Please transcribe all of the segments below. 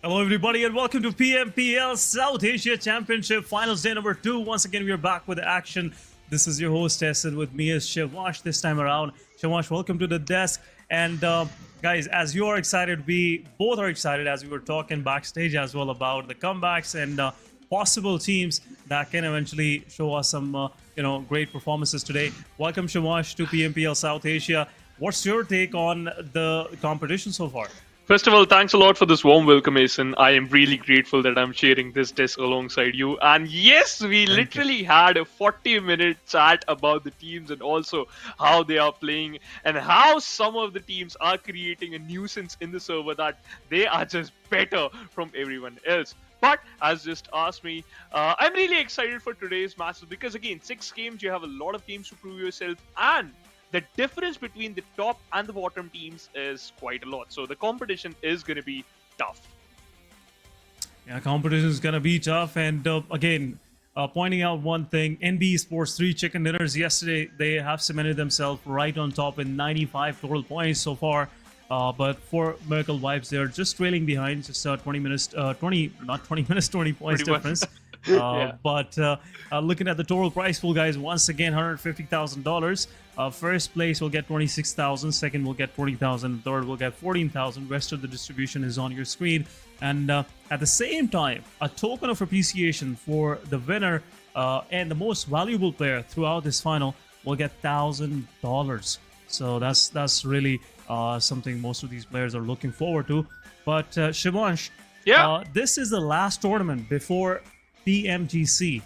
Hello everybody and welcome to PMPL South Asia Championship Finals Day number 2. Once again we are back with action. This is your host Tessin, with me is Shivash this time around. Shivash, welcome to the desk. And guys, as you are excited, we both are excited as we were talking backstage as well about the comebacks and possible teams that can eventually show us some great performances today. Welcome Shivash to PMPL South Asia. What's your take on the competition so far? First of all, thanks a lot for this warm welcome, Mason. I am really grateful that I'm sharing this desk alongside you. And yes, we literally had a 40-minute chat about the teams and also how they are playing and how some of the teams are creating a nuisance in the server that they are just better from everyone else. But as just asked me, I'm really excited for today's matches because again, 6 games, you have a lot of games to prove yourself, and the difference between the top and the bottom teams is quite a lot. So the competition is going to be tough. Yeah, competition is going to be tough. And again, pointing out one thing, NBeSports 3 chicken dinners yesterday, they have cemented themselves right on top in 95 total points so far. But for Miracle Vibes, they're just trailing behind, just 20 points difference. But looking at the total prize pool, guys, once again, $150,000. First place will get 26,000, second will get 20,000, third will get 14,000. Rest of the distribution is on your screen. And at the same time, a token of appreciation for the winner and the most valuable player throughout this final will get $1,000. So that's really something most of these players are looking forward to. But Shivansh, this is the last tournament before PMGC,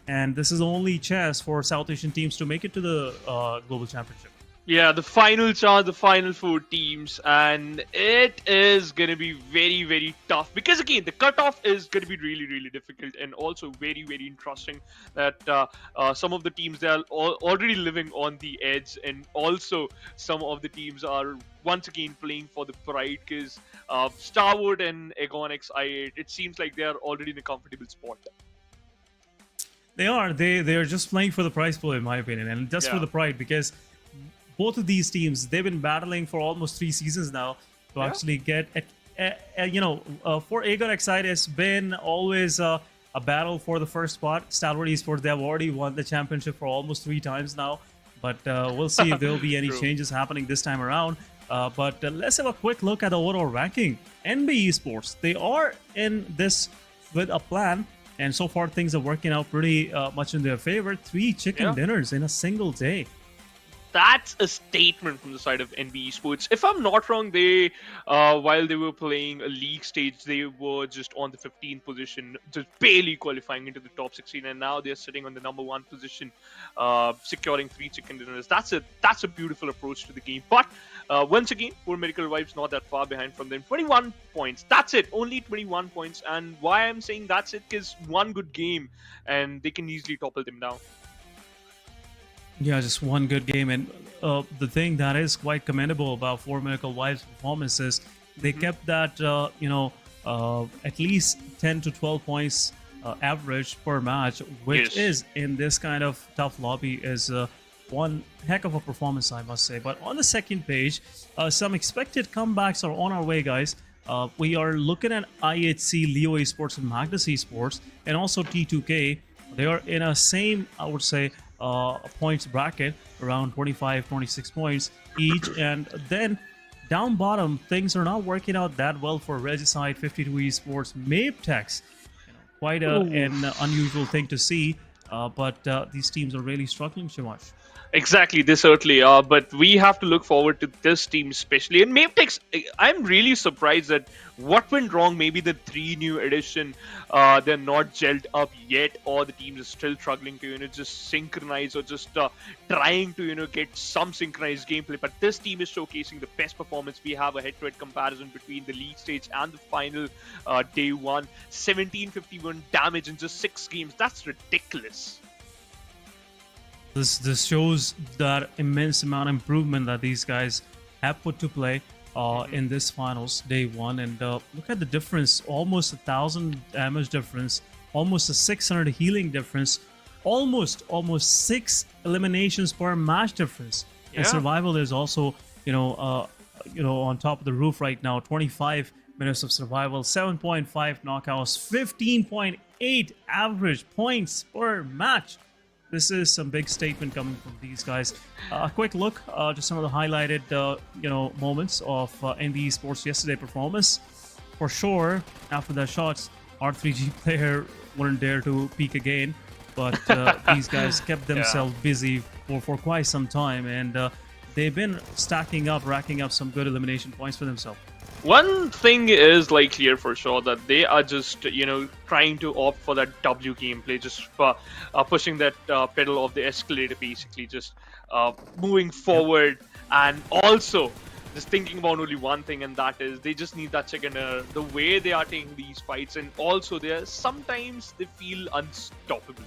and this is the only chance for South Asian teams to make it to the Global Championship. Yeah, the final chance, the final 4 teams, and it is going to be very, very tough because again, the cutoff is going to be really, really difficult and also very, very interesting that some of the teams, they are already living on the edge, and also some of the teams are once again playing for the pride because Stalwart and Agonix I8, it seems like they are already in a comfortable spot. They are. They're just playing for the prize pool, in my opinion, and just for the pride, because both of these teams, they've been battling for almost 3 seasons now to actually get, for Agonix I8, it's been always a battle for the first spot. Stalwart Esports, they have already won the championship for almost 3 times now, but we'll see if there'll be any changes happening this time around. But let's have a quick look at the overall ranking. NBeSports, they are in this with a plan, and so far things are working out pretty much in their favor. 3 chicken dinners in a single day. That's a statement from the side of NBeSports. If I'm not wrong, they, while they were playing a league stage, they were just on the 15th position, just barely qualifying into the top 16, and now they're sitting on the number 1 position, securing 3 chicken dinners. That's a beautiful approach to the game. But once again, for Miracle Vibes, not that far behind from them. 21 points. That's it. Only 21 points. And why I'm saying that's it, because one good game, and they can easily topple them down. Yeah, just one good game. And the thing that is quite commendable about 4 Miracle Vibes' performance is they kept that, at least 10 to 12 points average per match, which is, in this kind of tough lobby, is one heck of a performance, I must say. But on the second page, some expected comebacks are on our way, guys. We are looking at IHC, Leo Esports, and Magnus Esports, and also T2K. They are in a same, I would say, points bracket, around 25-26 points each. And then down bottom, things are not working out that well for Regicide, 52 Esports, Mabetex. Quite an unusual thing to see, but these teams are really struggling so much. Exactly, they certainly are, but we have to look forward to this team especially. And Mabetex, I'm really surprised that what went wrong, maybe the 3 new edition, they're not gelled up yet, or the teams are still struggling to, just synchronize, or just trying to, get some synchronized gameplay. But this team is showcasing the best performance. We have a head-to-head comparison between the league stage and the final day 1. 1751 damage in just 6 games. That's ridiculous. This shows that immense amount of improvement that these guys have put to play in this finals day 1. And look at the difference: almost 1,000 damage difference, almost a 600 healing difference, almost 6 eliminations per match difference. And survival is also on top of the roof right now. 25 minutes of survival, 7.5 knockouts, 15.8 average points per match. This is some big statement coming from these guys. A quick look to some of the highlighted, moments of NBeSports yesterday performance. For sure, after the shots, R3G player wouldn't dare to peek again, but these guys kept themselves busy for quite some time, and they've been racking up some good elimination points for themselves. One thing is like clear for sure that they are just trying to opt for that W gameplay, just for, pushing that pedal of the escalator, basically just moving forward, and also just thinking about only one thing, and that is they just need that chicken dinner. The way they are taking these fights, and also sometimes they feel unstoppable.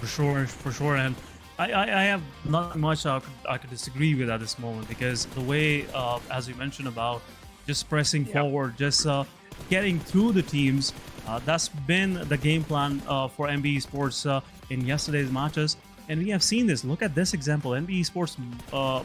For sure, and I have not much I could disagree with at this moment, because the way, as we mentioned about just pressing forward, just getting through the teams, that's been the game plan for NBeSports in yesterday's matches, and we have seen this. Look at this example, NBeSports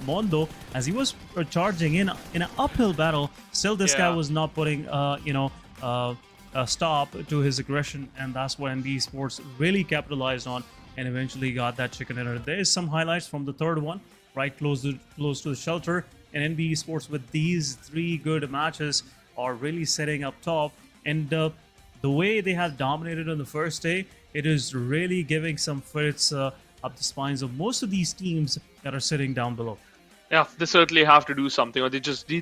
Mondo, as he was charging in an uphill battle, still this guy was not putting a stop to his aggression, and that's what NBeSports really capitalized on and eventually got that chicken dinner. There is some highlights from the third one, right close to the shelter, and NBeSports with these 3 good matches are really setting up top, and the way they have dominated on the first day, it is really giving some fits up the spines of most of these teams that are sitting down below. Yeah, they certainly have to do something, or they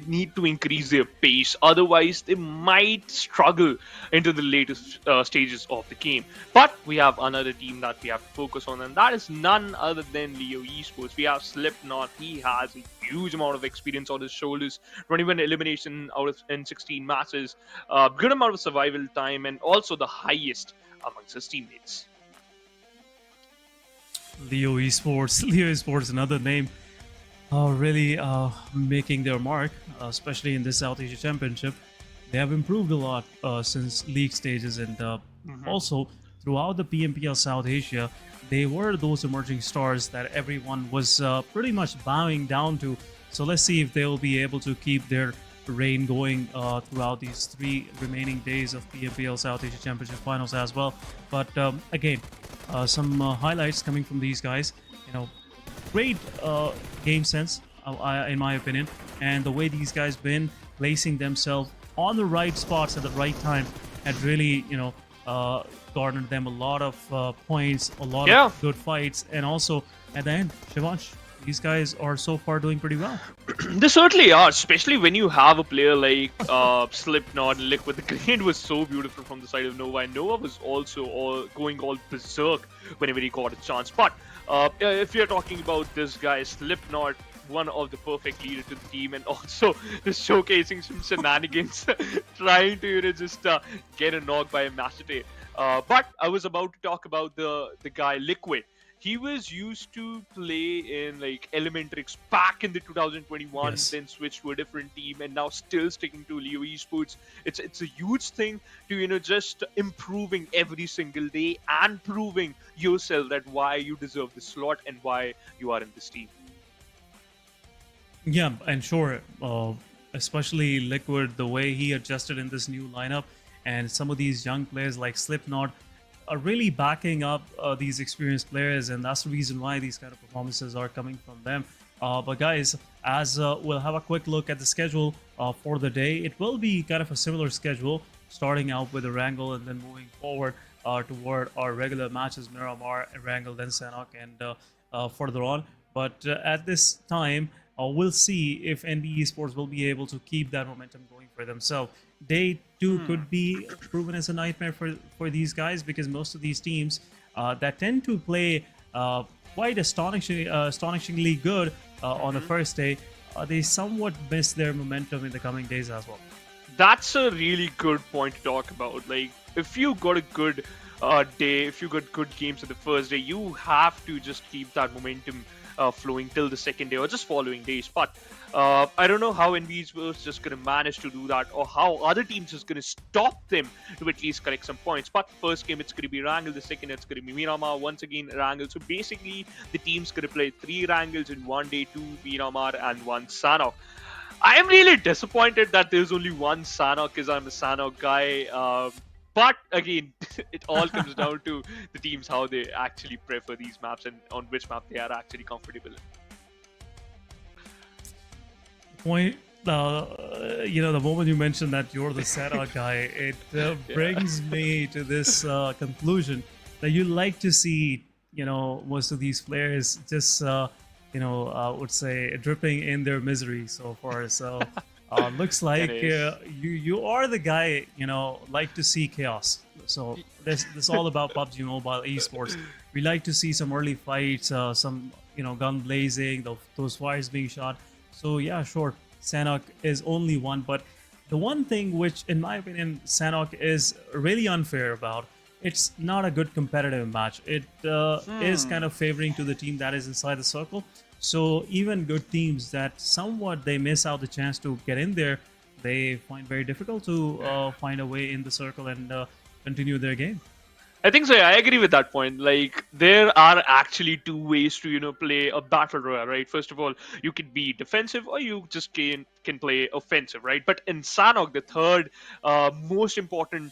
need to increase their pace. Otherwise, they might struggle into the latest stages of the game. But we have another team that we have to focus on, and that is none other than Leo Esports. We have Slipknot. He has a huge amount of experience on his shoulders, 21 elimination out of in 16 matches, good amount of survival time, and also the highest amongst his teammates. Leo Esports, another name. Really making their mark, especially in this South Asia Championship. They have improved a lot since league stages, and also throughout the PMPL South Asia, they were those emerging stars that everyone was pretty much bowing down to. So let's see if they'll be able to keep their reign going throughout these 3 remaining days of PMPL South Asia Championship finals as well. But again, some highlights coming from these guys. Great game sense, in my opinion, and the way these guys been placing themselves on the right spots at the right time had really, garnered them a lot of points, a lot of good fights, and also at the end, Shivansh, these guys are so far doing pretty well. They certainly are, especially when you have a player like Slipknot. Liquid. The grenade was so beautiful from the side of Nova, and Nova was also going all berserk whenever he got a chance. But if you're talking about this guy, Slipknot, one of the perfect leader to the team, and also just showcasing some shenanigans, trying to just get a knock by a Machete. But I was about to talk about the guy Liquid. He was used to play in like Elementrix back in the 2021, then switched to a different team, and now still sticking to Leo Esports. It's a huge thing to just improving every single day and proving yourself that why you deserve the slot and why you are in this team. Yeah, and sure, especially Liquid, the way he adjusted in this new lineup, and some of these young players like Slipknot are really backing up these experienced players, and that's the reason why these kind of performances are coming from them. But guys, as we'll have a quick look at the schedule for the day, it will be kind of a similar schedule, starting out with Erangel and then moving forward toward our regular matches, Miramar, Erangel, then Sanhok, and further on. But at this time, we'll see if NBeSports will be able to keep that momentum going for themselves. Day 2 could be proven as a nightmare for these guys, because most of these teams that tend to play quite astonishingly good on the first day, they somewhat miss their momentum in the coming days as well. That's a really good point to talk about. Like, if you got a good day, if you got good games on the first day, you have to just keep that momentum flowing till the second day or just following days. But I don't know how NBeSports just gonna manage to do that, or how other teams is gonna stop them to at least collect some points. But first game it's gonna be Erangel, the second it's gonna be Miramar, once again Erangel. So basically the team's gonna play 3 Erangels in one day, 2 Miramar and 1 Sanhok. I am really disappointed that there's only one Sanhok, because I'm a Sanhok guy. But again, it all comes down to the teams, how they actually prefer these maps and on which map they are actually comfortable in. Point, the moment you mentioned that you're the Sarah guy, it brings me to this conclusion that you like to see, most of these players just, I would say, dripping in their misery so far. So looks like you are the guy, like to see chaos. So this all about PUBG Mobile Esports. We like to see some early fights, some gun blazing, those fires being shot. So yeah, sure, Sanhok is only one, but the one thing which, in my opinion, Sanhok is really unfair about, it's not a good competitive match. It is kind of favoring to the team that is inside the circle. So even good teams that somewhat they miss out the chance to get in there, they find very difficult to find a way in the circle and continue their game. I think so. Yeah, I agree with that point. Like, there are actually two ways to play a battle royale, right? First of all, you can be defensive, or you just can play offensive, right? But in Sanhok, the third most important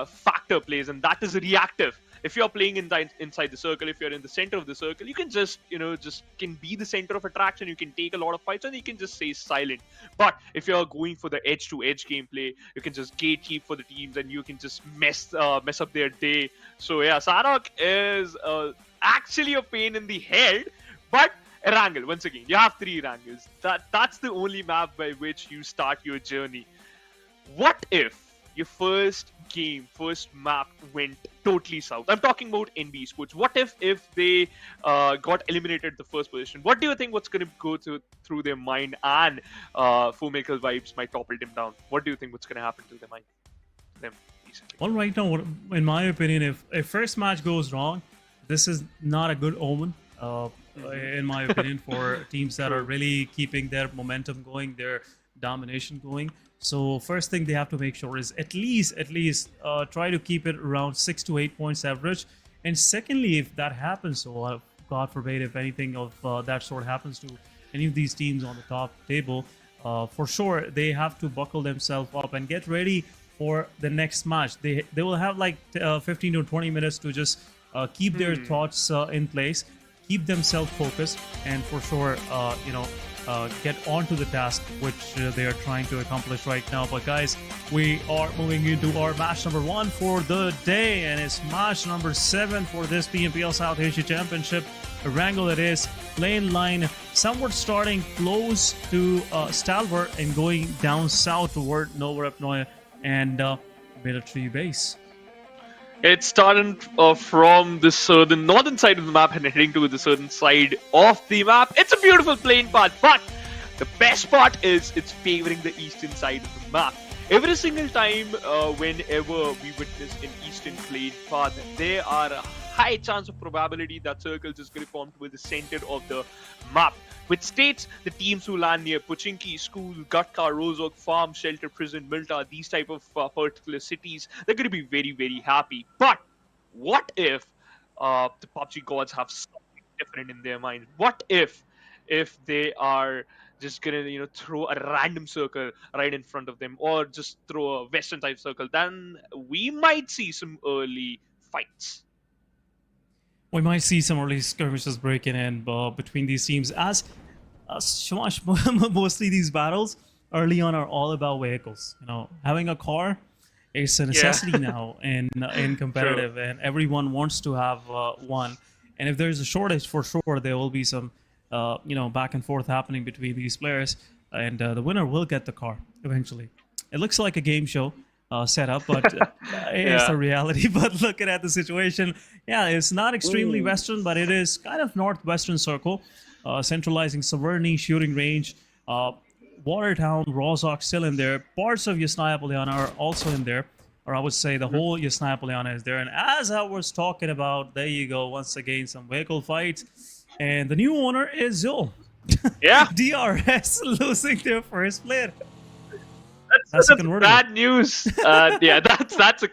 factor plays, and that is reactive. If you're playing inside the circle, if you're in the center of the circle, you can just can be the center of attraction. You can take a lot of fights, and you can just stay silent. But if you're going for the edge-to-edge gameplay, you can just gatekeep for the teams, and you can just mess up their day. So yeah, Sanhok is actually a pain in the head, but Erangel, once again, you have 3 Erangels. That's the only map by which you start your journey. What if your first map went totally south? I'm talking about NBeSports. What if they got eliminated the first position? What do you think what's going to go through their mind? And Fullmetal Vibes might topple them down. What do you think what's going to happen to their mind? Well, right now, in my opinion, if a first match goes wrong, this is not a good omen. In my opinion, for teams that are really keeping their momentum going, their domination going. So first thing they have to make sure is at least try to keep it around 6 to 8 points average. And secondly, if that happens, so God forbid if anything of that sort happens to any of these teams on the top table, for sure they have to buckle themselves up and get ready for the next match. They will have like 15 to 20 minutes to just keep their thoughts in place, keep themselves focused, and for sure get on to the task which they are trying to accomplish right now. But guys, we are moving into our match number 1 for the day, and it's match number 7 for this PMPL South Asia Championship. Erangel it is, lane line somewhat starting close to Stalwart and going down south toward Novorapnoye and military base. It's starting from the northern side of the map and heading to the southern side of the map. It's a beautiful plain path, but the best part is it's favoring the eastern side of the map. Every single time whenever we witness an eastern plain path, there are a high chance of probability that circles is going to form towards the center of the map, which states the teams who land near Pochinki, School, Gatka, Rozok, Farm, Shelter, Prison, Milta, these type of particular cities, they're going to be very, very happy. But what if the PUBG gods have something different in their mind? What if they are just gonna throw a random circle right in front of them, or just throw a western type circle? Then we might see some early fights. We might see some early skirmishes breaking in between these teams, as Shamash, mostly these battles early on are all about vehicles. Having a car is a necessity now in competitive. True. And everyone wants to have one. And if there's a shortage, for sure there will be some back and forth happening between these players, and the winner will get the car eventually. It looks like a game show setup, but it's the reality. But looking at the situation, it's not extremely western, but it is kind of northwestern circle, centralizing Savarni, shooting range, Watertown, Rozok still in there. Parts of Yasnaya Polyana are also in there, or I would say the whole Yasnaya Polyana is there. And as I was talking about, there you go, once again, some vehicle fights. And the new owner is Zul. Yeah. DRS losing their first player. That's a That's convertible. bad news. Yeah, that's a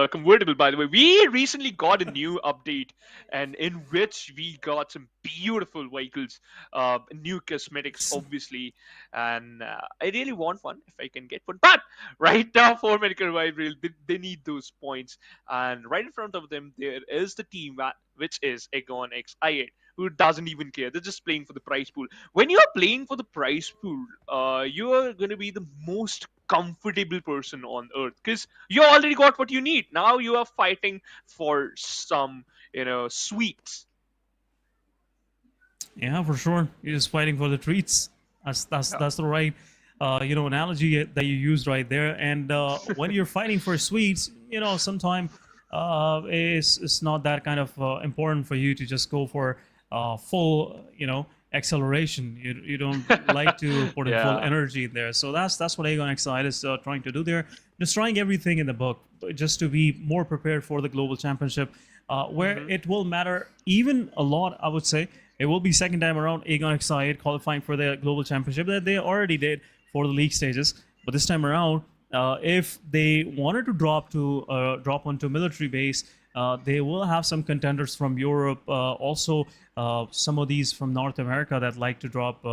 convertible, by the way. We recently got a new update, and in which we got some beautiful vehicles, new cosmetics, obviously, and I really want one if I can get one. But right now, for Medical Rival, they need those points, and right in front of them there is the team which is Aegon XI8, who doesn't even care. They're just playing for the prize pool. When you're playing for the prize pool, you are going to be the most comfortable person on earth because you already got what you need. Now you are fighting for some, sweets. Yeah, for sure. You're just fighting for the treats. That's the right analogy that you used right there. And when you're fighting for sweets, sometimes it's not that kind of important for you to just go for full acceleration. You don't like to put in full Yeah. energy there. So that's what Aegon Excite is trying to do there. Just trying everything in the book just to be more prepared for the global championship, where Mhm. it will matter even a lot, I would say. It will be second time around Aegon Excited qualifying for the global championship that they already did for the league stages. But this time around, if they wanted to drop onto military base, they will have some contenders from Europe, also some of these from North America that like to drop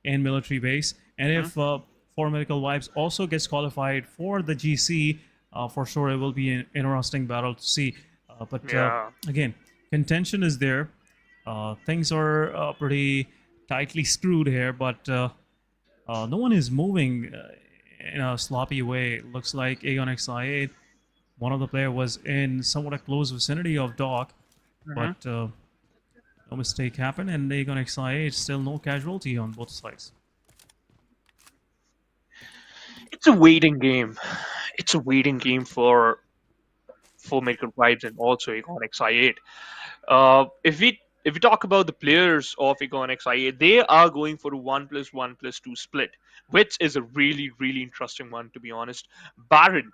in military base. And Mhm. if For Medical Vibes also gets qualified for the GC, for sure it will be an interesting battle to see. But Yeah. again, contention is there. Things are pretty tightly screwed here, but no one is moving in a sloppy way. It looks like Aegon XI8, one of the player was in somewhat a close vicinity of Doc, but Mhm. no mistake happened, and Aegon XI8 still no casualty on both sides. It's a waiting game. It's a waiting game for Medical Vibes and also Icon XI8. If we talk about the players of Icon XI8, they are going for a 1+1+2 split, which is a really, really interesting one, to be honest. Baron,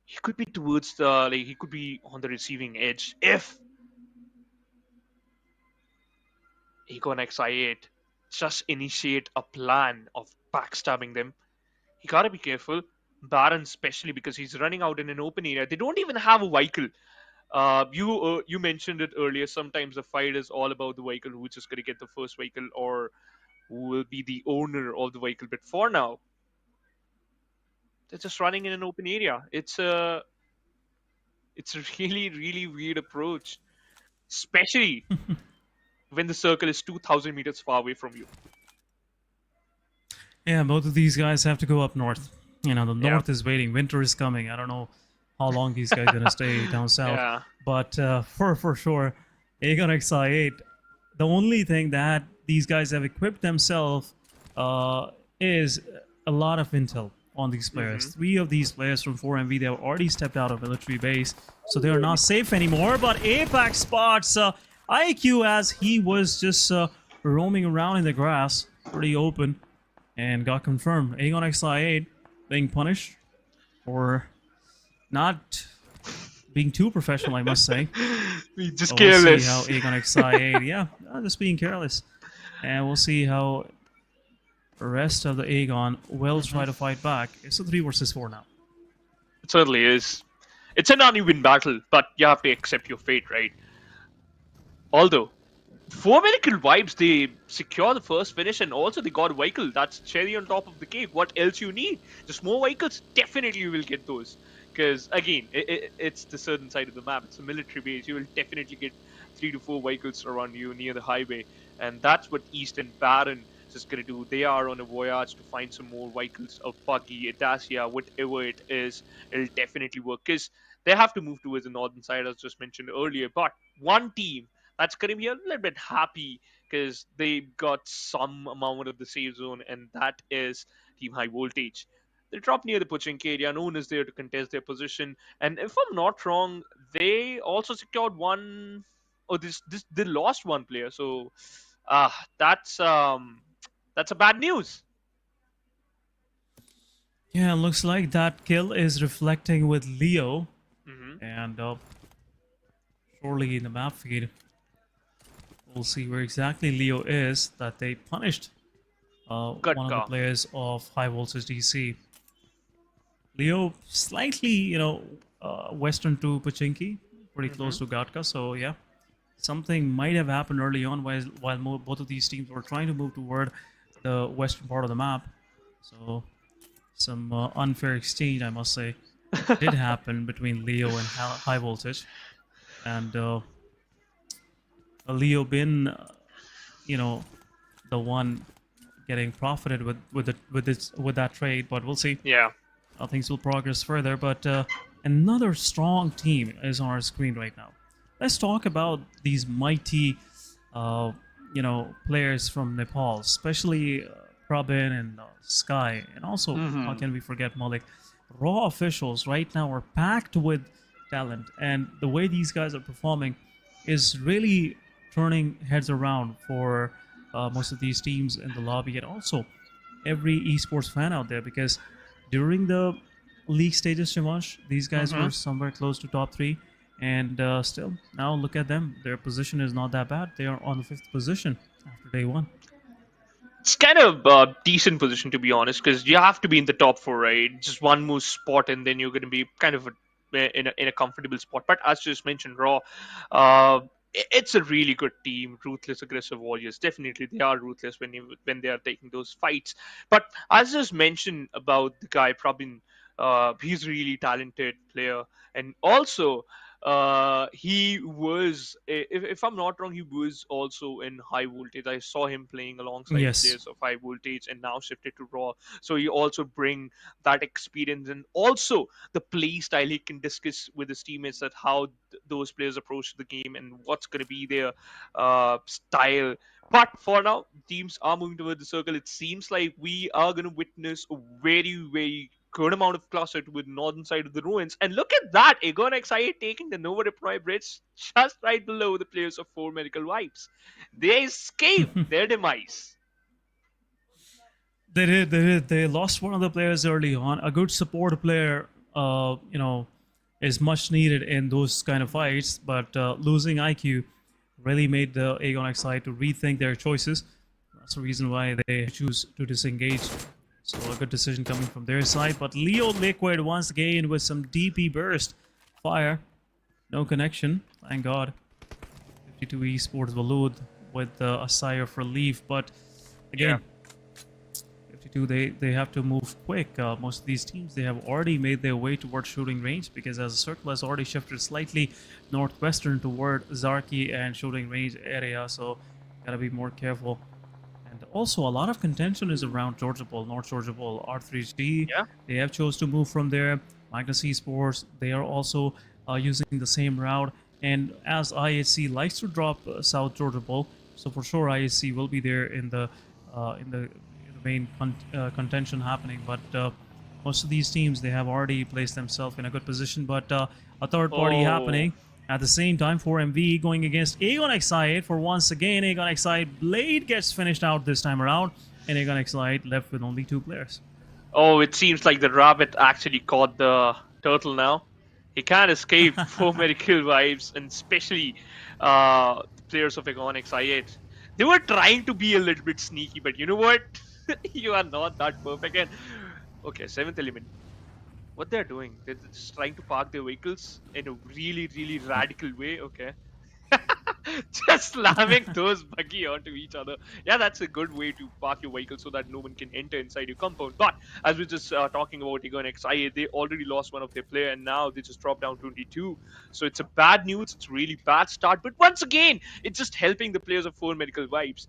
he could be towards the like he could be on the receiving edge if Icon XI8 just initiate a plan of backstabbing them. You gotta be careful. Baron, especially because he's running out in an open area. They don't even have a vehicle. You mentioned it earlier. Sometimes the fight is all about the vehicle, who's just gonna get the first vehicle or who will be the owner of the vehicle. But for now, they're just running in an open area. It's a really really weird approach, especially when the circle is 2,000 meters far away from you. Yeah, both of these guys have to go up north. The Yeah, north is waiting. Winter is coming. I don't know how long these guys gonna stay down south, yeah. but for sure, Aegon XI8. The only thing that these guys have equipped themselves is a lot of intel on these players. Hmm. 3 of these players from 4MV, they have already stepped out of military base, so they are not safe anymore. But Apex spots IQ as he was just roaming around in the grass, pretty open, and got confirmed. Aegon XI8 being punished for not being too professional, I must say. We just But we'll see how careless. Aegon XI8, yeah, just being careless. And we'll see how the rest of the Aegon will try to fight back. It's a 3 versus 4 now. It certainly is. It's an uneven battle, but you have to accept your fate, right? Although, for Medical Vibes, they secure the first finish and also they got a vehicle. That's cherry on top of the cake. What else you need? Just more vehicles? Definitely you will get those. Because, again, it's the certain side of the map. It's a military base. You will definitely get 3 to 4 vehicles around you near the highway. And that's what East and Baron is just going to do. They are on a voyage to find some more vehicles, a buggy, a Dacia, whatever it is. It'll definitely work. Because they have to move towards the northern side, as just mentioned earlier. But one team that's going to be a little bit happy because they got some amount of the safe zone, and that is Team High Voltage. They drop near the Pochinki area. No one is there to contest their position. And if I'm not wrong, they also secured one. Oh, this they lost one player. So, that's a bad news. Yeah, looks like that kill is reflecting with Leo. Hmm. And surely in the map feed, we'll see where exactly Leo is that they punished. Good one of the call. players of High Voltage DC. Leo, slightly, western to Pachinki, pretty close to Gatka. So yeah, something might have happened early on while both of these teams were trying to move toward the western part of the map. So some unfair exchange, I must say, did happen between Leo and High Voltage, and Leo been, you know, the one getting profited with that trade. But we'll see. Yeah. Things will progress further. But another strong team is on our screen right now. Let's talk about these mighty, players from Nepal, especially Prabin and Sky, and also how can we forget Malik? Raw officials right now are packed with talent, and the way these guys are performing is really turning heads around for most of these teams in the lobby, and also every esports fan out there, because during the league stages, Shivansh, these guys were somewhere close to top 3, and still now look at them. Their position is not that bad. They are on the 5th position after day 1. It's kind of a decent position, to be honest, because you have to be in the top 4, right? Just one more spot, and then you're going to be kind of in a comfortable spot. But as just mentioned, Raw, it's a really good team. Ruthless, aggressive warriors. Definitely, they are ruthless when they are taking those fights. But as just mentioned about the guy Prabin, he's a really talented player, and also he was, if I'm not wrong, he was also in High Voltage. I saw him playing alongside the Yes. players of High Voltage, and now shifted to Raw. So he also bring that experience, and also the play style he can discuss with his teammates, that how those players approach the game and what's going to be their style. But for now, teams are moving toward the circle. It seems like we are going to witness a very, very good amount of cluster to the northern side of the ruins. And look at that, Aegon XIA taking the Nova Deploy Bridge just right below the players of 4 Medical Vibes. They escape their demise. They did. They did. They lost one of the players early on. A good support player, is much needed in those kind of fights. But losing IQ really made the Aegon XI to rethink their choices. That's the reason why they choose to disengage. So a good decision coming from their side. But Leo Liquid once again with some DP burst fire. No connection. Thank God. 52 Esports Walud with a sigh of relief. But again. Yeah. 52, they have to move quick. Most of these teams, they have already made their way towards shooting range, because as the circle has already shifted slightly northwestern toward Zarki and shooting range area, so gotta be more careful. And also a lot of contention is around Georgia Bowl, North Georgia Bowl, R3G. Yeah. They have chose to move from there. Magnus Esports, they are also using the same route. And as IHC likes to drop South Georgia Bowl, so for sure IHC will be there in the main contention happening. But most of these teams, they have already placed themselves in a good position. But a third party happening at the same time for MV going against Aegon XI for once again. Aegon XI Blade gets finished out this time around, and Aegon XI left with only 2 players. Oh, it seems like the rabbit actually caught the turtle now. He can't escape 4 Medical Vibes, and especially the players of Aegon XI8. They were trying to be a little bit sneaky, but you know what? You are not that perfect. And okay, 7th element. What they're doing? They're just trying to park their vehicles in a really, really radical way. Okay. Just slamming those buggy onto each other. Yeah, that's a good way to park your vehicle so that no one can enter inside your compound. But as we're just talking about Aegon XIA, they already lost one of their player, and now they just dropped down 22. So it's a bad news. It's a really bad start. But once again, it's just helping the players of 4 Medical Vibes,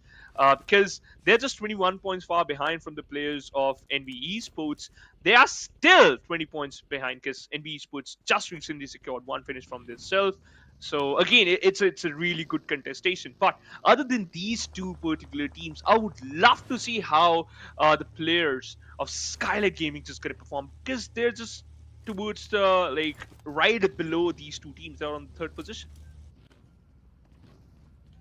because they're just 21 points far behind from the players of NBeSports. They are still 20 points behind, because NBeSports just recently secured 1 finish from themselves. So again, it's a really good contestation. But other than these 2 particular teams, I would love to see how the players of SKYLIGHTZ Gaming just gonna perform, because they're just towards the right below these 2 teams. They're on the 3rd position.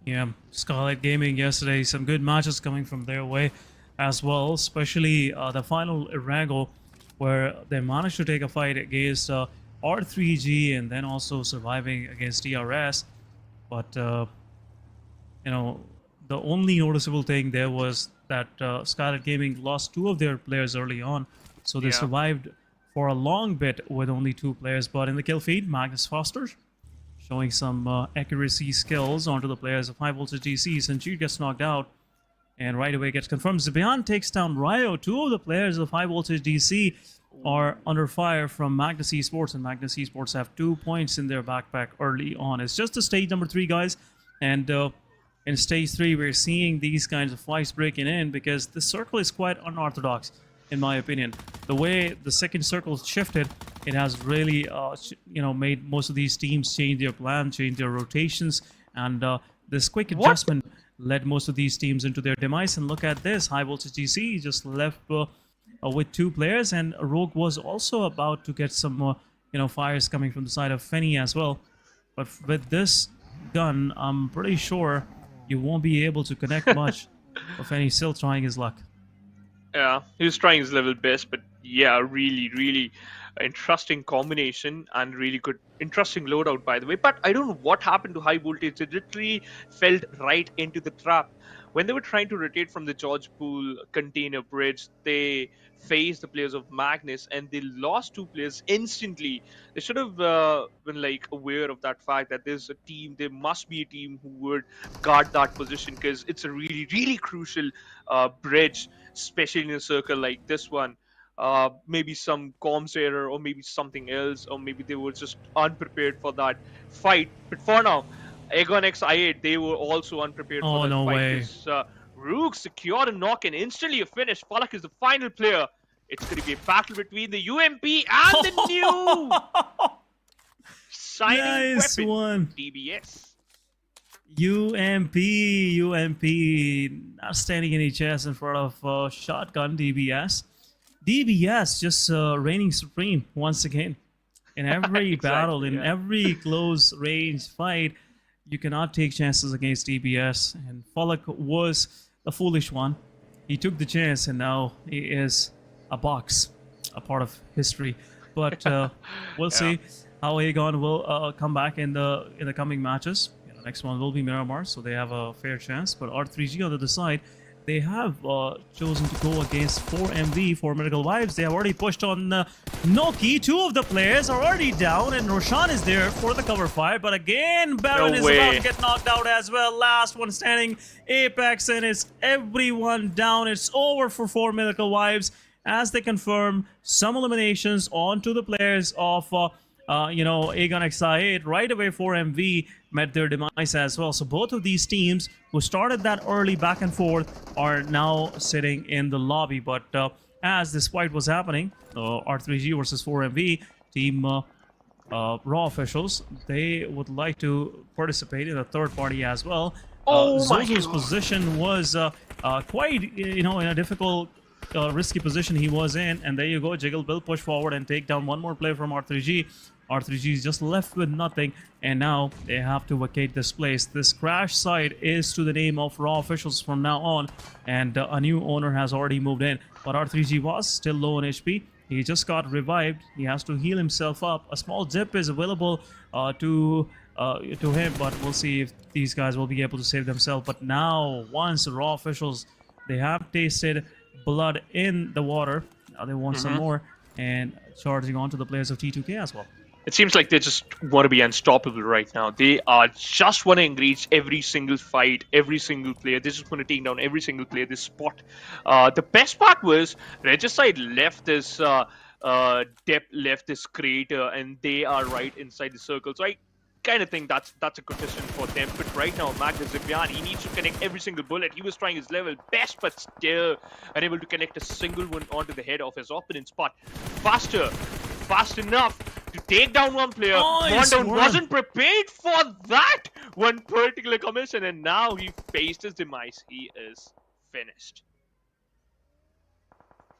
Yeah, SKYLIGHTZ Gaming yesterday, some good matches coming from their way as well, especially the final Erangel, where they managed to take a fight against R3G and then also surviving against DRS. But the only noticeable thing there was that SKYLIGHTZ Gaming lost 2 of their players early on, so they Yeah. survived for a long bit with only 2 players. But in the kill feed, Magnus Foster showing some accuracy skills onto the players of High Voltage DC. Sanjeev gets knocked out and right away gets confirmed. Zibian takes down Ryo. 2 of the players of High Voltage DC are under fire from Magnus Esports, and Magnus Esports have 2 points in their backpack early on. It's just the stage number 3, guys, and in stage 3 we're seeing these kinds of fights breaking in because the circle is quite unorthodox, in my opinion. The way the second circle shifted, it has really made most of these teams change their plan, change their rotations, and this quick adjustment led most of these teams into their demise. And look at this, High Voltage DC just left with 2 players, and Rogue was also about to get some fires coming from the side of Fenny as well. But with this gun, I'm pretty sure you won't be able to connect much. But Fenny's still trying his luck. Yeah, he was trying his level best, but yeah, really interesting combination and really good, interesting loadout, by the way. But I don't know what happened to High Voltage. It literally fell right into the trap. When they were trying to rotate from the George Pool container bridge, they faced the players of Magnus and they lost 2 players instantly. They should have been like aware of that fact that there's a team, there must be a team who would guard that position, because it's a really crucial bridge, especially in a circle like this one. Maybe some comms error or maybe something else, or maybe they were just unprepared for that fight. But for now, Aegon X I8, they were also unprepared for that no fight. way. Rook secured a knock and instantly a finish. Falak is the final player. It's going to be a battle between the UMP and the new signing Nice weapon, one. DBS. UMP not standing any chance in front of shotgun DBS. DBS just reigning supreme once again. In every Exactly, battle, in yeah. every close range fight, you cannot take chances against DBS. And Falak was the foolish one. He took the chance, and now he is a box, a part of history. But we'll see how Aegon will come back in the coming matches. The next one will be Miramar, so they have a fair chance. But R3G on the other side, they have chosen to go against 4MV, 4 Medical Vibes. They have already pushed on Noki. 2 of the players are already down, and Roshan is there for the cover fire. But again, Baron is about to get knocked out as well. Last one standing, Apex, and it's everyone down. It's over for 4 Medical Vibes as they confirm some eliminations onto the players of Aegon XI8. Right away, 4MV met their demise as well. So both of these teams who started that early back and forth are now sitting in the lobby. But as this fight was happening, R3G versus 4MV, team Raw officials, they would like to participate in a third party as well. Zozo's position was quite, in a difficult, risky position he was in. And there you go, Jiggle will push forward and take down one more player from R3G. R3G is just left with nothing, and now they have to vacate this place. This crash site is to the name of Raw officials from now on, and a new owner has already moved in. But R3G was still low on HP. He just got revived. He has to heal himself up. A small dip is available to him, but we'll see if these guys will be able to save themselves. But now, once Raw officials, they have tasted blood in the water. Now they want some more, and charging on to the players of T2K as well. It seems like they just want to be unstoppable right now. They are just want to engage every single fight, every single player. They just want to take down every single player this spot. The best part was Regicide left this depth, left this crater, and they are right inside the circle. So I kind of think that's a good decision for them. But right now, Magnus Esports, he needs to connect every single bullet. He was trying his level best, but still unable to connect a single one onto the head of his opponent's spot. Fast enough to take down one player. Mondown wasn't prepared for that one particular commission, and now he faced his demise. He is finished.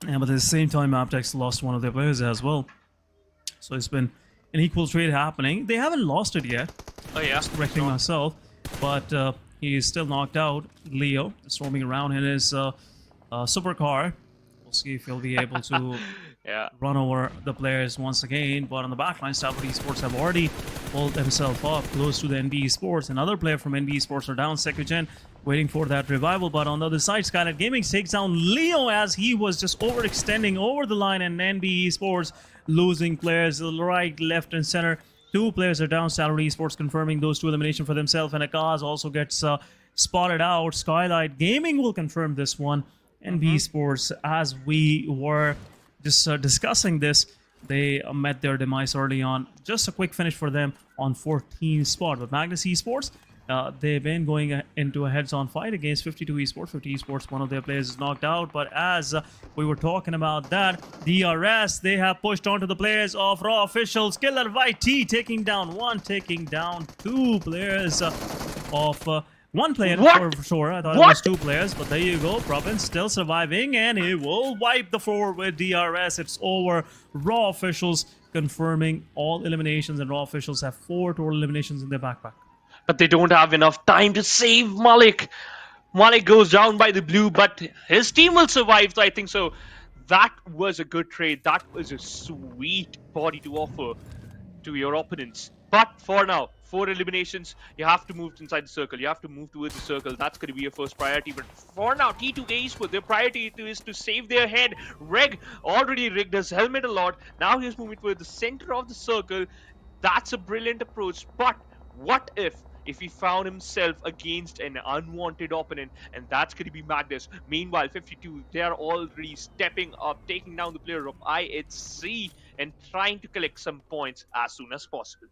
Yeah, but at the same time, Mabetex lost one of their players as well. So it's been an equal trade happening. They haven't lost it yet. Oh yeah, just correcting myself. But he is still knocked out. Leo storming around in his supercar. We'll see if he'll be able to run over the players once again. But on the backline, Stalwart Esports have already pulled himself up close to the NBeSports. Another player from NBeSports are down. Secugen waiting for that revival, but on the other side, SKYLIGHTZ Gaming takes down Leo as he was just overextending over the line, and NBeSports losing players right, left, and center. 2 players are down. Stalwart Esports confirming those 2 eliminations for themselves, and Akaz also gets spotted out. SKYLIGHTZ Gaming will confirm this one. NBeSports, as we were just discussing this, they met their demise early on. Just a quick finish for them on 14th spot. But Magnus Esports, they've been going into a heads-on fight against 52 Esports. 50 Esports, one of their players is knocked out. But as we were talking about that, DRS, they have pushed onto the players of Raw Officials. SKYLIGHTZ taking down 1, taking down 2 players of... 1 player for sure. I thought it was 2 players, but there you go. Province still surviving, and he will wipe the floor with DRS. It's over. Raw Officials confirming all eliminations, and Raw Officials have 4 total eliminations in their backpack. But they don't have enough time to save Malik. Malik goes down by the blue, but his team will survive, I think so. That was a good trade. That was a sweet body to offer to your opponents. But for now, 4 eliminations, you have to move inside the circle. You have to move towards the circle. That's going to be your first priority. But for now, T2K Esports, their priority is to save their head. Reg already rigged his helmet a lot. Now he's moving towards the center of the circle. That's a brilliant approach. But what if he found himself against an unwanted opponent? And that's going to be Magnus. Meanwhile, 52, they are already stepping up, taking down the player of IHC and trying to collect some points as soon as possible.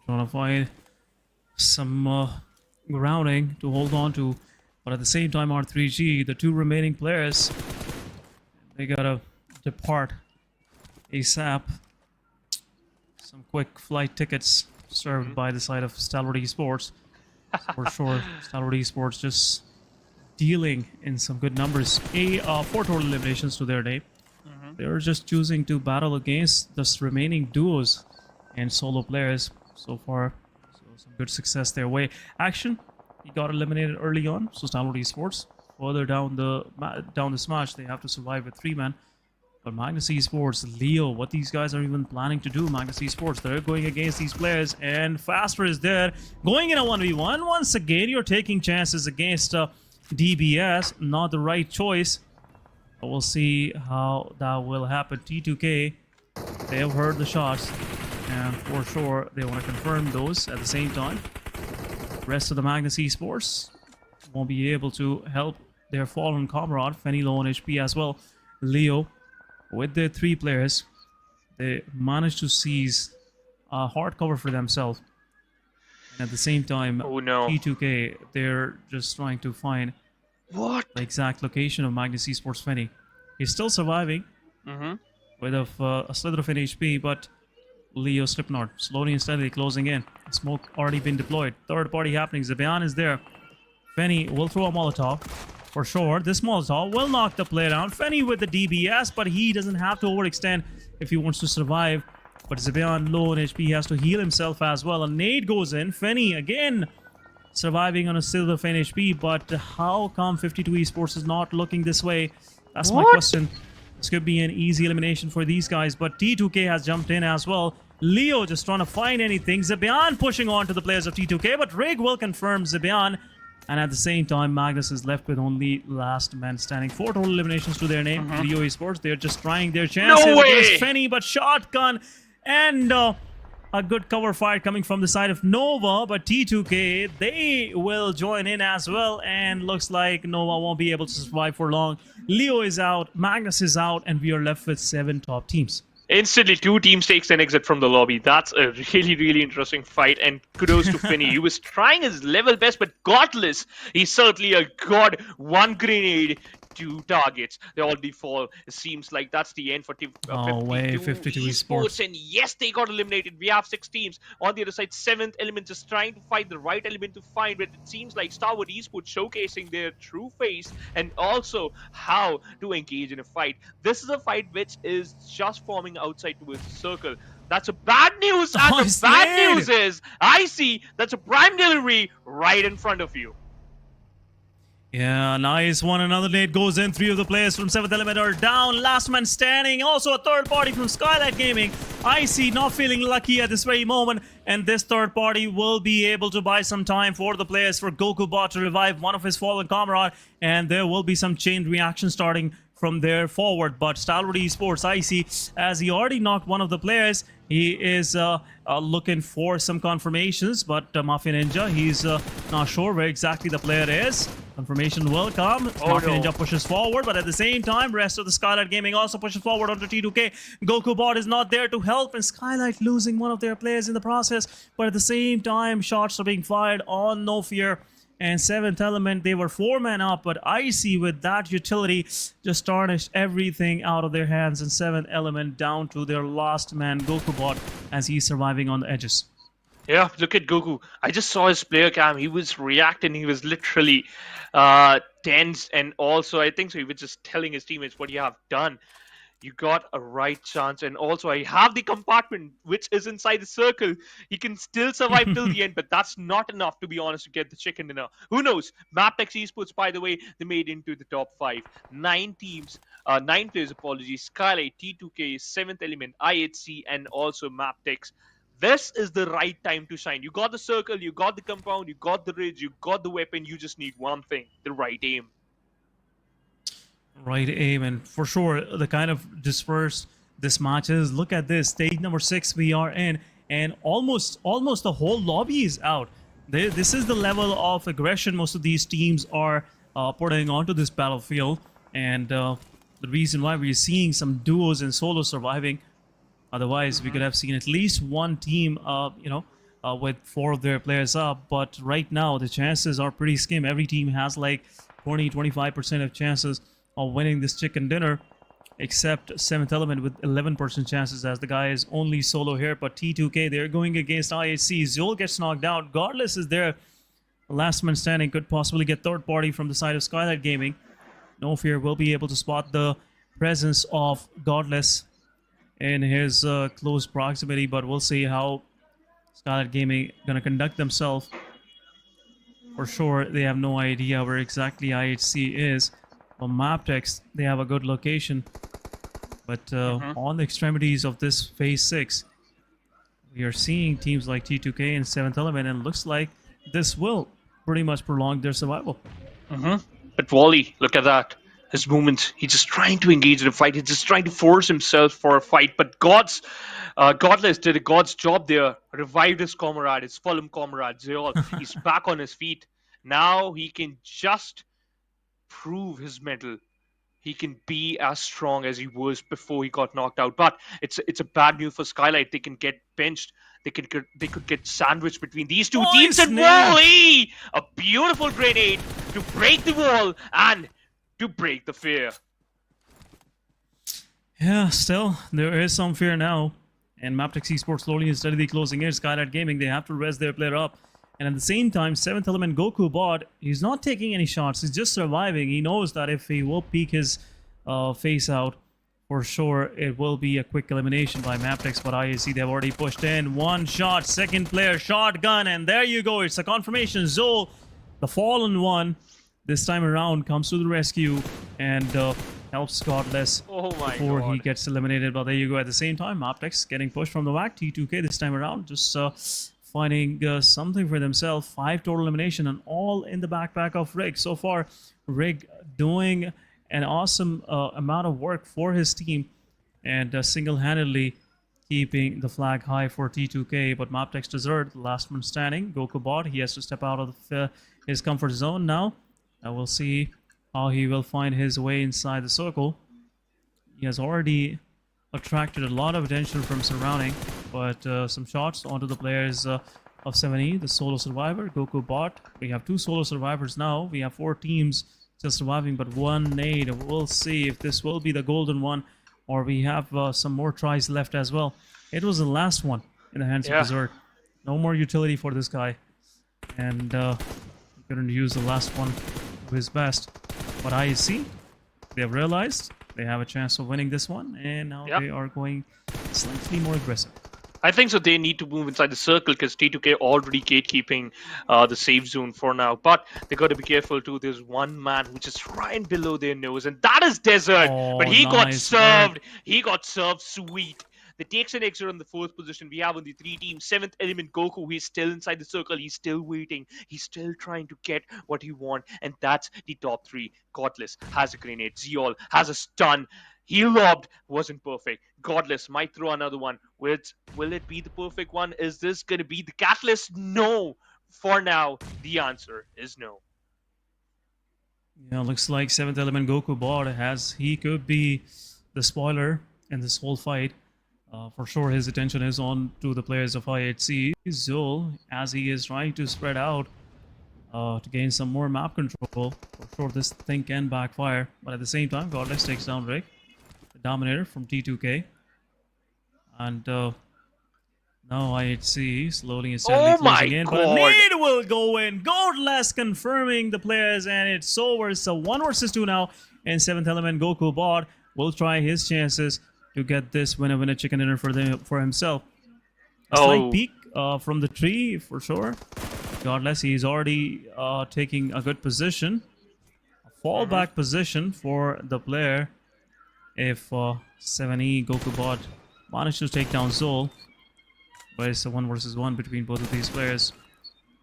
Trying to find some grounding to hold on to, but at the same time, R3G, the 2 remaining players, they gotta depart ASAP. Some quick flight tickets served by the side of Stalwart Esports. For sure, Stalwart Esports just dealing in some good numbers. 4 total eliminations to their day. They're just choosing to battle against the remaining duos and solo players. So far, so some good success their way. Action, he got eliminated early on, so Stalwart Esports further down the smash, they have to survive with 3 men. But Magnus Esports, Leo, what these guys are even planning to do, Magnus Esports, they're going against these players, and Faster is there, going in a 1v1. Once again, you're taking chances against DBS, not the right choice. But we'll see how that will happen. T2K, they have heard the shots, and for sure they want to confirm those at the same time. Rest of the Magnus Esports won't be able to help their fallen comrade, Fenny low on HP as well. Leo, with their 3 players, they managed to seize a hard cover for themselves. And at the same time, T2K, they're just trying to find the exact location of Magnus Esports Fenny. He's still surviving with a slither of an HP, but Leo Slipknot slowly and steadily closing in. Smoke already been deployed. Third party happening. Zabian is there. Fenny will throw a Molotov. For sure, this Molotov will knock the player down. Fenny with the DBS, but he doesn't have to overextend if he wants to survive. But Zabian low on HP, he has to heal himself as well. A nade goes in. Fenny again surviving on a silver of an HP, but how come 52 Esports is not looking this way? That's my question. This could be an easy elimination for these guys, but T2K has jumped in as well. Leo just trying to find anything. Zabian pushing on to the players of T2K, but Rig will confirm Zabian. And at the same time, Magnus is left with only last man standing. 4 total eliminations to their name. Leo Esports, they're just trying their chances against Fenny, but shotgun and a good cover fire coming from the side of Nova, but T2K, they will join in as well, and looks like Nova won't be able to survive for long. Leo is out, Magnus is out, and we are left with 7 top teams. Instantly, 2 teams takes an exit from the lobby. That's a really interesting fight, and kudos to Finney. He was trying his level best, but godless. He's certainly a god. 1 grenade, 2 targets. They already fall. It seems like that's the end for 52 Esports. And yes, they got eliminated. We have 6 teams. On the other side, 7th element just trying to find the right element to find, but it seems like Stalwart Esports showcasing their true face and also how to engage in a fight. This is a fight which is just forming outside towards the circle. That's a bad news, and the bad news is I see that's a prime delivery right in front of you. Yeah, nice one. Another nade goes in. 3 of the players from 7th Element are down. Last man standing. Also a third party from SKYLIGHTZ Gaming. Icy not feeling lucky at this very moment. And this third party will be able to buy some time for the players, for GokuBot to revive one of his fallen comrade. And there will be some chain reaction starting from there forward. But Stalwart Esports, Icy, as he already knocked one of the players, he is looking for some confirmations. But Mafia Ninja, he's not sure where exactly the player is. Confirmation will come. Mafia Ninja pushes forward, but at the same time, rest of the SKYLIGHTZ Gaming also pushes forward onto T2K. GokuBot is not there to help, and SKYLIGHTZ losing one of their players in the process. But at the same time, shots are being fired on No Fear and 7th Element. They were 4 men up, but Icy with that utility just tarnished everything out of their hands, and 7th Element down to their last man, GokuBot, as he's surviving on the edges. Yeah, look at Goku. I just saw his player cam. He was reacting. He was literally tense. And also, I think so, he was just telling his teammates what you have done. You got a right chance. And also, I have the compartment, which is inside the circle. He can still survive till the end, but that's not enough, to be honest, to get the chicken dinner. Who knows? Mabetex Esports, by the way, they made into the top 5. 9 teams, 9 players, apologies. SKYLIGHTZ, T2K, 7th Element, IHC, and also Mabetex. This is the right time to shine. You got the circle, you got the compound, you got the ridge, you got the weapon. You just need one thing, the right aim. Right aim, and for sure, the kind of dispersed this match is. Look at this, stage number 6 we are in, and almost the whole lobby is out. This is the level of aggression most of these teams are putting onto this battlefield, and the reason why we're seeing some duos and solos surviving. Otherwise, we could have seen at least one team, with 4 of their players up. But right now, the chances are pretty skim. Every team has like 20-25% of chances of winning this chicken dinner, except 7th Element with 11% chances, as the guy is only solo here. But T2K, they're going against IHC. Zol gets knocked out. Godless is there. The last man standing could possibly get third party from the side of SKYLIGHTZ Gaming. No Fear will be able to spot the presence of Godless in his close proximity, but we'll see how SKYLIGHTZ Gaming gonna conduct themselves. For sure, they have no idea where exactly IHC is. On Mabetex, they have a good location, but on the extremities of this phase 6, we are seeing teams like T2K and 7th Element, and looks like this will pretty much prolong their survival. But Wally, look at that. His movements, he's just trying to engage in a fight. He's just trying to force himself for a fight. But Godless did a God's job there. Revived his comrade, his fallen comrade, Zeol. He's back on his feet. Now he can just prove his mettle. He can be as strong as he was before he got knocked out. But it's a bad news for SKYLIGHTZ. They can get benched. They could get sandwiched between these two teams. And Wally! A beautiful grenade to break the wall and to break the fear. Yeah, still, there is some fear now. And Mabetex Esports slowly and steadily closing in. SKYLIGHTZ Gaming, they have to res their player up. And at the same time, 7th Element GokuBot, he's not taking any shots. He's just surviving. He knows that if he will peek his face out, for sure, it will be a quick elimination by Mabetex. But IAC, they've already pushed in. 1 shot, second player, shotgun, and there you go. It's a confirmation. Zol, the fallen one, this time around comes to the rescue and helps Godless before he gets eliminated. But there you go. At the same time, Mabetex getting pushed from the back. T2K this time around just finding something for themselves. 5 total elimination, and all in the backpack of Rig. So far, Rig doing an awesome amount of work for his team and single-handedly keeping the flag high for T2K. But Mabetex deserved the last man standing. GokuBot, he has to step out of his comfort zone now. We'll see how he will find his way inside the circle. He has already attracted a lot of attention from surrounding, but some shots onto the players of 7E, the solo survivor, GokuBot. We have 2 solo survivors now. We have 4 teams still surviving, but 1 nade. We'll see if this will be the golden one, or we have some more tries left as well. It was the last one in the hands of Berserk. No more utility for this guy, and he couldn't use the last one to his best. But I see they have realized they have a chance of winning this one, and now they are going slightly more aggressive. I think so. They need to move inside the circle because T2K already gatekeeping the safe zone for now. But they got to be careful too. There's one man who's just right below their nose, and that is Desert. But Oh, he got nice served. work. He got served sweet. The takes an extra on the fourth position. We have on the 3 team. Seventh element Goku. He's still inside the circle. He's still waiting. He's still trying to get what he wants. And that's the top 3. Godless has a grenade. Zeol has a stun. He lobbed, wasn't perfect. Godless might throw another one. Will it be the perfect one? Is this going to be the catalyst? No. For now, the answer is no. Yeah, looks like 7th element Goku bot he could be the spoiler in this whole fight. For sure, his attention is on to the players of IHC. Zul, as he is trying to spread out to gain some more map control. For sure, this thing can backfire. But at the same time, Godless takes down Rick, the Dominator from T2K. And now IHC slowly and steadily closing in. But a nade will go in. Godless confirming the players, and it's over. It's a 1 versus 2 now. And 7th element Goku bot will try his chances to get this winner chicken dinner for himself. A slight peek from the tree for sure. Godless, he's already taking a good position. A fallback position for the player if 7E Goku bot managed to take down Zol. But it's a 1 versus 1 between both of these players.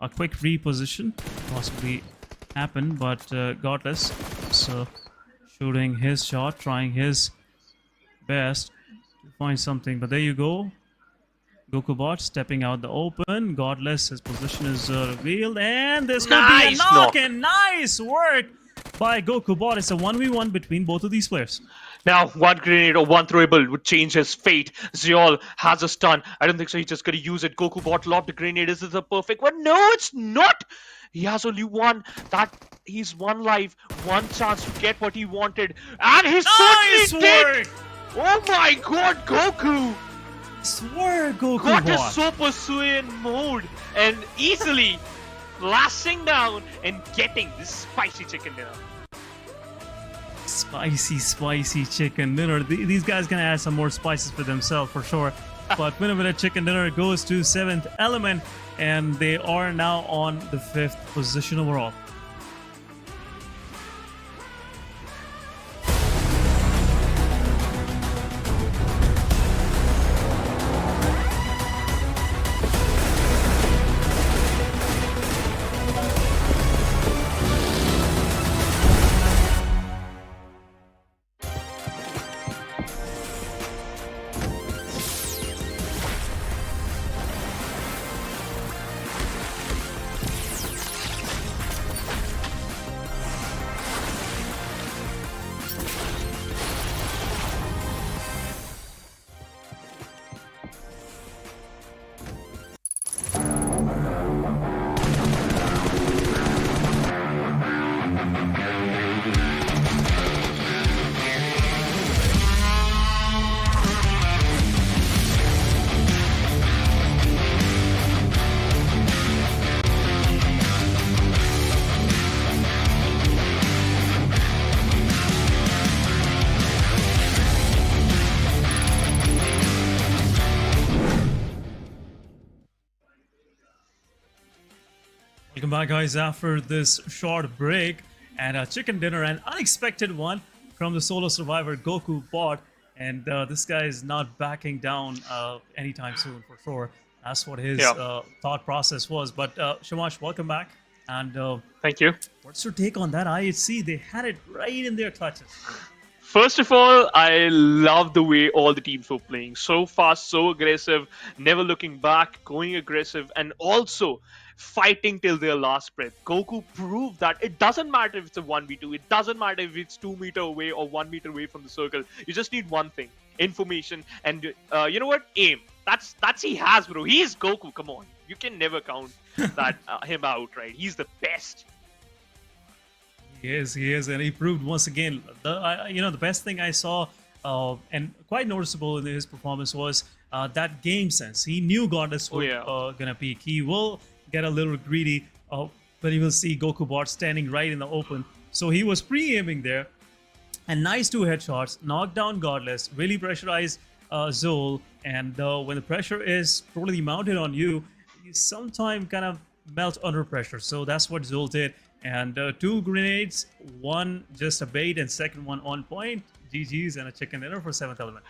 A quick reposition possibly happen, but Godless is shooting his shot, trying his best to find something. But there you go. Goku bot stepping out the open. Godless, his position is revealed, and this could be a knock. And nice work by Goku bot. It's a 1v1 between both of these players. Now, one grenade or one throwable would change his fate. Zeol has a stun. I don't think so. He's just going to use it. Goku bot lobbed the grenade. Is this a perfect one? No, it's not. He has only one. He's one life, one chance to get what he wanted, and he certainly did. Oh my God, Goku! Swear, Goku got bot. a Super Saiyan mode and easily flashing down and getting this spicy chicken dinner. Spicy chicken dinner. These guys gonna add some more spices for themselves for sure. But winner chicken dinner goes to 7th element, and they are now on the 5th position overall. Welcome back, guys, after this short break, and a chicken dinner, an unexpected one from the solo survivor Goku bot, and this guy is not backing down anytime soon for sure. That's what his thought process was. But Shamash, welcome back, and thank you. What's your take on that IHC? They had it right in their clutches. First of all, I love the way all the teams were playing. So fast, so aggressive, never looking back, going aggressive, and also fighting till their last breath. Goku proved that it doesn't matter if it's a 1v2, it doesn't matter if it's 2 meters away or 1 meter away from the circle. You just need one thing: information, and you know what? Aim. That's he has, bro. He is Goku. Come on, you can never count that him out, right? He's the best. He is, and he proved once again. The best thing I saw, and quite noticeable in his performance, was that game sense. He knew Godless was gonna peak. He will get a little greedy, but he will see Goku bot standing right in the open. So he was pre-aiming there, and nice 2 headshots, knocked down Godless, really pressurized Zol, and when the pressure is totally mounted on you, you sometimes kind of melt under pressure. So that's what Zol did. And 2 grenades, one just a bait, and second one on point. GG's and a chicken dinner for 7th Element.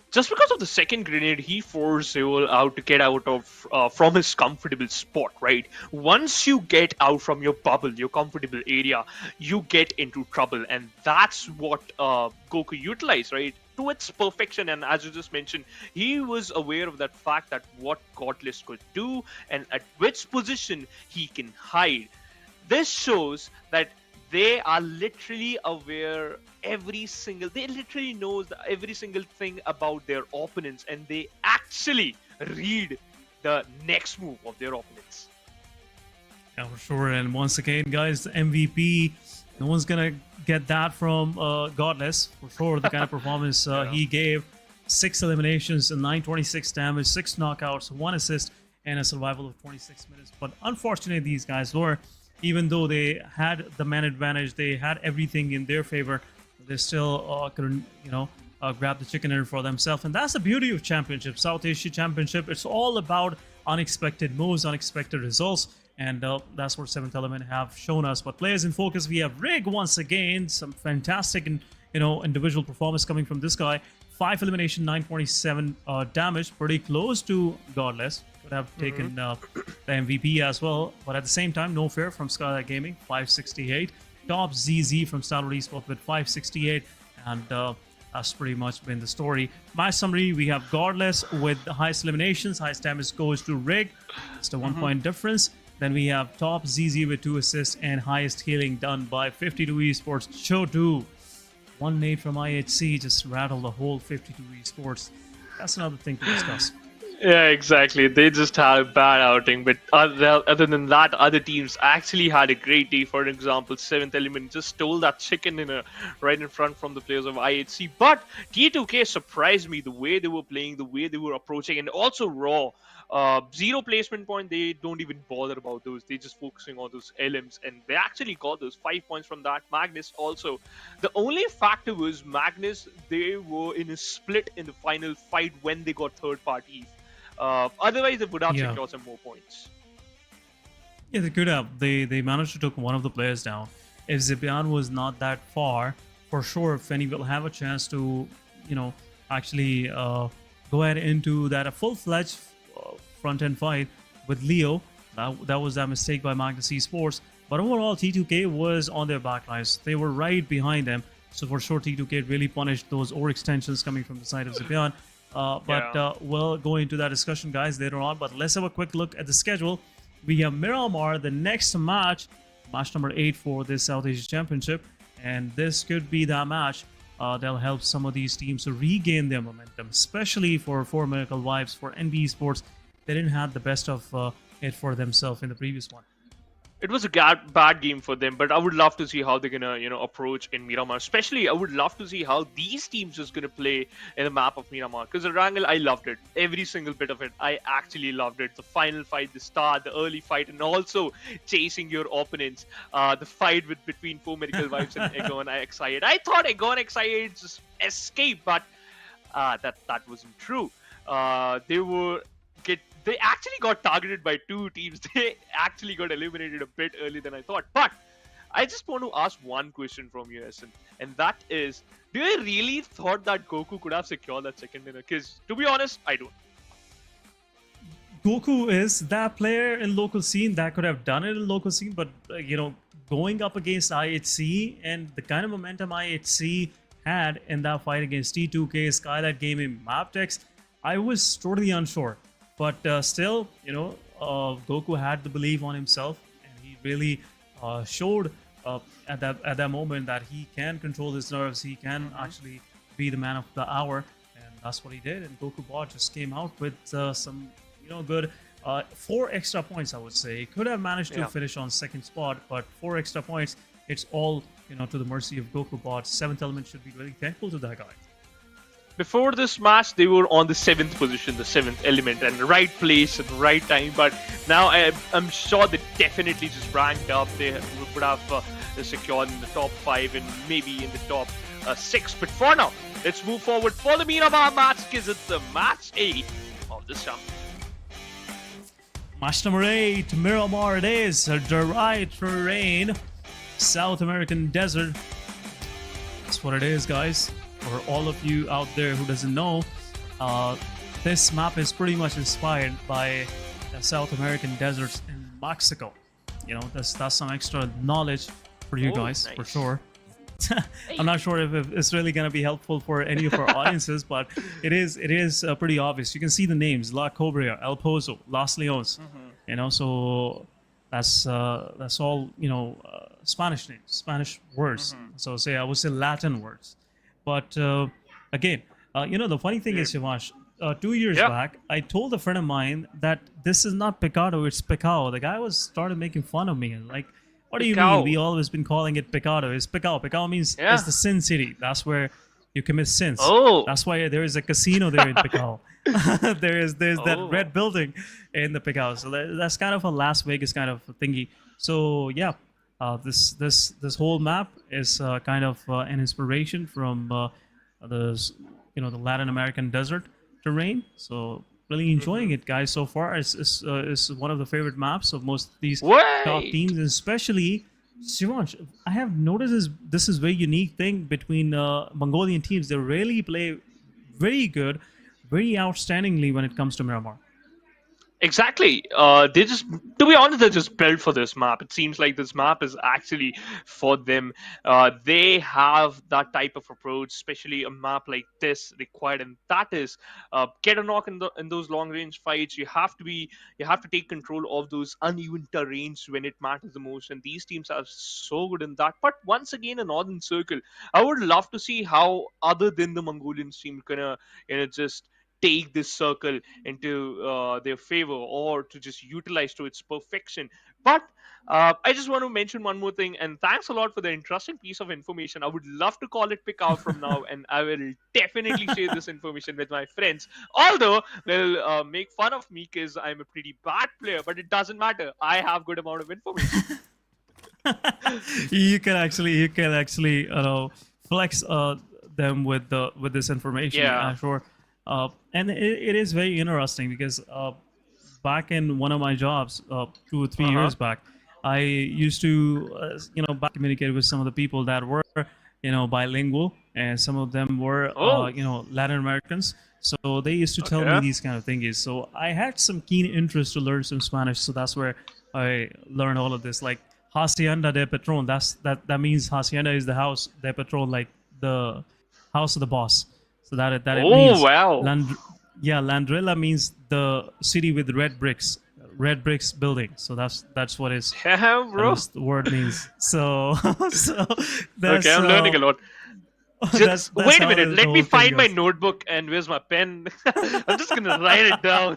Just because of the second grenade, he forced Seoul out to get out of from his comfortable spot, right? Once you get out from your bubble, your comfortable area, you get into trouble, and that's what Goku utilized, right? To its perfection. And as you just mentioned, he was aware of that fact that what Godless could do and at which position he can hide. This shows that they are literally aware they literally know every single thing about their opponents, and they actually read the next move of their opponents. Yeah, for sure. And once again, guys, the MVP, no one's gonna get that from Godless, for sure. The kind of performance he gave: 6 eliminations and 926 damage, 6 knockouts, 1 assist, and a survival of 26 minutes. But unfortunately, these guys were, even though they had the man advantage, they had everything in their favor, they still couldn't, grab the chicken dinner for themselves. And that's the beauty of Championship, South Asia Championship. It's all about unexpected moves, unexpected results, and that's what 7th Element have shown us. But players in focus, we have Rig once again. Some fantastic individual performance coming from this guy. 5 elimination, 927 damage, pretty close to Godless. Could have taken the MVP as well, but at the same time, no fair from SKYLIGHTZ Gaming, 568. Top ZZ from Stalwart Esports with 568, and that's pretty much been the story. My summary: we have Godless with the highest eliminations, highest damage goes to Rig, it's a 1 point difference. Then we have Top ZZ with 2 assists and highest healing done by 52 Esports. Chodu, 1 nade from IHC, just rattled the whole 52 Esports. That's another thing to discuss. Yeah, exactly. They just had a bad outing, but other than that, other teams actually had a great day. For example, 7th Element just stole that chicken dinner right in front from the players of IHC. But T2K surprised me, the way they were playing, the way they were approaching, and also Raw. 0 placement point, they don't even bother about those. They're just focusing on those LMs, and they actually got those 5 points from that. Magnus also. The only factor was Magnus, they were in a split in the final fight when they got third parties. Otherwise, they would have secured some more points. Yeah, they could have. They managed to take one of the players down. If Zipian was not that far, for sure, Fenny will have a chance to, actually go ahead into that a full-fledged front-end fight with Leo. That was that mistake by Magnus Esports. But overall, T2K was on their backlines. They were right behind them. So for sure, T2K really punished those overextensions coming from the side of Zipian. We'll go into that discussion, guys, later on. But let's have a quick look at the schedule. We have Miramar, the next match number 8 for this South Asia Championship. And this could be that match that'll help some of these teams to regain their momentum, especially for Miracle Vibes, for NBeSports. They didn't have the best of it for themselves in the previous one. It was a bad game for them, but I would love to see how they're gonna, approach in Miramar. Especially, I would love to see how these teams is gonna play in the map of Miramar. Because Erangel, I loved it, every single bit of it. I actually loved it. The final fight, the start, the early fight, and also chasing your opponents. The fight between 4 Medical Vibes and Egon Excited. I thought Egon Excited just escaped, but that wasn't true. They actually got targeted by 2 teams. They actually got eliminated a bit earlier than I thought. But I just want to ask one question from you, Essen, and that is, do you really thought that Goku could have secured that second dinner? Because, to be honest, I don't. Goku is that player in local scene that could have done it in local scene, but, going up against IHC and the kind of momentum IHC had in that fight against T2K, SKYLIGHTZ Gaming, Mabetex, I was totally unsure. But still, Goku had the belief on himself, and he really showed at that moment that he can control his nerves. He can actually be the man of the hour, and that's what he did. And Goku Bot just came out with some, good 4 extra points. I would say he could have managed to finish on second spot, but 4 extra points. It's all to the mercy of Goku Bot. 7th Element should be really thankful to that guy. Before this match, they were on the 7th position, the 7th Element, and the right place at the right time. But now I'm sure they definitely just ranked up. They would have secured in the top 5 and maybe in the top 6. But for now, let's move forward for the Miramar match because it's the match 8 of this champion. Match number 8, Miramar it is. Dry terrain, South American desert. That's what it is, guys. For all of you out there who doesn't know, this map is pretty much inspired by the South American deserts in Mexico. You know, that's some extra knowledge for you guys, nice. for sure. I'm not sure if it's really going to be helpful for any of our audiences, but it is pretty obvious. You can see the names: La Cobra, El Pozo, Los Leones. You know, so that's all, you know, Spanish names, Spanish words. So I would say Latin words. But again, you know, the funny thing is, Shivash, 2 years back, I told a friend of mine that this is not Picado, it's Picao. The guy started making fun of me and like, what do you mean? We always been calling it Picado. It's Picao. Picao means it's the sin city. That's where you commit sins. Oh. That's why there is a casino there in Picao. there's that red building in the Picao. So that's kind of a Las Vegas kind of thingy. So yeah, this whole map is kind of an inspiration from the Latin American desert terrain. So really enjoying it, guys. So far, it's one of the favorite maps of most of these top teams, especially Shivansh. I have noticed this is very unique thing between Mongolian teams. They really play very good, very outstandingly when it comes to Miramar. Exactly. They just, to be honest, they're just built for this map. It seems like this map is actually for them. They have that type of approach, especially a map like this required, and that is get a knock in those long range fights. You have to take control of those uneven terrains when it matters the most, and these teams are so good in that. But once again, a Northern Circle, I would love to see how other than the Mongolian team gonna just take this circle into their favor, or to just utilize to its perfection. But I just want to mention one more thing, and thanks a lot for the interesting piece of information. I would love to call it pick out from now, and I will definitely share this information with my friends. Although they'll make fun of me because I'm a pretty bad player, but it doesn't matter. I have good amount of information. you can actually flex them with this information. Yeah. I'm sure. And it is very interesting because back in one of my jobs 2 or 3 years back, I used to communicate with some of the people that were bilingual, and some of them were Latin Americans. So they used to tell me these kind of things. So I had some keen interest to learn some Spanish. So that's where I learned all of this. Like Hacienda de Patron, that means Hacienda is the house de Patron, like the house of the boss. So that it means Landrilla means the city with red bricks building. So that's what is the word means. So that's, okay, I'm learning a lot. Just wait a minute, let me find my notebook, and where's my pen? I'm just gonna write it down.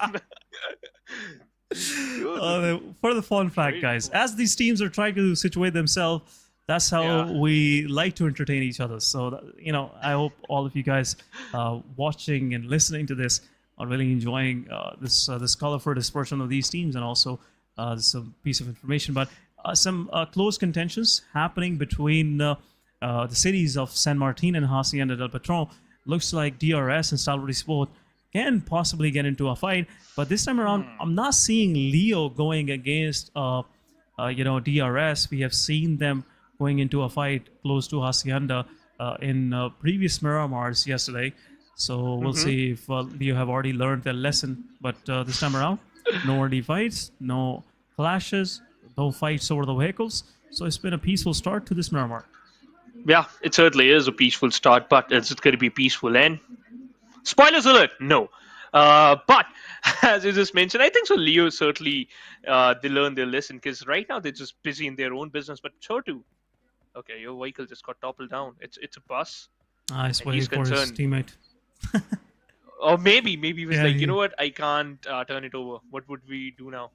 For the fun fact, guys, as these teams are trying to situate themselves, that's how we like to entertain each other. So, I hope all of you guys watching and listening to this are really enjoying this colorful dispersion of these teams, and also some piece of information. But some close contentions happening between the cities of San Martin and Hacienda del Patron. Looks like DRS and Stalwart Esports can possibly get into a fight. But this time around, I'm not seeing Leo going against DRS. We have seen them going into a fight close to Hacienda in previous Miramars yesterday. So we'll see if Leo have already learned their lesson. But this time around, no early fights, no clashes, no fights over the vehicles. So it's been a peaceful start to this Miramar. Yeah, it certainly is a peaceful start, but is it going to be a peaceful end? Spoilers alert, no. But as you just mentioned, I think so Leo certainly they learned their lesson, because right now they're just busy in their own business. But so too. Okay, your vehicle just got toppled down. It's a bus. I suppose for his teammate. Or maybe he was like, you know what? I can't turn it over. What would we do now?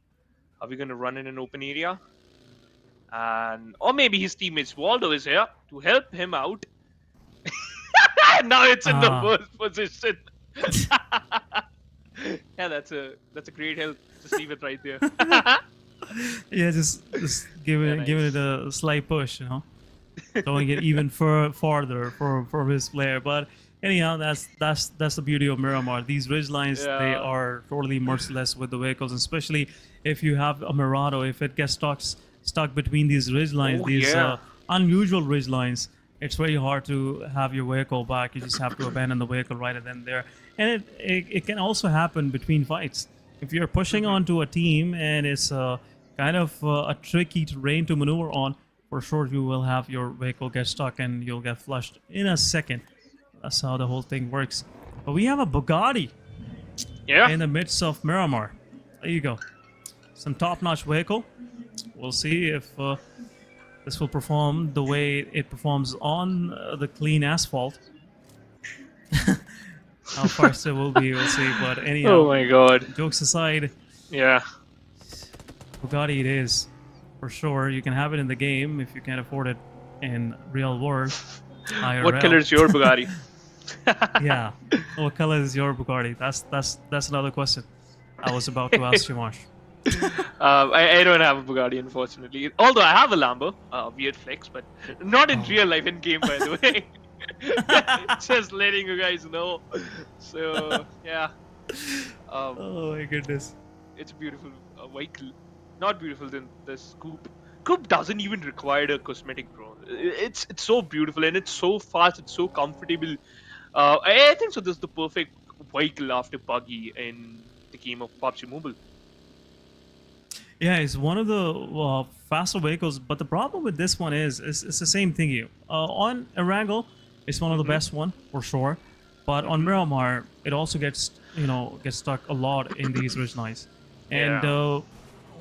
Are we going to run in an open area? Or maybe his teammates Waldo is here to help him out. Now it's in the first position. Yeah, that's a great help. Just leave it right there. Yeah, just giving it a slight push, throwing it even farther for his player. But anyhow, that's the beauty of Miramar. These ridge lines, they Yeah. are totally merciless with the vehicles, especially if you have a Mirado. If it gets stuck between these ridge lines, Oh, these yeah. unusual ridge lines, it's very hard to have your vehicle back. You just have to abandon the vehicle right then and there. And it can also happen between fights. If you're pushing onto a team and it's kind of a tricky terrain to maneuver on, for sure you will have your vehicle get stuck and you'll get flushed in a second. That's how the whole thing works. But we have a Bugatti Yeah. in the midst of Miramar. There you go. Some top-notch vehicle. We'll see if this will perform the way it performs on the clean asphalt. How fast it will be, we'll see. But anyhow, Oh my god. jokes aside, Yeah. Bugatti it is. For sure, you can have it in the game if you can't afford it in real world. IRL. What color is your Bugatti? Yeah. What color is your Bugatti? That's another question I was about to ask Shimash. I don't have a Bugatti, unfortunately. Although I have a Lambo, weird flex, but not in real life, in game, by the way. Just letting you guys know. So yeah, Oh my goodness. it's a beautiful vehicle. Not beautiful than this coupe. Coupe doesn't even require a cosmetic, bro. It's so beautiful and it's so fast. It's so comfortable. I think so. This is the perfect vehicle after buggy in the game of PUBG Mobile. Yeah, it's one of the faster vehicles, but the problem with this one is it's the same thing here. On Erangel, it's one of the best one for sure, but on Miramar, it also gets stuck a lot in these ridge lines, and Yeah.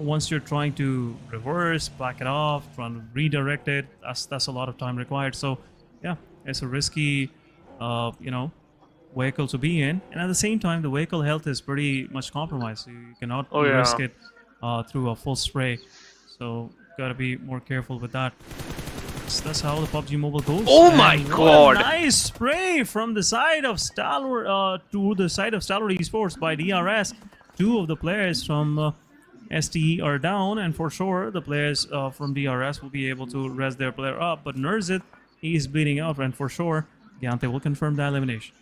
once you're trying to reverse, back it off, trying to redirect it, that's a lot of time required. So yeah, it's a risky, vehicle to be in, and at the same time, the vehicle health is pretty much compromised. So you cannot Oh, yeah. risk it through a full spray. So gotta be more careful with that. That's how the PUBG Mobile goes. Oh my And what God. a nice spray from the side of Stalwart to the side of Stalwart Esports by DRS. Two of the players from STE are down, and for sure the players from DRS will be able to res their player up. But Nurzit, he's bleeding out, and for sure Gyante will confirm the elimination.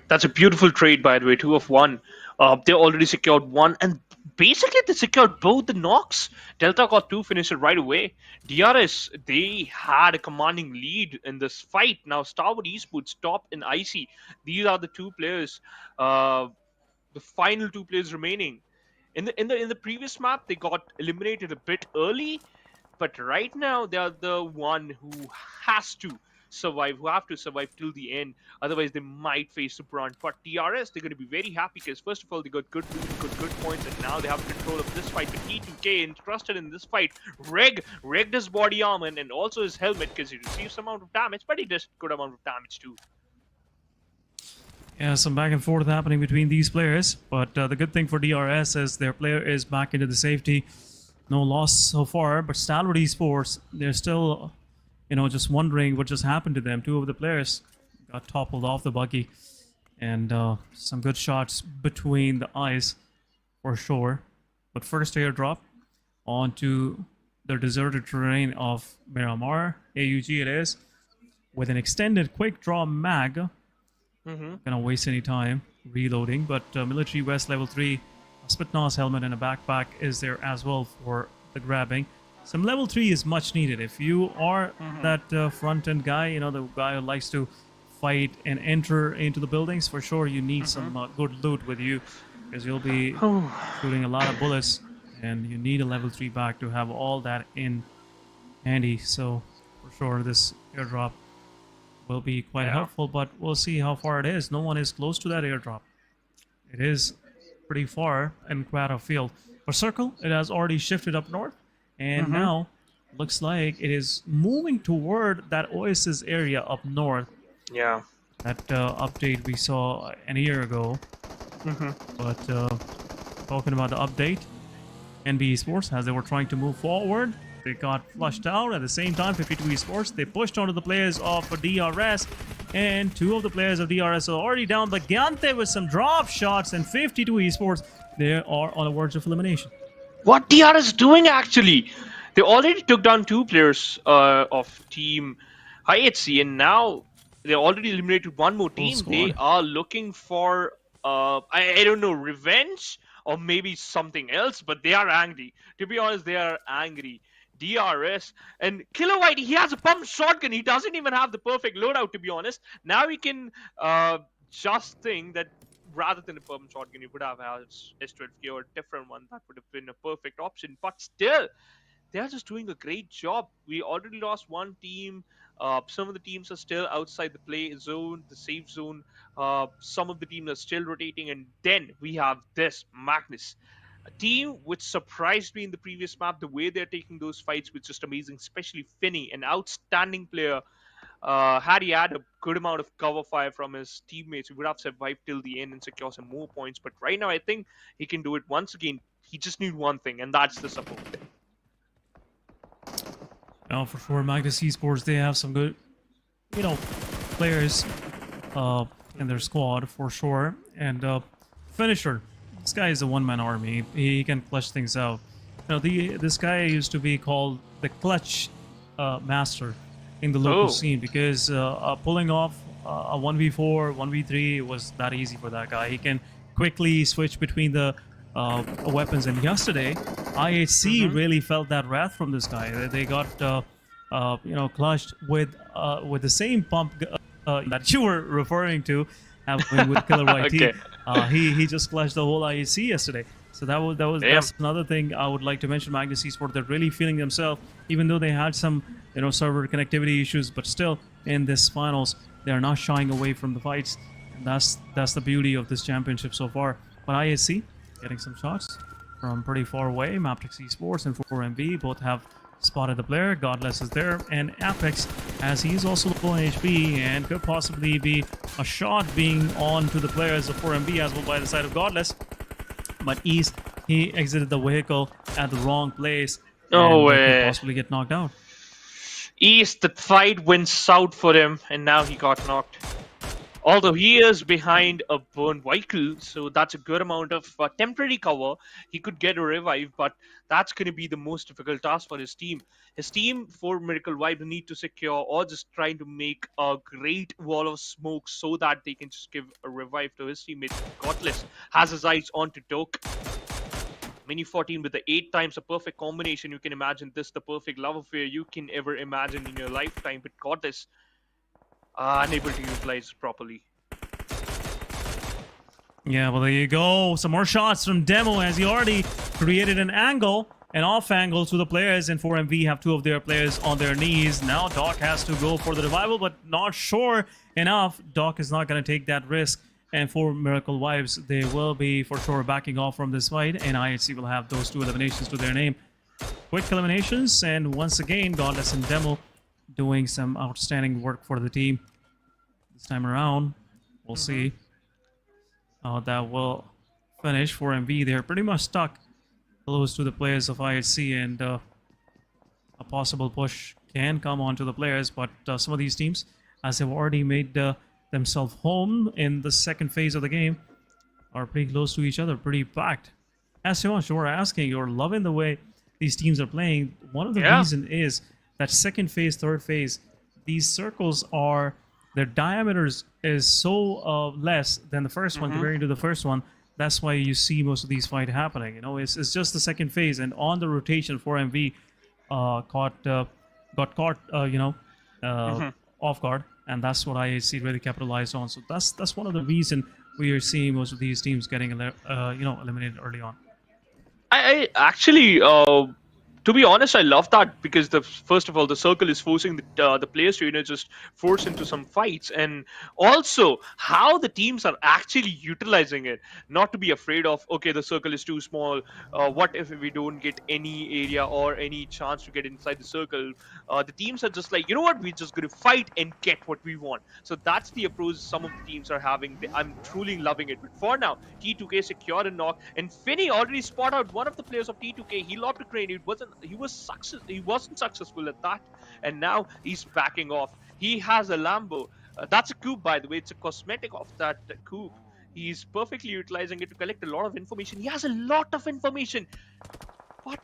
That's a beautiful trade, by the way. 2 of 1. They already secured one, and basically they secured both the knocks. Delta got 2 finishes right away. DRS, they had a commanding lead in this fight. Now Stalwart Esports top in IC. These are the 2 players, the final 2 players remaining. In the previous map, they got eliminated a bit early, but right now they are the one who has to survive, who have to survive till the end. Otherwise, they might face Super Round. But DRS, they're going to be very happy because first of all, they got good loot, got good points, and now they have control of this fight. But T2K entrusted in this fight, regged his body armor and also his helmet because he received some amount of damage, but he does good amount of damage too. Yeah, some back and forth happening between these players, but the good thing for DRS is their player is back into the safety. No loss so far, but Stalwart Esports, they're still, just wondering what just happened to them. 2 of the players got toppled off the buggy, and some good shots between the eyes for sure. But first airdrop onto the deserted terrain of Miramar. AUG it is, with an extended quick draw mag. Gonna waste any time reloading, but military vest level 3, a Spitnos helmet and a backpack is there as well for the grabbing. Some level 3 is much needed if you are that front end guy, the guy who likes to fight and enter into the buildings. For sure you need some good loot with you, because you'll be shooting a lot of bullets and you need a level 3 back to have all that in handy. So for sure this airdrop will be quite helpful, but we'll see how far it is. No one is close to that airdrop. It is pretty far in quite a field. For Circle, it has already shifted up north, and now looks like it is moving toward that Oasis area up north. Yeah. That update we saw a year ago. But talking about the update, NBeSports, as they were trying to move forward, they got flushed out. At the same time, 52 Esports, they pushed onto the players of DRS, and 2 of the players of DRS are already down. But Gyante with some drop shots, and 52 Esports, they are on the verge of elimination. What DRS is doing actually? They already took down 2 players of Team HIGHVOLTAGE, and now they already eliminated one more Full team. They squad. are looking for, I don't know, revenge or maybe something else, but they are angry. To be honest, they are angry. DRS and Killer White, he has a pump shotgun. He doesn't even have the perfect loadout, to be honest. Now he can just think that rather than a pump shotgun, he would have had S12K or a different one. That would have been a perfect option. But still, they are just doing a great job. We already lost one team. Some of the teams are still outside the play zone, the safe zone. Some of the teams are still rotating. And then we have this Magnus, a team which surprised me in the previous map. The way they're taking those fights was just amazing, especially Finney, an outstanding player. Had he had a good amount of cover fire from his teammates, he would have survived till the end and secure some more points. But right now, I think he can do it once again. He just needs one thing, and that's the support. Now, for sure, Magnus Esports, they have some good, players in their squad for sure. And finisher, this guy is a one-man army. He can clutch things out. This guy used to be called the clutch master in the local scene because pulling off a 1v4, 1v3 was that easy for that guy. He can quickly switch between the weapons. And yesterday, IHC really felt that wrath from this guy. They got clutched with the same pump that you were referring to, happening with Killer YT. Okay. He just clutched the whole IHC yesterday. So that's another thing I would like to mention. Magnus Esports, they're really feeling themselves, even though they had some server connectivity issues, but still in this finals they are not shying away from the fights, and that's the beauty of this championship so far. But IHC getting some shots from pretty far away. Mabetex Esports and 4MV both have spotted the player. Godless is there, and Apex, as he's also low on HP and could possibly be a shot being on to the players of 4MV as well by the side of Godless. But East, he exited the vehicle at the wrong place. No and way. Could possibly get knocked out. East, the fight went south for him, and now he got knocked. Although he is behind a burned vehicle, so that's a good amount of temporary cover. He could get a revive, but that's going to be the most difficult task for his team. His team, for Miracle Vibe, need to secure or just trying to make a great wall of smoke so that they can just give a revive to his teammate. Godless has his eyes on to Doke. Mini 14 with the 8 times a perfect combination. You can imagine this, the perfect love affair you can ever imagine in your lifetime. But Godless, unable to utilize it properly. Yeah, well, there you go. Some more shots from Demo as he already created an angle, an off angle to the players, and 4MV have 2 of their players on their knees. Now Doc has to go for the revival, but not sure enough. Doc is not going to take that risk. And for Miracle Vibes, they will be for sure backing off from this fight, and IHC will have those 2 eliminations to their name. Quick eliminations, and once again, Godless and Demo doing some outstanding work for the team. This time around, we'll see how that will finish for MV. They're pretty much stuck close to the players of IHC, and a possible push can come onto the players, but some of these teams, as they've already made themselves home in the second phase of the game, are pretty close to each other, pretty packed. As you were asking, you're loving the way these teams are playing. One of the reason is that second phase, third phase, these circles are, their diameters is so less than the first one comparing to the first one. That's why you see most of these fights happening. It's just the second phase, and on the rotation, 4MV got caught, off guard, and that's what IHC really capitalized on. So that's one of the reason we are seeing most of these teams getting eliminated early on. I actually, to be honest, I love that because first of all, the circle is forcing the players to just force into some fights, and also how the teams are actually utilizing it. Not to be afraid of, okay, the circle is too small. What if we don't get any area or any chance to get inside the circle? The teams are just like, you know what, we're just going to fight and get what we want. So that's the approach some of the teams are having. I'm truly loving it. But for now, T2K secured a knock, and Finney already spotted out one of the players of T2K. He lobbed a grenade. He wasn't successful at that, and now he's backing off. He has a Lambo. That's a coupe, by the way. It's a cosmetic of that coupe. He's perfectly utilizing it to collect a lot of information. He has a lot of information, but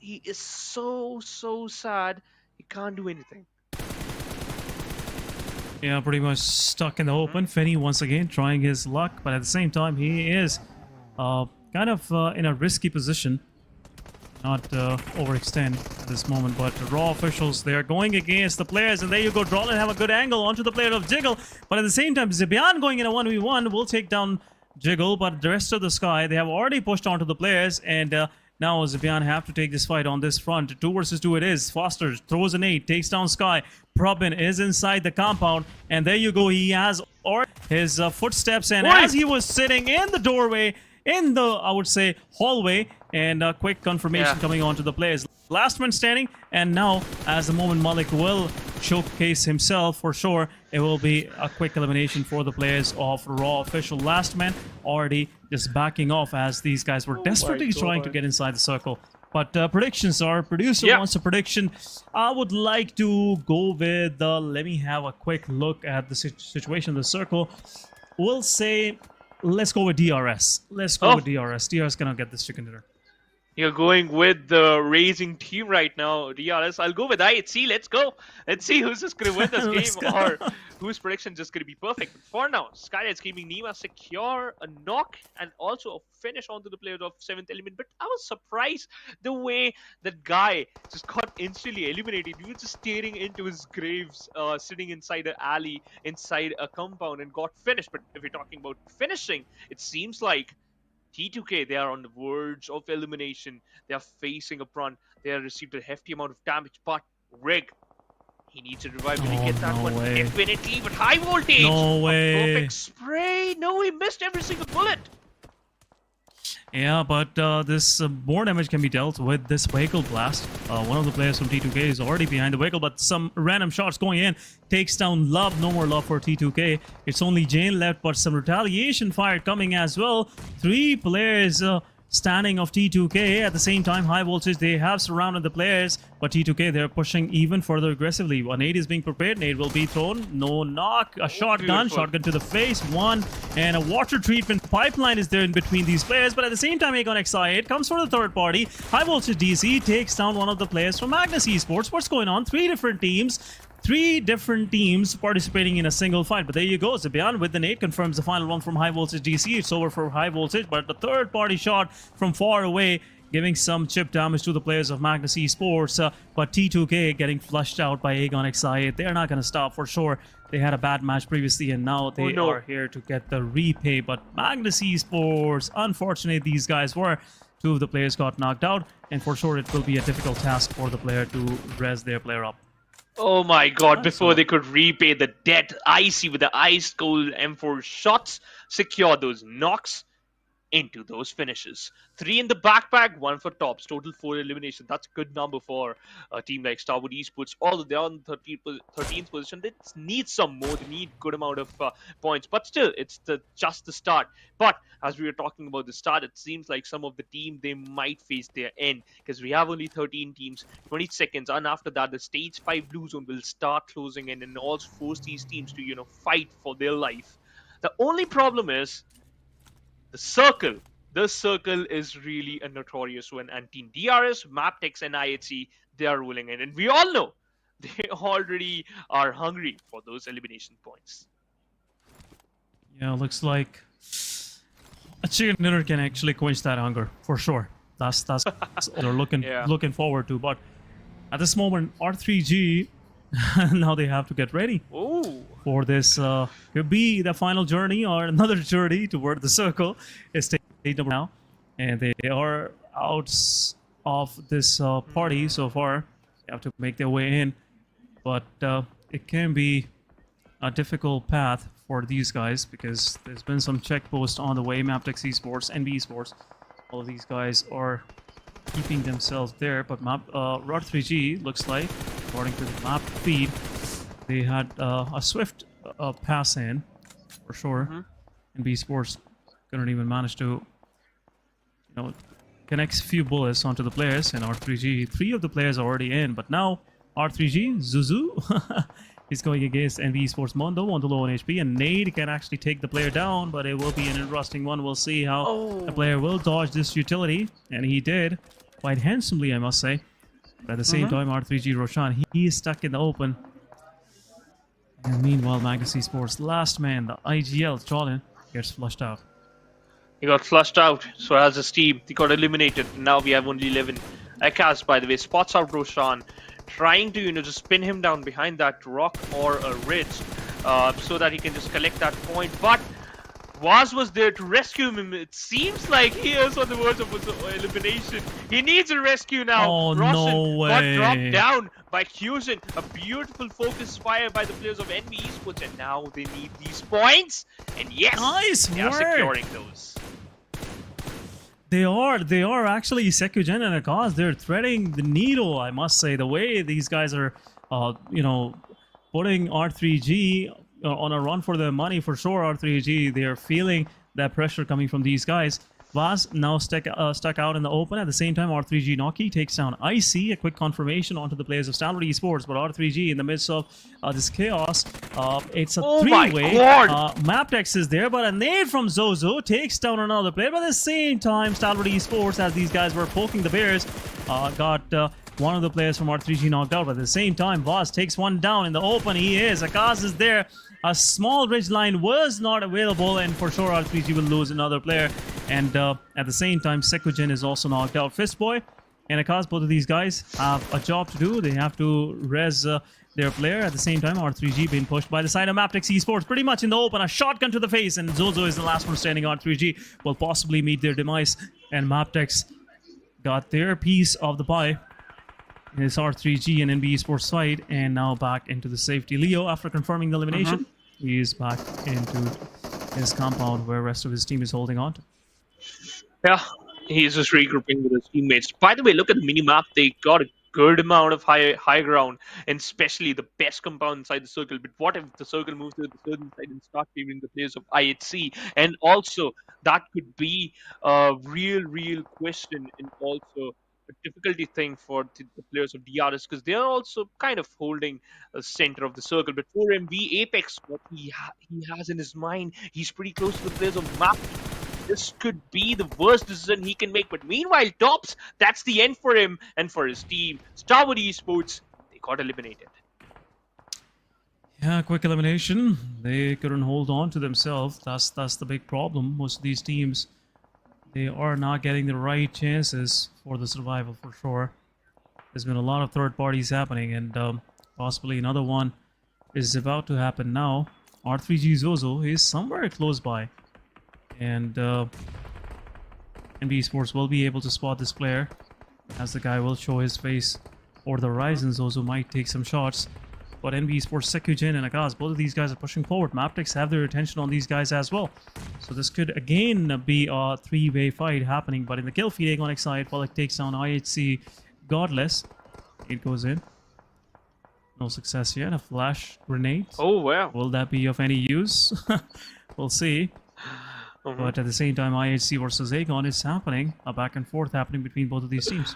he is so sad. He can't do anything. Yeah, pretty much stuck in the open. Fenny once again trying his luck, but at the same time he is kind of in a risky position. Not overextend at this moment, but raw officials, they are going against the players, and there you go. Drawlin have a good angle onto the player of Jiggle, but at the same time, Zibian going in a 1v1 will take down Jiggle, but the rest of the Sky, they have already pushed onto the players, and now Zibian have to take this fight on this front. 2 versus 2 it is. Foster throws an 8, takes down Sky. Probin is inside the compound, and there you go. He has his footsteps, and as he was sitting in the doorway, in the, I would say, hallway, and a quick confirmation coming on to the players. Last man standing, and now, as the moment Malik will showcase himself for sure, it will be a quick elimination for the players of Raw Official. Last man already just backing off as these guys were desperately trying to get inside the circle. But predictions are, producer wants a prediction. I would like to go with, let me have a quick look at the situation in the circle. We'll say, let's go with DRS. Let's go with DRS. DRS cannot get this chicken dinner. You're going with the Raising team right now, DRS. I'll go with IHC. Let's go. Let's see who's just going to win this game or whose prediction just going to be perfect. But for now, SKYLIGHTZ Gaming Nima secure a knock and also a finish onto the players of 7th element. But I was surprised the way that guy just got instantly eliminated. He was just staring into his graves, sitting inside an alley, inside a compound, and got finished. But if you're talking about finishing, it seems like T2K, they are on the verge of elimination. They are facing a front. They have received a hefty amount of damage. But Rig, he needs to revive. Will he get that one? Way. Definitely, but high voltage. No way. A perfect spray. No, he missed every single bullet. Yeah, but this more damage can be dealt with this vehicle blast. One of the players from T2K is already behind the vehicle, but some random shots going in. Takes down Love. No more Love for T2K. It's only Jane left, but some retaliation fire coming as well. 3 players standing of T2K. At the same time, High Voltage, they have surrounded the players, but T2K, they're pushing even further aggressively. A nade is being prepared. Nade will be thrown. No knock. A shotgun. Shotgun to the face. 1. And a water treatment pipeline is there in between these players, but at the same time, Aegon XI8 comes for the third party. High Voltage DC takes down one of the players from Magnus Esports. What's going on? 3 different teams. 3 different teams participating in a single fight. But there you go. Zibian with the nade confirms the final one from High Voltage DC. It's over for High Voltage, but the third party shot from far away giving some chip damage to the players of Magnus Esports. But T2K getting flushed out by Aegon XI8. They're not going to stop for sure. They had a bad match previously, and now they are here to get the repay. But Magnus Esports, unfortunately, these guys were. 2 of the players got knocked out, and for sure it will be a difficult task for the player to res their player up. Oh my god, before they could repay the debt, Icy with the ice cold M4 shots secure those knocks into those finishes. 3 in the backpack, 1 for tops. Total 4 elimination. That's a good number for a team like Stalwart Esports. Although they're on the 13th position, they need some more. They need good amount of points. But still, it's just the start. But as we were talking about the start, it seems like some of the team, they might face their end. Because we have only 13 teams, 20 seconds. And after that, the stage 5 blue zone will start closing in and also force these teams to, fight for their life. The only problem is the circle. The circle is really a notorious one, and Team DRS, Mabetex, and IHC, they are ruling in. And we all know they already are hungry for those elimination points. Yeah, looks like a chicken dinner can actually quench that hunger for sure. That's what they're looking forward to. But at this moment, R3G now they have to get ready for this. Could be the final journey or another journey toward the circle. It's stage number now, and they are out of this party so far. They have to make their way in, but it can be a difficult path for these guys because there's been some check posts on the way. Mabetex Esports, NBeSports, all of these guys are keeping themselves there, but R3G looks like, according to the map feed, they had a swift pass in for sure. NBeSports couldn't even manage to, connect a few bullets onto the players, and R3G, 3 of the players are already in, but now R3G, Zuzu, he's going against NBeSports Mondo on the low on HP, and Nade can actually take the player down, but it will be an interesting one. We'll see how the player will dodge this utility, and he did. quite handsomely, I must say. But at the same time, R3G Roshan, he is stuck in the open. And meanwhile, Magnus Esports, last man, the IGL, Jolin, gets flushed out. He got flushed out, so as his team, he got eliminated. Now we have only 11. Akas, by the way, spots out Roshan, trying to, just spin him down behind that rock or a ridge, so that he can just collect that point. But Vaz was there to rescue him. It seems like he is on the verge of elimination. He needs a rescue now. Oh, Roshan no way. got dropped down by Fusion. A beautiful focus fire by the players of NBeSports, and now they need these points. And yes, nice they are work. securing those. They are actually Sekujen and Akas. They're threading the needle, I must say. The way these guys are, putting R3G on a run for their money, for sure. R3G, they are feeling that pressure coming from these guys. Vaz now stuck out in the open. At the same time, R3G Noki takes down IC. A quick confirmation onto the players of Stalwart Esports, but R3G in the midst of this chaos, it's a three-way. Mabetex is there, but a nade from Zozo takes down another player. But at the same time, Stalwart Esports, as these guys were poking the bears, got one of the players from R3G knocked out. But at the same time, Vaz takes one down in the open. Akas is there. A small ridge line was not available, and for sure R3G will lose another player. And at the same time, Sekujen is also knocked out. Fistboy and Akas, both of these guys have a job to do. They have to res their player. At the same time, R3G being pushed by the side of Mabetex Esports, pretty much in the open. A shotgun to the face, and Zozo is the last one standing. R3G will possibly meet their demise, and Mabetex got their piece of the pie. It's R3G and NBeSports fight, and now back into the safety. Leo, after confirming the elimination, he is back into his compound where the rest of his team is holding on to. Yeah, he's just regrouping with his teammates. By the way, look at the mini-map. They got a good amount of high ground, and especially the best compound inside the circle. But what if the circle moves to the southern side and start favoring the players of IHC? And also, that could be a real question, and also a difficulty thing for the players of DRS, because they are also kind of holding the center of the circle. But for MV Apex, what he has in his mind, he's pretty close to the players of MAP. This could be the worst decision he can make. But meanwhile, Tops, that's the end for him and for his team. Stalwart Esports, they got eliminated. Yeah, quick elimination. They couldn't hold on to themselves. That's the big problem. Most of these teams, they are not getting the right chances for the survival, for sure. There's been a lot of third parties happening, and possibly another one is about to happen now. R3G Zozo is somewhere close by, and NBeSports will be able to spot this player, as the guy will show his face or the horizon. Zozo might take some shots, but NBeSports, Sekujen and Akas, both of these guys are pushing forward. Mabetex have their attention on these guys as well. So this could again be a three-way fight happening, but in the kill feed, Aegon Exide, Pollock takes down IHC Godless. It goes in. No success yet. A flash grenade. Oh, wow. Will that be of any use? We'll see. But at the same time, IHC versus Aegon is happening. A back and forth happening between both of these teams.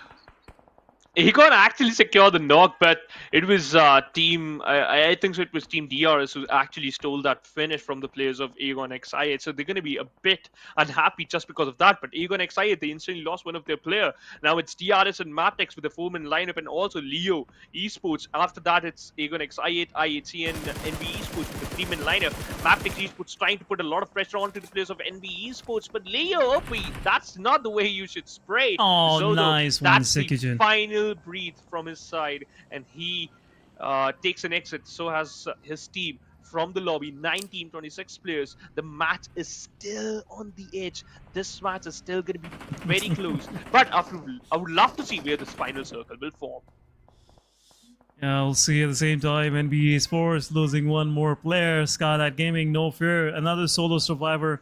Aegon actually secured the knock, but it was team, I think so it was Team DRS who actually stole that finish from the players of Aegon XI8. So they're going to be a bit unhappy just because of that. But Aegon XI8, they instantly lost one of their player. Now it's DRS and Mabetex with the 4-man lineup, and also Leo Esports. After that, it's Aegon XI8, IHC, and NBeSports with the 3-man lineup. Mabetex Esports trying to put a lot of pressure onto the players of NBeSports. But Leo, that's not the way you should spray. Oh, so nice one, Sekujen. Final breathe from his side, and he takes an exit. So has his team from the lobby. 19, 26 players. The match is still on the edge. This match is still going to be very close. But I would love to see where this final circle will form. Yeah, we'll see at the same time. NBeSports losing one more player. SKYLIGHTZ Gaming, no fear. Another solo survivor.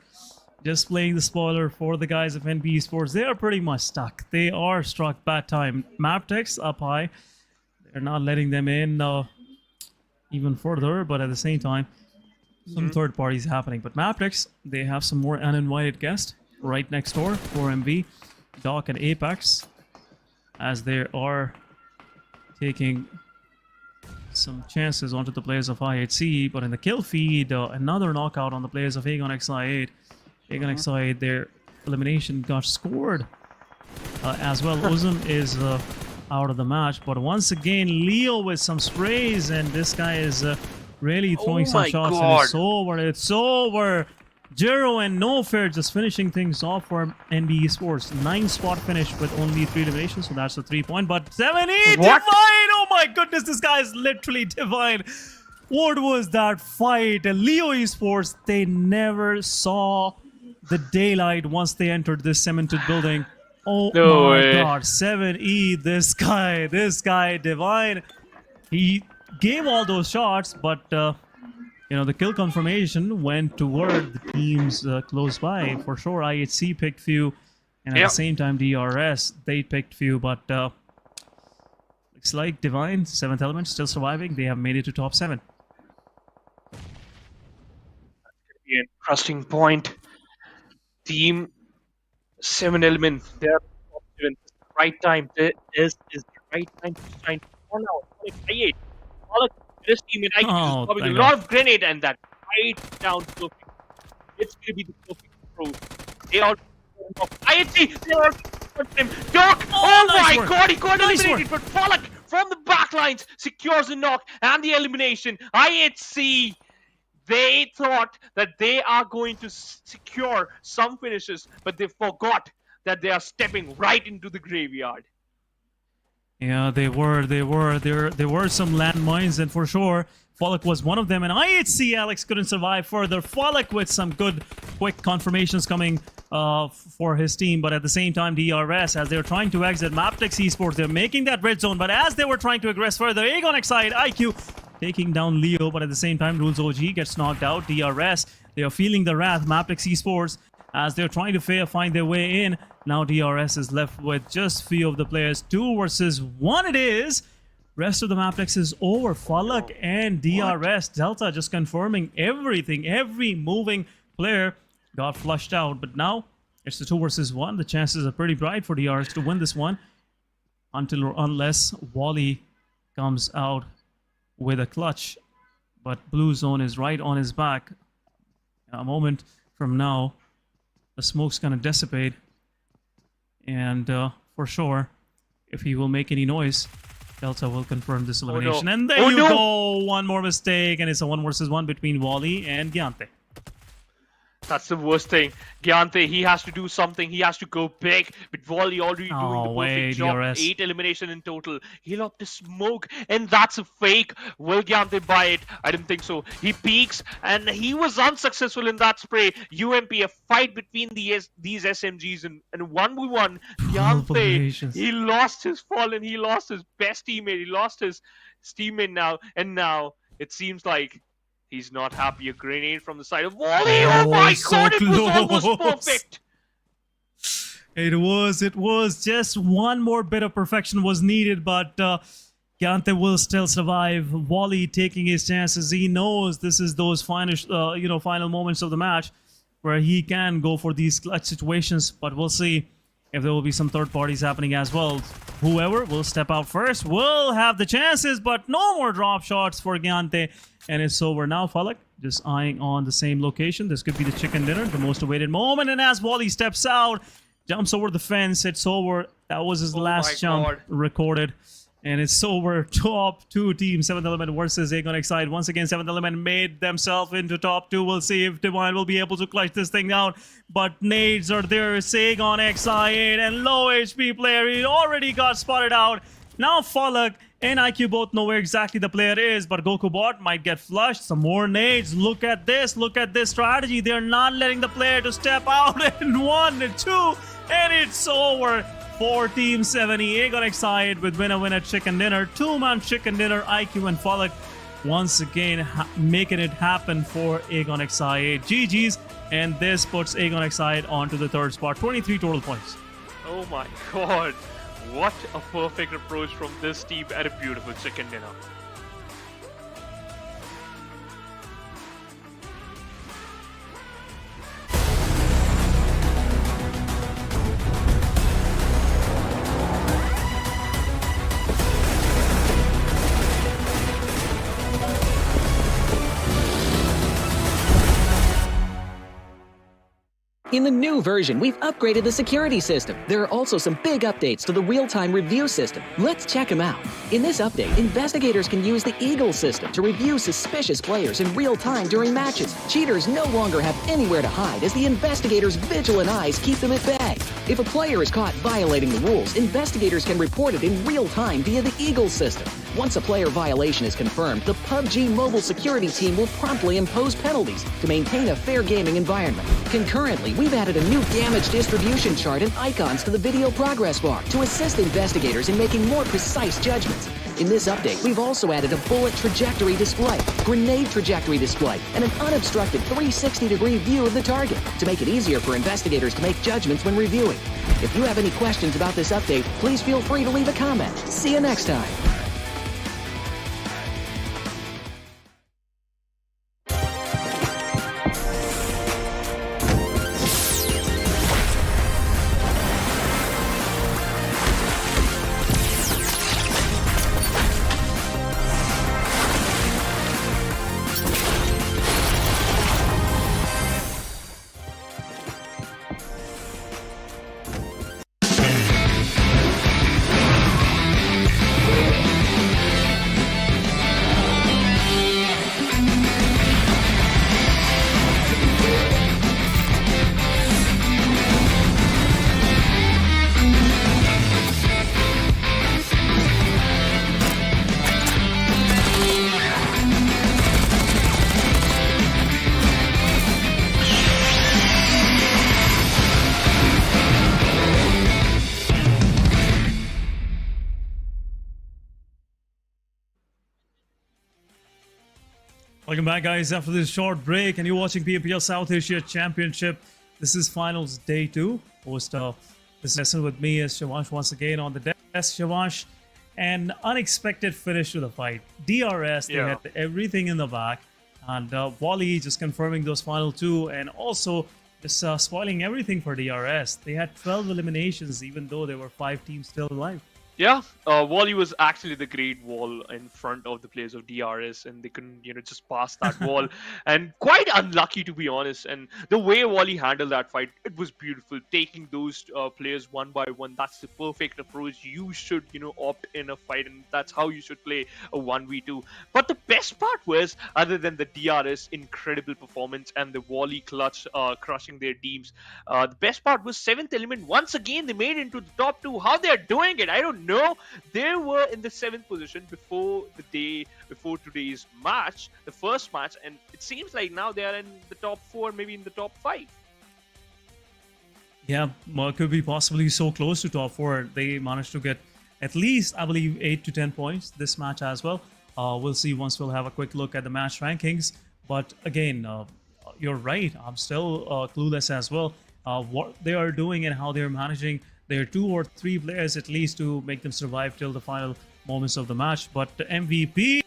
Just playing the spoiler for the guys of NBeSports. They are pretty much stuck. They are struck bad time. Mabetex up high. They're not letting them in even further, but at the same time, some third parties happening. But Mabetex, they have some more uninvited guests right next door for MV, Doc and Apex, as they are taking some chances onto the players of IHC. But in the kill feed, another knockout on the players of Aegon XI8. Aegon XI8, their elimination got scored as well. Uzum is out of the match, but once again, Leo with some sprays, and this guy is really throwing some my shots, God. and it's over. It's over. Jiro and No Fair just finishing things off for NBeSports. 9-spot finish with only 3 eliminations, so that's a 3-point. But 7-8 What? Divine! Oh my goodness, this guy is literally divine. What was that fight? Leo Esports, they never saw the daylight once they entered this cemented building. Oh No my way. god, 7E, this guy, divine. He gave all those shots, but you know, the kill confirmation went toward the teams close by. For sure, IHC picked few, and at Yep. the same time, DRS, they picked few, but looks like Divine, 7th element, still surviving. They have made it to top 7. Be an interesting point. Team 7 element. They're top 7. Right time. This is the right time to shine. Oh no, I8. All of this team in IQ Oh, is popping a thank lot God. of grenade, and that right down perfect. It's gonna be the perfect approach. They all IHC, they all him. Doc! Oh, nice my work. god, he got Nice eliminated, but Pollock from the backlines secures the knock and the elimination. IHC, they thought that they are going to secure some finishes, but they forgot that they are stepping right into the graveyard. Yeah, there were some landmines, and for sure, Follock was one of them. And IHC Alex couldn't survive further. Follock with some good, quick confirmations coming for his team, but at the same time, DRS, as they were trying to exit Mabetex Esports, they're making that red zone. But as they were trying to aggress further, Aegon Xide, IQ taking down Leo, but at the same time, Rules OG gets knocked out. DRS, they are feeling the wrath. Mabetex Esports, as they're trying to find their way in. Now DRS is left with just few of the players. 2 versus 1 it is. Rest of the Mabetex is over. Falak and DRS. Delta just confirming everything. Every moving player got flushed out. But now it's the 2 versus 1. The chances are pretty bright for DRS to win this one. Until or unless Wally comes out with a clutch. But Blue Zone is right on his back. A moment from now, the smoke's gonna dissipate. And for sure, if he will make any noise, Delta will confirm this elimination. no. And there Oh, you no. go! One more mistake, and it's a 1 versus 1 between Wally and Gyante. That's the worst thing. Gyante, he has to do something. He has to go big. But Volley already doing the Oh, way, perfect job. DRS. 8 elimination in total. He'll opt to smoke, and that's a fake. Will Gyante buy it? I didn't think so. He peeks, and he was unsuccessful in that spray. UMP, a fight between these SMGs, and 1v1. Gyante, eliminations. he lost his fall, and he lost his best teammate. He lost his teammate now, and now it seems like he's not happy. A grenade from the side of Wally. Oh my so god, it was almost close. perfect. It was just one more bit of perfection was needed, but Gyante will still survive. Wally taking his chances. He knows this is those final moments of the match where he can go for these clutch situations, but we'll see if there will be some third parties happening as well. Whoever will step out first will have the chances, but no more drop shots for Gyante. And it's over now. Falak just eyeing on the same location. This could be the chicken dinner, the most awaited moment. And as Wally steps out, jumps over the fence, it's over. That was his last jump God. recorded. And it's over. Top 2 team, 7th Element versus Aegon Xide. Once again, 7th Element made themselves into top 2. We'll see if Divine will be able to clutch this thing out. But nades are there. Aegon Xide and low HP player. He already got spotted out. Now Falak and IQ both know where exactly the player is, but Goku Bot might get flushed. Some more nades. Look at this strategy. They're not letting the player to step out. And 1 and 2, and it's over for Team 70. Aegon Xide with winner chicken dinner. 2-man chicken dinner. IQ and Falak once again making it happen for Aegon Xide. GG's, and this puts Aegon Xide onto the 3rd spot. 23 total points. Oh my god. What a perfect approach from this team at a beautiful chicken dinner. In the new version, we've upgraded the security system. There are also some big updates to the real-time review system. Let's check them out. In this update, investigators can use the Eagle system to review suspicious players in real time during matches. Cheaters no longer have anywhere to hide as the investigators' vigilant eyes keep them at bay. If a player is caught violating the rules, investigators can report it in real time via the Eagle system. Once a player violation is confirmed, the PUBG Mobile security team will promptly impose penalties to maintain a fair gaming environment. Concurrently, we've added a new damage distribution chart and icons to the video progress bar to assist investigators in making more precise judgments. In this update, we've also added a bullet trajectory display, grenade trajectory display, and an unobstructed 360-degree view of the target to make it easier for investigators to make judgments when reviewing. If you have any questions about this update, please feel free to leave a comment. See you next time. Welcome back, guys, after this short break, and you're watching PMPL South Asia Championship. This is finals day 2. Host this session with me is Shivansh once again on the desk. Shivansh, an unexpected finish to the fight. DRS, they had everything in the back, and Wally just confirming those final 2, and also just spoiling everything for DRS. They had 12 eliminations, even though there were 5 teams still alive. Yeah, Wally was actually the great wall in front of the players of DRS, and they couldn't, just pass that wall. And quite unlucky, to be honest. And the way Wally handled that fight, it was beautiful. Taking those players one by one, that's the perfect approach. You should, opt in a fight, and that's how you should play a 1v2. But the best part was, other than the DRS incredible performance and the Wally clutch crushing their teams, the best part was 7th element. Once again, they made it into the top 2. How they're doing it, I don't know. They were in the 7th position before today's match, the first match, and it seems like now they are in the top 4, maybe in the top 5. Yeah, could be possibly so close to top 4. They managed to get at least, I believe, 8 to 10 points this match as well. We'll see once we'll have a quick look at the match rankings. But again, you're right. I'm still clueless as well. What they are doing and how they're managing their 2 or 3 players at least to make them survive till the final moments of the match. But MVP,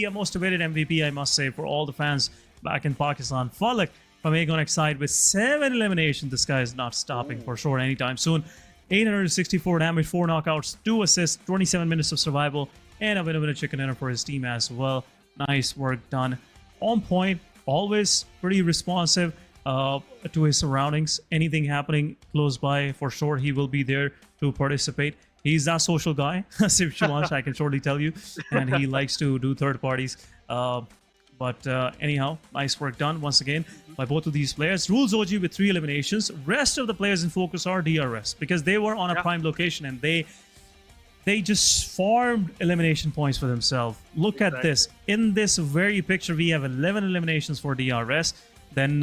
a most awaited MVP, I must say, for all the fans back in Pakistan. Falak from Agonix side with 7 eliminations. This guy is not stopping for sure anytime soon. 864 damage, 4 knockouts, 2 assists, 27 minutes of survival, and a winner chicken dinner for his team as well. Nice work done. On point, always pretty responsive to his surroundings. Anything happening close by, for sure he will be there to participate. He's that social guy, Shivansh, I can surely tell you, and he likes to do third parties. But anyhow, nice work done once again by both of these players. Rules OG with 3 eliminations. Rest of the players in focus are DRS because they were on a prime location and they just farmed elimination points for themselves. Look at this. In this very picture, we have 11 eliminations for DRS. Then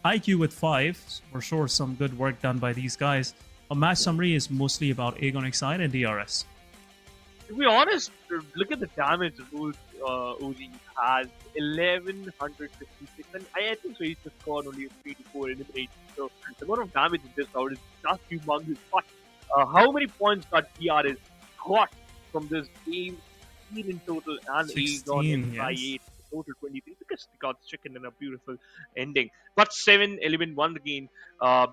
IQ with 5. For sure, some good work done by these guys. A match summary is mostly about Agonix side and DRS. To be honest, look at the damage those OG has. 1156, and I think so. He's just scored only 3 to 4 eliminations. So the amount of damage in this round is just humongous. But how many points got DRS got from this game? 16 in total, and 16, by 8. Total 23 because they got chicken in a beautiful ending. But 7-11 won the game.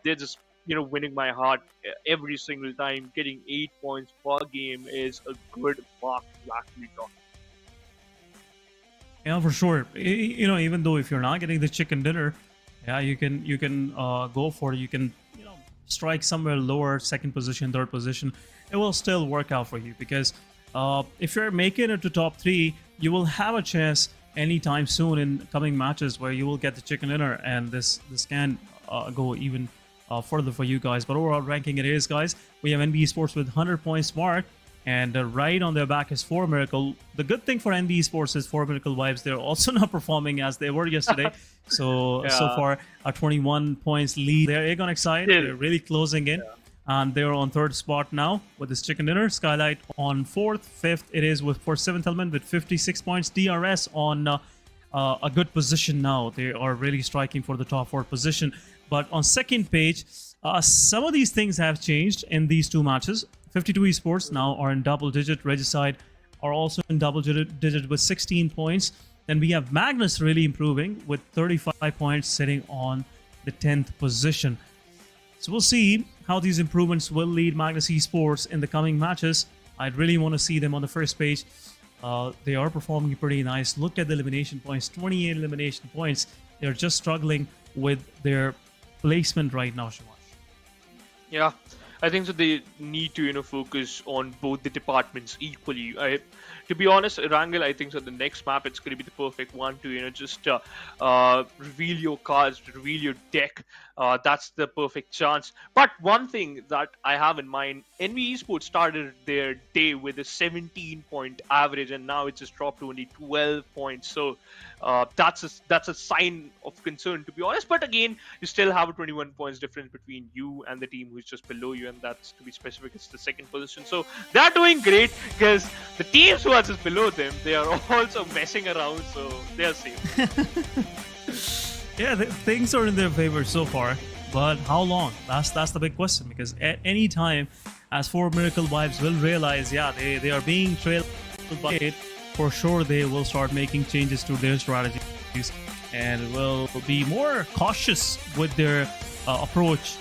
They're just winning my heart every single time. Getting 8 points per game is a good mark to actually talk. Yeah, for sure. Even though if you're not getting the chicken dinner, Yeah, you can go for it. You can strike somewhere lower, second position, third position. It will still work out for you because if you're making it to top 3, you will have a chance anytime soon in coming matches where you will get the chicken dinner, and this can go even further for you guys. But overall ranking it is, guys. We have NBeSports with 100 points mark, and right on their back is 4Miracle. The good thing for NBeSports is 4Miracle Vibes. They're also not performing as they were yesterday. So far, a 21 points lead. They're XIGHVOLTAGE. They're really closing in. And they're on 3rd spot now with this chicken dinner. SKYLIGHTZ on 4th. 5th it is for 7th element with 56 points. DRS on a good position now. They are really striking for the top 4 position. But on second page, some of these things have changed in these 2 matches. 52 Esports now are in double digit. Regicide are also in double digit with 16 points. Then we have Magnus really improving with 35 points, sitting on the 10th position. So we'll see how these improvements will lead Magnus Esports in the coming matches. I'd really want to see them on the first page. They are performing pretty nice. Look at the elimination points, 28 elimination points. They're just struggling with their placement right now, Shivash. Yeah, I think so. They need to focus on both the departments equally. To be honest, Erangel, I think so. The next map, it's going to be the perfect one to just reveal your cards, reveal your deck. That's the perfect chance. But one thing that I have in mind, NBeSports started their day with a 17-point average, and now it's just dropped to only 12 points. So that's a sign of concern, to be honest. But again, you still have a 21 points difference between you and the team who's just below you, and that's, to be specific, it's the 2nd position. So they're doing great because the teams who are just below them, they are also messing around, so they're safe. Yeah, things are in their favor so far, but how long? That's the big question, because at any time, as 4Miracle Vibes will realize, yeah, they are being trailed by it, for sure they will start making changes to their strategies and will be more cautious with their approach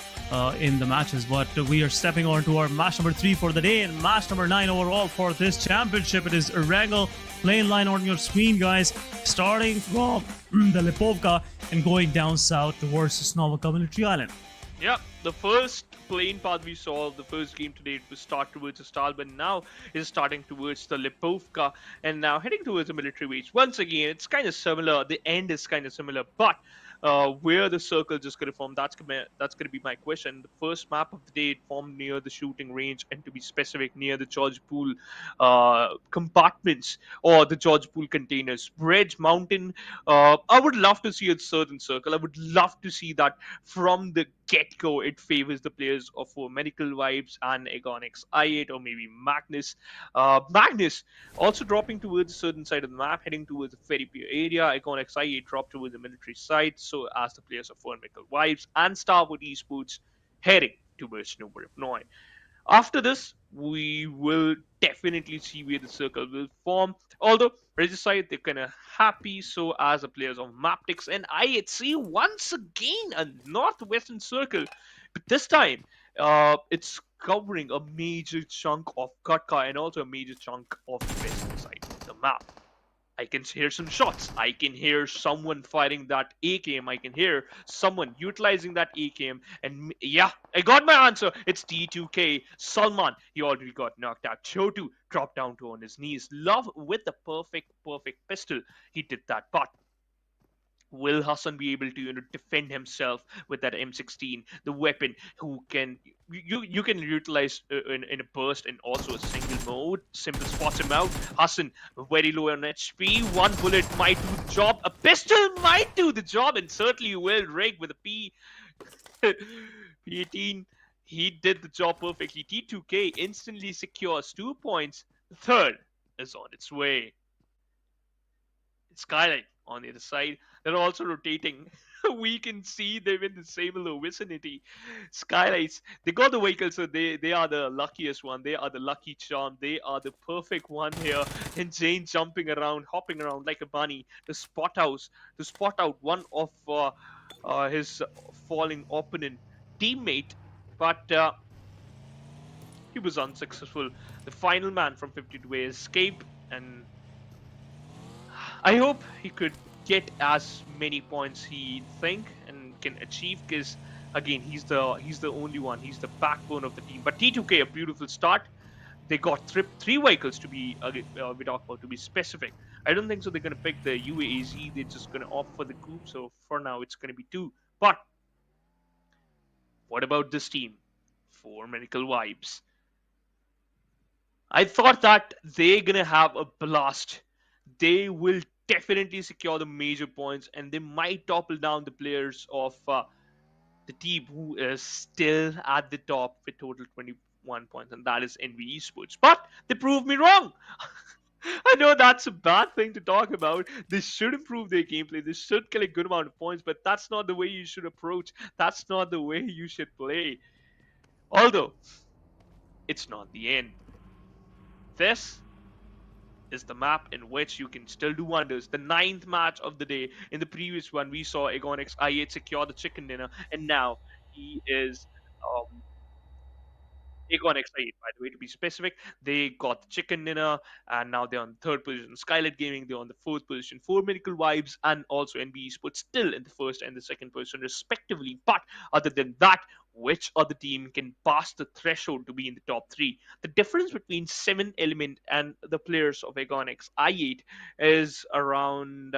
in the matches. But we are stepping on to our match number 3 for the day, and match number 9 overall for this championship. It is Erangel. Plain line on your screen, guys, starting from the Lipovka and going down south towards the Sanhok Military Island. Yeah, the first plane path we saw, the first game today, it was start towards the Stalwart, but now is starting towards the Lipovka and now heading towards the military base. Once again, it's kind of similar. The end is kind of similar, but where the circle just going to form, that's going to be my question. The first map of the day, it formed near the shooting range, and to be specific, near the George Pool compartments or the George Pool containers. Bridge, mountain, I would love to see a certain circle. I would love to see that from the get-go it favors the players of Medical Vibes and Agonix I8 or maybe Magnus. Magnus also dropping towards a certain side of the map, heading towards the Ferry Pier area. Agonix I8 drop towards the military side, so as the players of Medical Vibes and Stalwart Esports heading towards number 9. After this, we will definitely see where the circle will form. Although, Regicide, they're kind of happy, so as the players of Mabetex and I8 once again a northwestern circle. But this time, it's covering a major chunk of Katka and also a major chunk of the western side of the map. I can hear some shots. I can hear someone firing that AKM. I can hear someone utilizing that AKM. And yeah, I got my answer. It's T2K. Salman, he already got knocked out. Chotu dropped down to on his knees. Love with the perfect pistol. He did that, but will Hassan be able to defend himself with that M16, the weapon who can you can utilize in a burst and also a single mode? Simple spots him out. Hassan very low on HP. One bullet might do the job. A pistol might do the job, and certainly will. Rig with a P18. He did the job perfectly. T2K instantly secures 2 points. The third is on its way. It's SKYLIGHTZ on the other side. They're also rotating. We can see them in the same little vicinity. SKYLIGHTZ, they got the vehicle, so they are the luckiest one. They are the lucky charm. They are the perfect one here. And Jane jumping around, hopping around like a bunny to spot out one of his falling opponent teammate. But he was unsuccessful. The final man from 52A escaped, and I hope he could get as many points he think and get can achieve, because again, he's the only one. He's the backbone of the team. But T2K, a beautiful start. They got three vehicles to be we talk about, to be specific. I don't think so they're going to pick the UAZ. They're just going to opt for the coupe. So for now, it's going to be 2. But what about this team? 4 Medical Vibes. I thought that they're going to have a blast. They will definitely secure the major points, and they might topple down the players of the team who is still at the top with total 21 points, and that is NBeSports. But they proved me wrong. I know that's a bad thing to talk about. They should improve their gameplay. They should get a good amount of points, but that's not the way you should approach. That's not the way you should play. Although, it's not the end. This is the map in which you can still do wonders. The 9th match of the day. In the previous one, we saw Agonix i8 secure the chicken dinner, and now he is Agonix i8, by the way, to be specific. They got the chicken dinner, and now they're on the 3rd position. SKYLIGHTZ Gaming, they're on the 4th position. 4 Medical Vibes and also NBeSports still in the 1st and the 2nd position, respectively. But other than that, which other team can pass the threshold to be in the top 3? The difference between 7 Element and the players of Agonix i8 is around,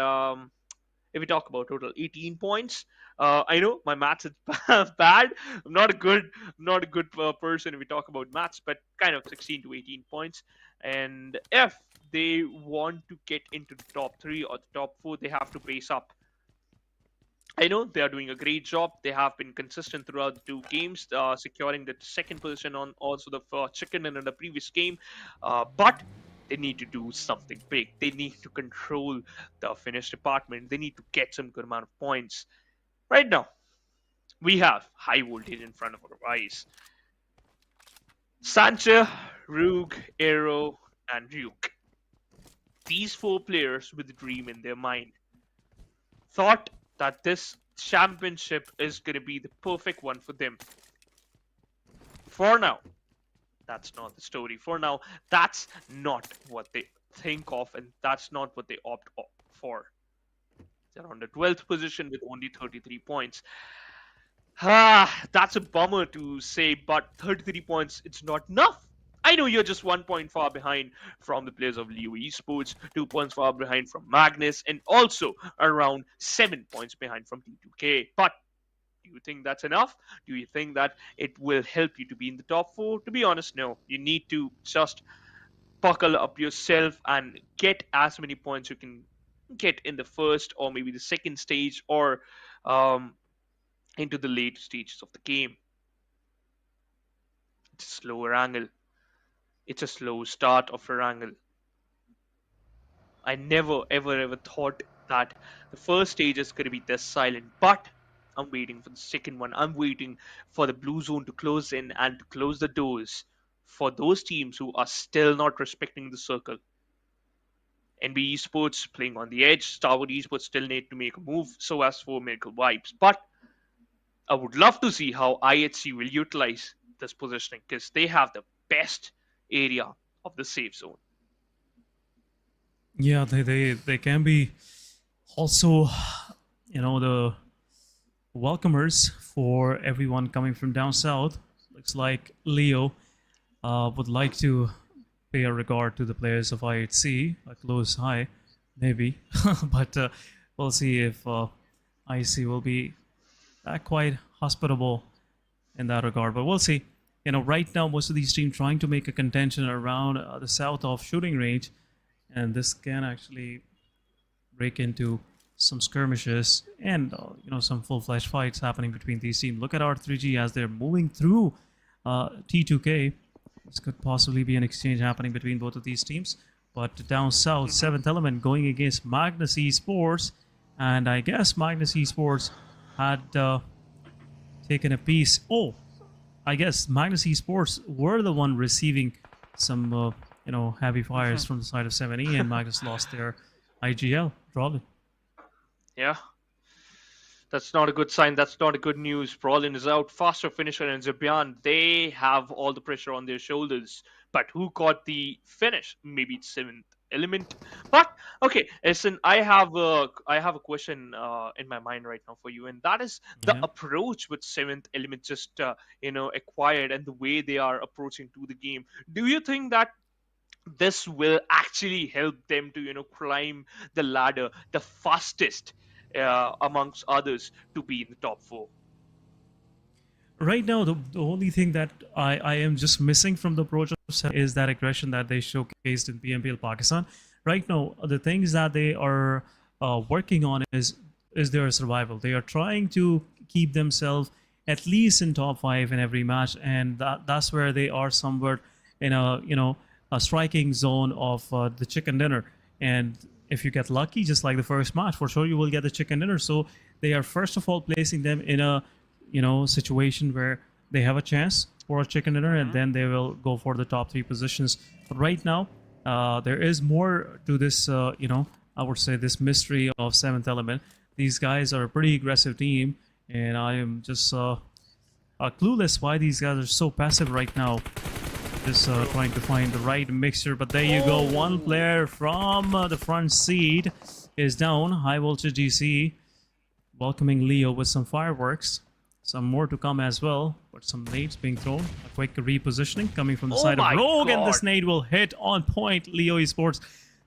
if we talk about total 18 points. I know my maths is bad. I'm not a good person if we talk about maths, but kind of 16 to 18 points. And if they want to get into the top 3 or the top 4, they have to pace up. I know they are doing a great job. They have been consistent throughout the 2 games, securing the 2nd position on also the chicken in the previous game. But they need to do something big. They need to control the finish department. They need to get some good amount of points. Right now, we have high voltage in front of our eyes. Sancha, Rug, Aero, and Ryuk. These 4 players with a dream in their mind thought that this championship is going to be the perfect one for them. For now, that's not the story. For now, that's not what they think of, and that's not what they opt for. They're on the 12th position with only 33 points. That's a bummer to say, but 33 points, it's not enough. I know you're just 1 point far behind from the players of Leo Esports, 2 points far behind from Magnus, and also around 7 points behind from T2K. But do you think that's enough? Do you think that it will help you to be in the top 4? To be honest, no. You need to just buckle up yourself and get as many points you can get in the 1st or maybe the 2nd stage, or into the later stages of the game. It's a slow Erangel. It's a slow start of Erangel. I never ever thought that the 1st stage is going to be this silent, but I'm waiting for the 2nd one. I'm waiting for the blue zone to close in and to close the doors for those teams who are still not respecting the circle. NBeSports playing on the edge. Stalwart Esports still need to make a move, so as for Medical Vibes. But I would love to see how IHC will utilize this positioning, because they have the best area of the safe zone. Yeah, they can be also, the welcomers for everyone coming from down south. Looks like Leo would like to pay a regard to the players of IHC, a close hi, maybe. But we'll see if IHC will be quite hospitable in that regard. But we'll see. Right now, most of these teams trying to make a contention around the south of shooting range, and this can actually break into some skirmishes and some full-fledged fights happening between these teams. Look at R3G as they're moving through T2K. This could possibly be an exchange happening between both of these teams. But down south, 7th Element going against Magnus Esports, and I guess Magnus Esports had taken a piece. Oh, I guess Magnus Esports were the one receiving some, heavy fires from the side of 7E, and Magnus lost their IGL, probably. Yeah. That's not a good sign. That's not a good news. Prolin is out. Faster Finisher and Zebian, they have all the pressure on their shoulders. But who got the finish? Maybe it's 7th element. But okay, listen, I have a question in my mind right now for you, and that is the Yeah. approach which seventh element just acquired and the way they are approaching to the game. Do you think that this will actually help them to climb the ladder the fastest amongst others to be in the top four? Right now, the only thing that I am just missing from the approach of Sept is that aggression that they showcased in PMPL Pakistan. Right now, the things that they are working on is their survival. They are trying to keep themselves at least in top 5 in every match, and that's where they are somewhat in a striking zone of the chicken dinner. And if you get lucky, just like the first match, for sure you will get the chicken dinner. So they are first of all placing them in a situation where they have a chance for a chicken dinner, and then they will go for the top 3 positions. But right now, there is more to this. I would say this mystery of seventh element. These guys are a pretty aggressive team, and I am just clueless why these guys are so passive right now. Just trying to find the right mixture. But there you go. One player from the front seat is down. High Voltage GC welcoming Leo with some fireworks. Some more to come as well, but some nades being thrown. A quick repositioning coming from the side of my Rogue, and God. this nade will hit on point. Leo Esports,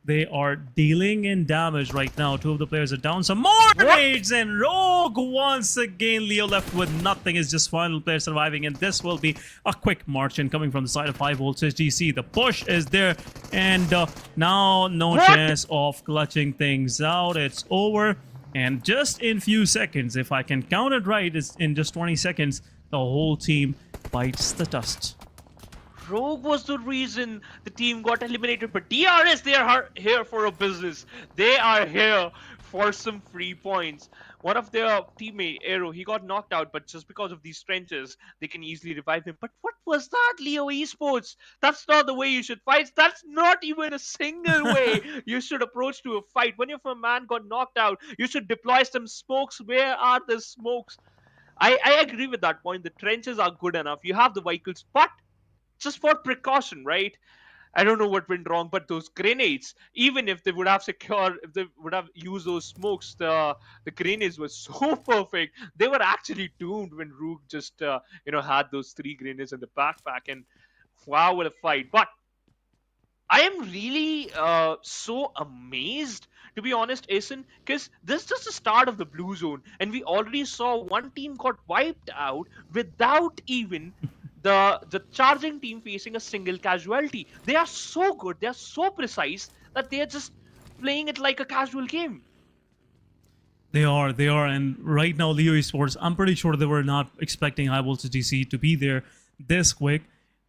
they are dealing in damage right now. 2 of the players are down. Some more nades, and Rogue once again. Leo left with nothing. Is just final player surviving, and this will be a quick march in coming from the side of High Voltage GC. The push is there, and now no chance of clutching things out. It's over. And just in few seconds, if I can count it right, is in just 20 seconds, the whole team bites the dust. Rogue was the reason the team got eliminated, but DRS, they are here for a business. They are here for some free points. One of their teammate, Aero, he got knocked out, but just because of these trenches, they can easily revive him. But what was that, Leo Esports? That's not the way you should fight. That's not even a single way you should approach to a fight. When your man got knocked out, you should deploy some smokes. Where are the smokes? I agree with that point. The trenches are good enough. You have the vehicles, but just for precaution, right? I don't know what went wrong, but those grenades, even if they would have if they would have used those smokes, the grenades were so perfect. They were actually doomed when Rook just had those 3 grenades in the backpack, and wow, what a fight! But I am really so amazed, to be honest, Asen, because this is just the start of the blue zone, and we already saw one team got wiped out without even the charging team facing a single casualty. They are so good, they are so precise that they are just playing it like a casual game. They are, and right now Leo Esports, I'm pretty sure they were not expecting High Voltage DC to be there this quick,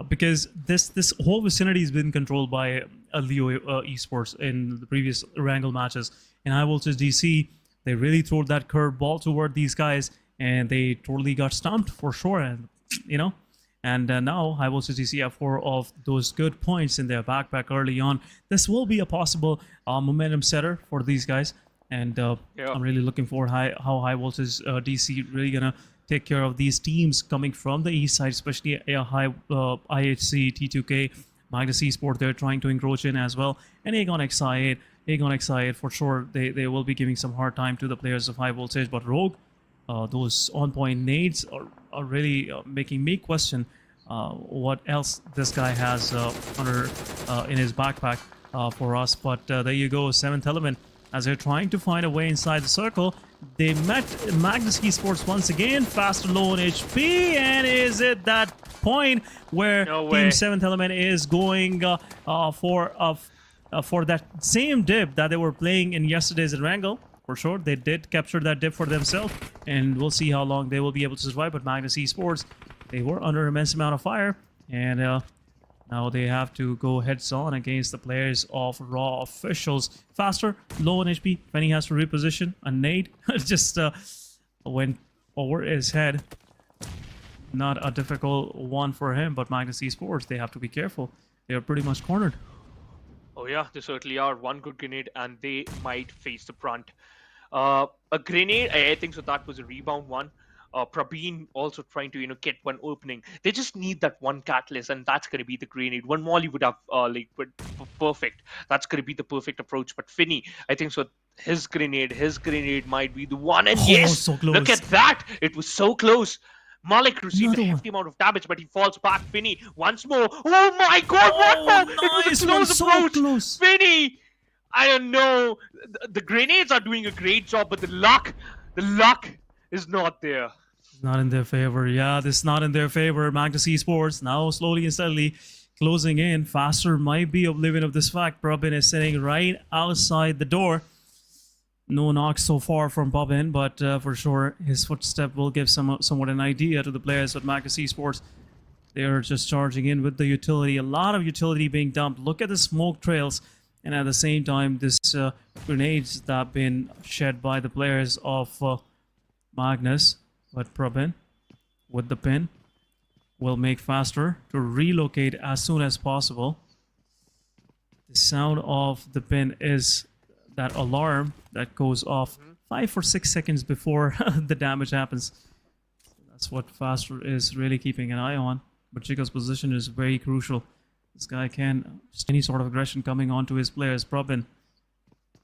because this whole vicinity has been controlled by Leo Esports in the previous Erangel matches. And High Voltage DC, they really threw that curve ball toward these guys, and they totally got stumped for sure. And And now High Voltage DC have 4 of those good points in their backpack early on. This will be a possible momentum setter for these guys. And I'm really looking forward how High Voltage DC really gonna take care of these teams coming from the east side, especially IHC, T2K, Magnus Esports. They're trying to encroach in as well. And Aegon XI8 for sure, they will be giving some hard time to the players of High Voltage. But Rogue, those on-point nades are really making me question what else this guy has in his backpack for us. But there you go, 7th element. As they're trying to find a way inside the circle, they met Magnus Esports once again, fast and low on HP, and is it that point where Team 7th element is going for that same dip that they were playing in yesterday's Erangel? For sure, they did capture that dip for themselves, and we'll see how long they will be able to survive. But Magnus Esports, they were under immense amount of fire, and now they have to go heads-on against the players of Raw Officials. Faster, low on HP. Penny has to reposition. A nade just went over his head. Not a difficult one for him, but Magnus Esports, they have to be careful. They are pretty much cornered. Oh yeah, they certainly are. One good grenade and they might face the brunt. A grenade, I think so that was a rebound one. Prabeen also trying to get one opening. They just need that one catalyst, and that's going to be the grenade. One molly would have perfect. That's going to be the perfect approach. But Finny, I think so. His grenade might be the one. And Oh, yes, so close. look at that! It was so close. Malik received Another a one. hefty amount of damage, but he falls back. Finny once more. Oh my God! Oh, What? It nice was a one, close so approach. close. Finny, I don't know. The grenades are doing a great job, but the luck is not there. Not in their favor. Yeah, this is not in their favor. Magnus Esports now slowly and steadily closing in. Faster might be oblivion of this fact. Probin is sitting right outside the door. No knocks so far from Bobbin, but for sure his footstep will give somewhat an idea to the players at Magnus Esports. They are just charging in with the utility. A lot of utility being dumped. Look at the smoke trails. And at the same time, this grenades that have been shed by the players of Magnus. But Probin, with the pin, will make faster to relocate as soon as possible. The sound of the pin is that alarm that goes off 5 or 6 seconds before the damage happens. That's what Faster is really keeping an eye on. But Chico's position is very crucial. This guy can just any sort of aggression coming onto his players. Probin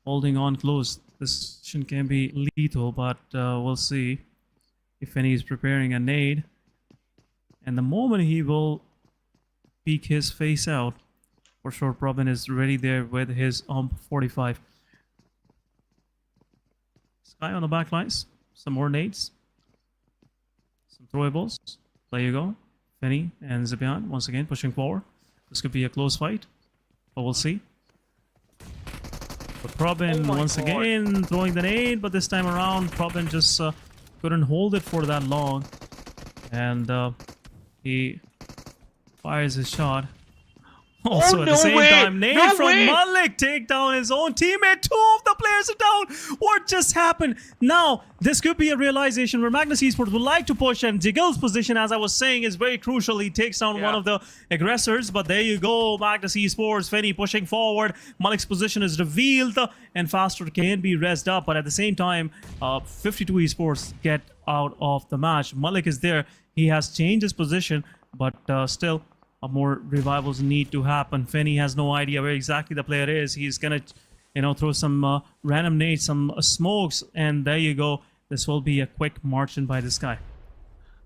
holding on close. This position can be lethal, but we'll see if any is preparing a nade. And the moment he will peek his face out, for sure Probin is ready there with his 45. Sky on the back lines. Some more nades. Some throwables. There you go. Fenny and Zibian once again pushing forward. This could be a close fight, but we'll see. But Probin once again throwing the nade, but this time around Probin just couldn't hold it for that long. And he fires his shot. Also, at the same time, nade from Malik take down his own teammate. 2 of the players are down. What just happened? Now, this could be a realization where Magnus Esports would like to push, and Jiggle's position, as I was saying, is very crucial. He takes down one of the aggressors, but there you go. Magnus Esports, Fenny pushing forward. Malik's position is revealed, and Faster can be rezzed up, but at the same time, 52 Esports get out of the match. Malik is there. He has changed his position, but still, more revivals need to happen. Fenny has no idea where exactly the player is. He's gonna, throw some random nades, some smokes, and there you go. This will be a quick march in by this guy.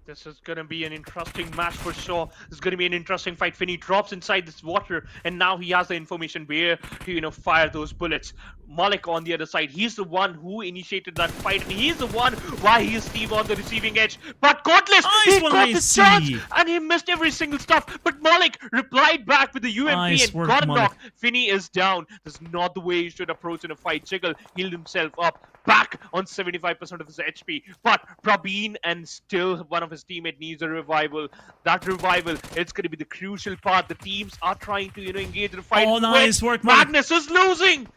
This is going to be an interesting match for sure. This is going to be an interesting fight. Finny drops inside this water, and now he has the information where to, fire those bullets. Malik on the other side, he's the one who initiated that fight, and he's the one why he is Steve on the receiving edge. But Godless, he got the chance, and he missed every single stuff. But Malik replied back with the UMP and got a knock. Finny is down. This is not the way he should approach in a fight. Jiggle healed himself up, back on 75% of his HP. But Prabeen and still one of his teammate needs a revival. That revival, it's going to be the crucial part. The teams are trying to, engage in the fight. Oh, nice work, Malik. Magnus is losing.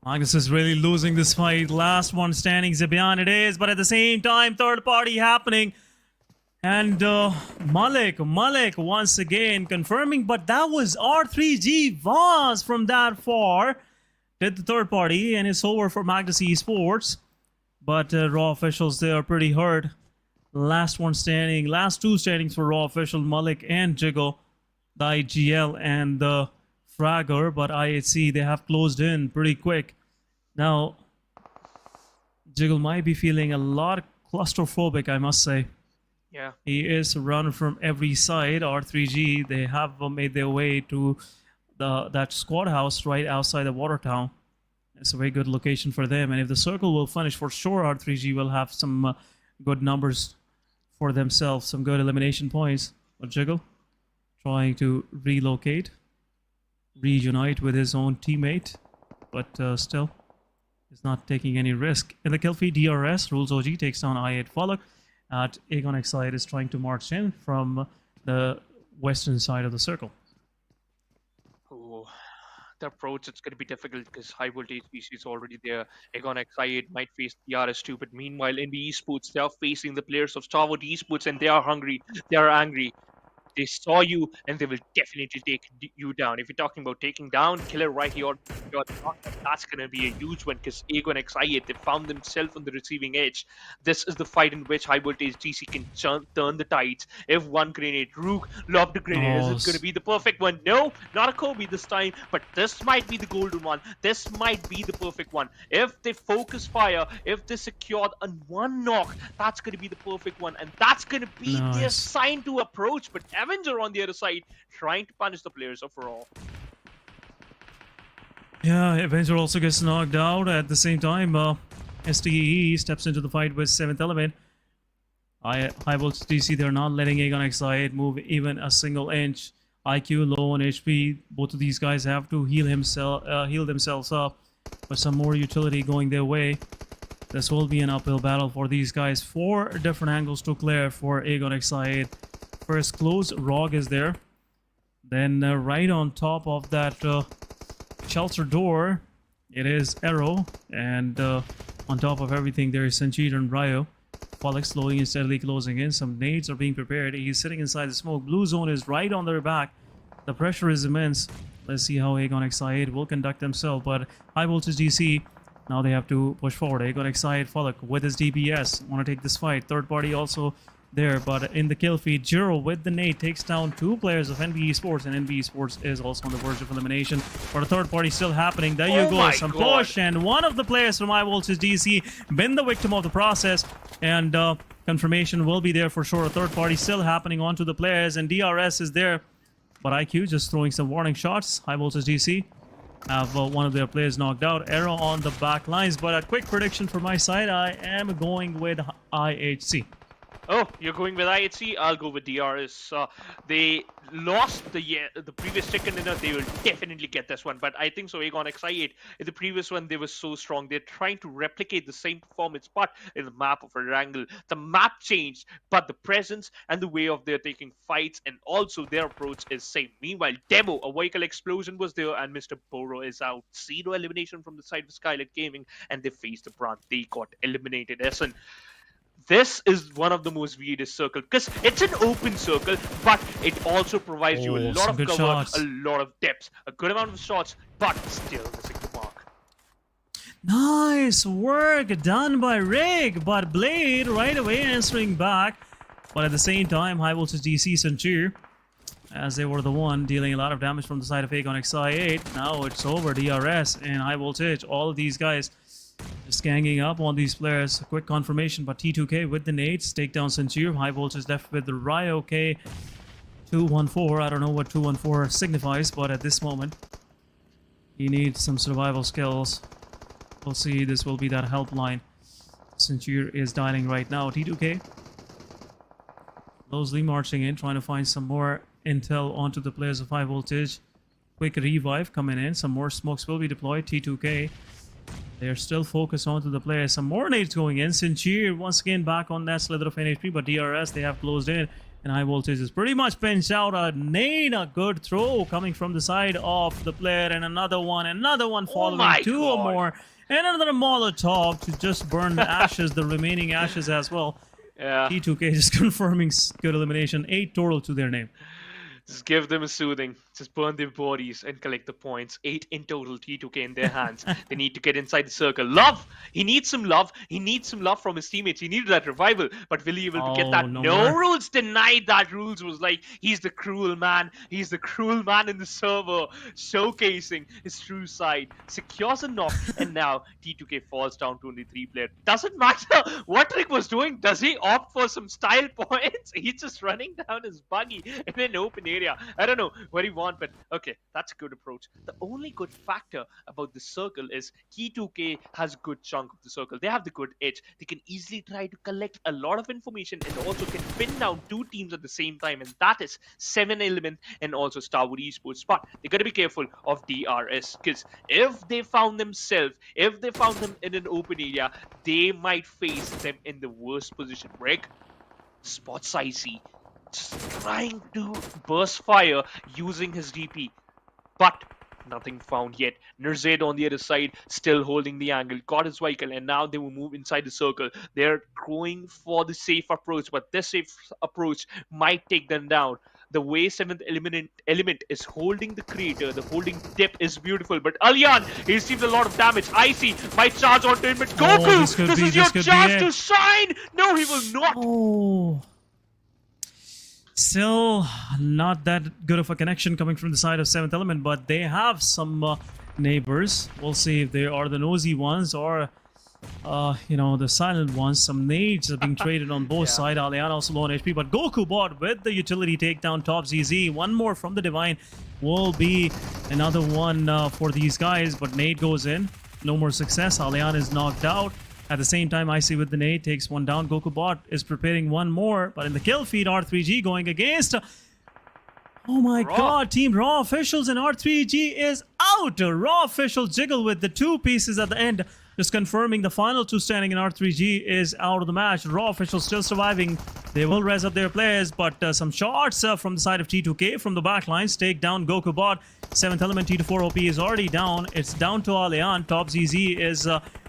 Magnus is really losing this fight. Last one standing, Zibian it is, but at the same time, third party happening. And Malik once again confirming, but that was R3G Vaz from that far. Did the third party, and it's over for Magnus Esports. But Raw officials, they are pretty hurt. Last one standing, last 2 standings for Raw official, Malik and Jiggle. The IGL and the Fragger, but IHC, they have closed in pretty quick. Now, Jiggle might be feeling a lot claustrophobic, I must say. Yeah. He is surrounded from every side. R3G, they have made their way to that squad house right outside the water town. It's a very good location for them, and if the circle will finish, for sure R3G will have some good numbers for themselves, some good elimination points. But Jiggle trying to relocate, reunite with his own teammate, but still is not taking any risk. In the kill feed, DRS Rules OG takes down I8 Fallock. At Aegon Excite is trying to march in from the western side of the circle. Oh, the approach, it's going to be difficult because high voltage PC is already there. Aegon Excite might face DRS2, but meanwhile NBeSports, they are facing the players of Stalwart Esports, and they are hungry, they are angry. They saw you, and they will definitely take you down. If you're talking about taking down, Killer right here, that's going to be a huge one because Aegon XI8, they found themselves on the receiving edge. This is the fight in which High Voltage GC can turn the tides. If one grenade, Rook lobbed a grenade. Is Oh, it going to be the perfect one? No, not a Kobe this time, but this might be the golden one. This might be the perfect one. If they focus fire, if they secured one knock, that's going to be the perfect one, and that's going to be their nice. sign to approach. But Avenger on the other side trying to punish the players overall. Yeah, Avenger also gets knocked out. At the same time, STE steps into the fight with 7th Element. High Voltage DC, they're not letting Aegon XI8 move even a single inch. IQ low on HP. Both of these guys have to heal themselves up. But some more utility going their way. This will be an uphill battle for these guys. 4 different angles to clear for Aegon XI8. First close, Rog is there. Then right on top of that shelter door, it is Arrow. And on top of everything, there is Sanchit and Ryo. Pollock slowly and steadily closing in. Some nades are being prepared. He's sitting inside the smoke. Blue zone is right on their back. The pressure is immense. Let's see how Aegon XI8 will conduct themselves. But High Voltage DC, now they have to push forward. Aegon XI8 Pollock with his DPS. Want to take this fight. Third party also there, but in the kill feed, Jiro with the nade takes down 2 players of NBeSports, and NBeSports is also on the verge of elimination. But a third party still happening. There you go, some push, and one of the players from High Voltage DC been the victim of the process, and confirmation will be there for sure. A third party still happening onto the players, and DRS is there, but IQ just throwing some warning shots. High Voltage DC have one of their players knocked out. Arrow on the back lines, but a quick prediction from my side, I am going with IHC. Oh, you're going with IHC? I'll go with DRS. They lost the previous chicken dinner. They will definitely get this one. But I think so. Aegon XI8, in the previous one, they were so strong. They're trying to replicate the same performance, but in the map of Erangel. The map changed, but the presence and the way of their taking fights and also their approach is same. Meanwhile, Demo, a vehicle explosion was there, and Mr. Boro is out. 0 elimination from the side of SKYLIGHTZ Gaming, and they faced the brand. They got eliminated. Essen. This is one of the most weirdest circles because it's an open circle, but it also provides you a lot of cover, shots. a lot of depth, a good amount of shots, but still missing the mark. Nice work done by Rig, but Blade right away answering back. But at the same time, High Voltage DC Sanchir, as they were the one dealing a lot of damage from the side of Aegon XI8. Now it's over. DRS and High Voltage, all of these guys just ganging up on these players. A quick confirmation, but T2K with the nades take down Sanchir. High Voltage left with the Ryo K 214. I don't know what 214 signifies, but at this moment he needs some survival skills. We'll see. This will be that helpline Sanchir is dialing right now. T2K closely marching in, trying to find some more intel onto the players of High Voltage. Quick revive coming in. Some more smokes will be deployed. T2K, they're still focused onto the players. Some more nades going in. Sanchir once again back on that slither of NHP, but DRS, they have closed in. And High Voltage is pretty much pinched out. A nade, a good throw coming from the side of the player. And another one following. Two or more. And another Molotov to just burn the ashes, the remaining ashes as well. Yeah. T2K just confirming good elimination. 8 total to their name. Just give them a soothing. Just burn their bodies and collect the points. 8 in total, T2K in their hands. They need to get inside the circle. Love! He needs some love. He needs some love from his teammates. He needed that revival. But will he able to get that? No rules denied that. Rules was like, he's the cruel man. He's the cruel man in the server. Showcasing his true side. Secures a knock. And now T2K falls down to only 3 players. Doesn't matter what Rick was doing. Does he opt for some style points? He's just running down his buggy in an open area. I don't know what he wants, but okay, that's a good approach. The only good factor about the circle is T2K has a good chunk of the circle. They have the good edge. They can easily try to collect a lot of information and also can pin down 2 teams at the same time, and that is 7 Element and also Stalwart Esports. But they gotta be careful of DRS, because if they found them in an open area, they might face them in the worst position. Rick spots IC, just trying to burst fire using his DP, but nothing found yet. Nerzed on the other side, still holding the angle, got his vehicle, and now they will move inside the circle. They're going for the safe approach, but this safe approach might take them down. the way 7th element is holding the creator, the holding dip is beautiful. But Alyan, he received a lot of damage. Icy might charge onto him, but Goku, this is your chance to shine. No, he will not. Oh. Still not that good of a connection coming from the side of 7th element, but they have some neighbors. We'll see if they are the nosy ones or you know, the silent ones. Some nades are being traded on both sides. Alyan also low on HP, but Goku bot with the utility takedown top ZZ. One more from the Divine will be another one for these guys, but nade goes in. No more success. Alyan is knocked out. At the same time, Icy with the nade takes one down. Goku bot is preparing one more, but in the kill feed, R3G going against. Oh my god, Team Raw officials and R3G is out. Raw official jiggle with the two pieces at the end, just confirming the final two standing, and R3G is out of the match. Raw officials still surviving. They will res up their players, but some shots from the side of T2K from the back lines take down Goku bot. 7th element T24 OP is already down. It's down to Alyan. Top ZZ is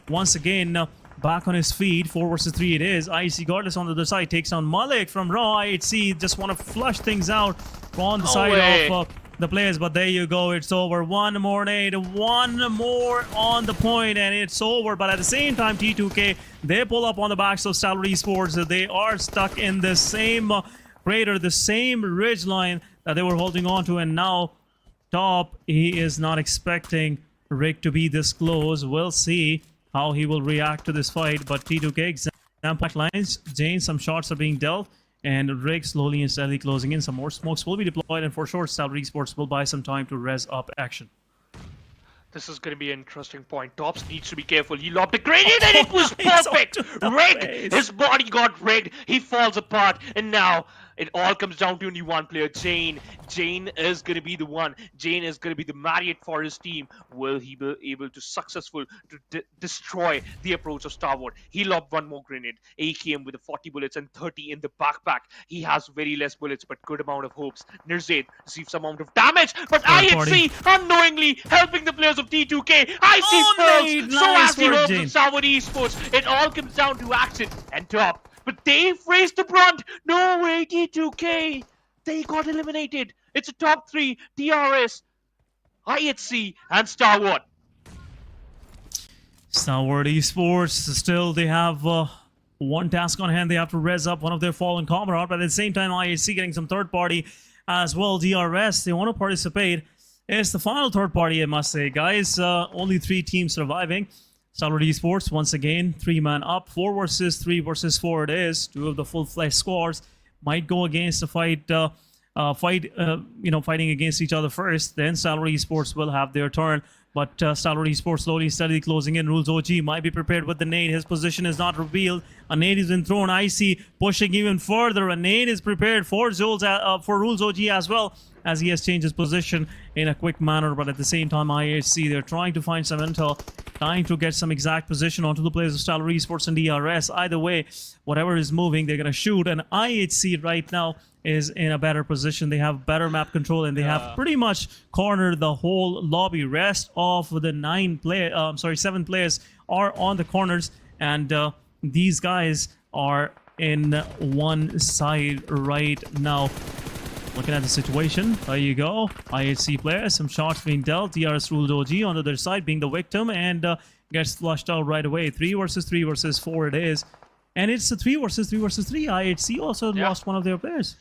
once again back on his feet. 4 versus 3 it is. IHC Godless on the other side takes down Malik from Raw. IHC just want to flush things out on the side of the players, but there you go. It's over. One more nade, one more on the point, and it's over. But at the same time, T2K, they pull up on the backs of Stalwart Esports. They are stuck in the same crater, the same ridge line that they were holding on to, and now top, he is not expecting Rick to be this close. We'll see how he will react to this fight, but T2K example lines. Jane, some shots are being dealt, and Rick slowly and steadily closing in. Some more smokes will be deployed, and for sure, Stalwart Esports will buy some time to res up action. This is going to be an interesting point. Tops needs to be careful. He lobbed a grenade and it was perfect. Rigged. His body got rigged. He falls apart, and now it all comes down to only one player, Jane. Jane is going to be the one. Jane is going to be the Marriott for his team. Will he be able to successful to destroy the approach of Stalwart? He lobbed one more grenade. AKM with the 40 bullets and 30 in the backpack. He has very less bullets, but good amount of hopes. Nirzade receives some amount of damage, but IHC unknowingly helping the players of T2K. IC falls, so as the hopes of Stalwart Esports. It all comes down to action and top. But they've raised the brunt. No way, T2K. They got eliminated. It's a top 3, DRS, IHC, and Stalwart. Stalwart Esports, still they have one task on hand. They have to res up one of their fallen comrade, but at the same time, IHC getting some third party as well. DRS, they want to participate. It's the final third party, I must say, guys. Only 3 teams surviving. Stalwart Esports, once again, 3-man up. 4 versus 3 versus 4 it is. 2 of the full-fledged squads might go against a fight, fighting against each other first. Then Stalwart Esports will have their turn. But Stalwart Esports slowly, steadily closing in. Rules OG might be prepared with the nade. His position is not revealed. A nade has been thrown. Icy pushing even further. A nade is prepared for Rules OG as well, as he has changed his position in a quick manner. But at the same time, IHC, they're trying to find some intel, trying to get some exact position onto the players of Stalwart Esports and DRS. Either way, whatever is moving, they're going to shoot. And IHC right now is in a better position. They have better map control, and they have pretty much cornered the whole lobby. Rest of the 7 players are on the corners, and these guys are in one side right now. Looking at the situation, there you go. IHC players, some shots being dealt. DRS ruled OG on the other side being the victim, and gets flushed out right away. 3 versus 3 versus 4 it is. And it's a 3 versus 3 versus 3. IHC also lost one of their players.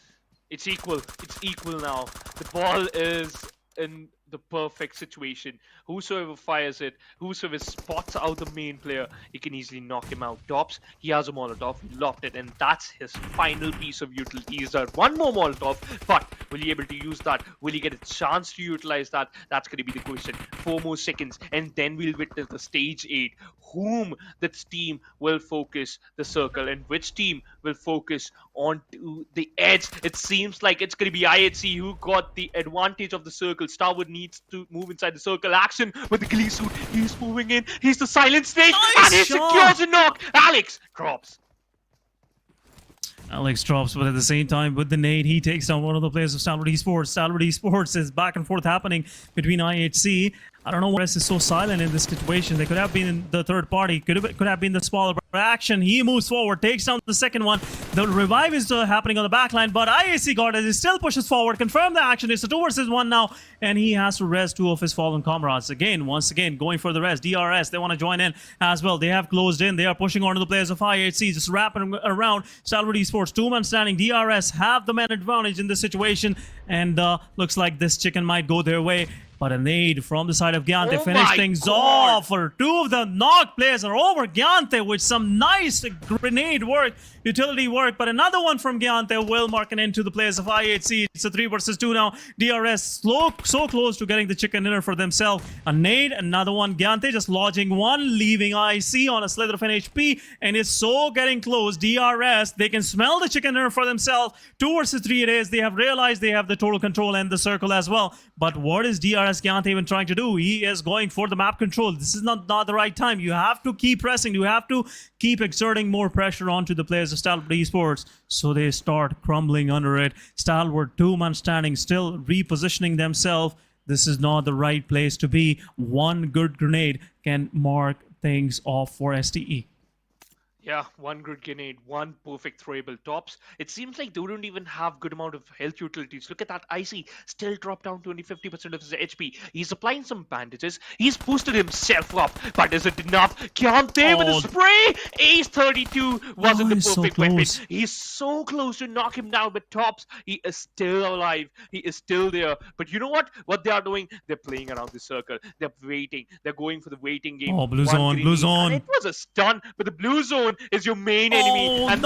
It's equal. It's equal now. The ball is in the perfect situation. Whosoever fires it, whosoever spots out the main player, he can easily knock him out. Tops, he has a Molotov, he locked it, and that's his final piece of utility. He's got one more Molotov, but will he be able to use that? Will he get a chance to utilize that? That's going to be the question. 4 more seconds, and then we'll witness the stage 8. Whom this team will focus the circle, and which team will focus onto the edge. It seems like it's going to be IHC who got the advantage of the circle. Stalwart needs to move inside the circle. Action with the ghillie suit. He's moving in. He's the silent snake, and he secures a knock. Alex drops. Alex drops, but at the same time, with the nade, he takes down one of the players of Stalwart Esports. Stalwart Esports is back and forth happening between IHC. I don't know why is so silent in this situation. They could have been the third party, could have been the smaller action. He moves forward, takes down the second one. The revive is happening on the backline, but IAC got it. He still pushes forward. Confirm the action. It's a 2 versus 1 now, and he has to res 2 of his fallen comrades. Once again, going for the res. DRS, they want to join in as well. They have closed in. They are pushing onto the players of IAC, just wrapping around. Stalwart Esports, 2-man standing. DRS have the man advantage in this situation, and looks like this chicken might go their way. But a nade from the side of Gyante finish things off. For 2 of the knock players are over Gyante with some nice grenade work, utility work. But another one from Gyante will mark an end to the players of IHC. It's a 3 versus 2 now. DRS so close to getting the chicken dinner for themselves. A nade, another one. Gyante just lodging one, leaving IC on a slither of an HP. And it's so getting close. DRS, they can smell the chicken dinner for themselves. 2 versus 3 it is. They have realized they have the total control and the circle as well. But what is DRS Gyante even trying to do? He is going for the map control. This is not the right time. You have to keep pressing. You have to keep exerting more pressure onto the players of Stalwart Esports. So they start crumbling under it. Stalwart, 2-man standing, still repositioning themselves. This is not the right place to be. One good grenade can mark things off for STE. Yeah, one good grenade, one perfect throwable tops. It seems like they don't even have good amount of health utilities. Look at that, IC still dropped down to only 50% of his HP. He's applying some bandages. He's boosted himself up, but is it enough? Gyante with a spray. Ace 32 wasn't the perfect weapon. He's so close to knock him down, but tops, he is still alive. He is still there. But you know what? What they are doing? They're playing around the circle. They're waiting. They're going for the waiting game. Oh, blue zone, blue zone. And it was a stun, but the blue zone is your main enemy, and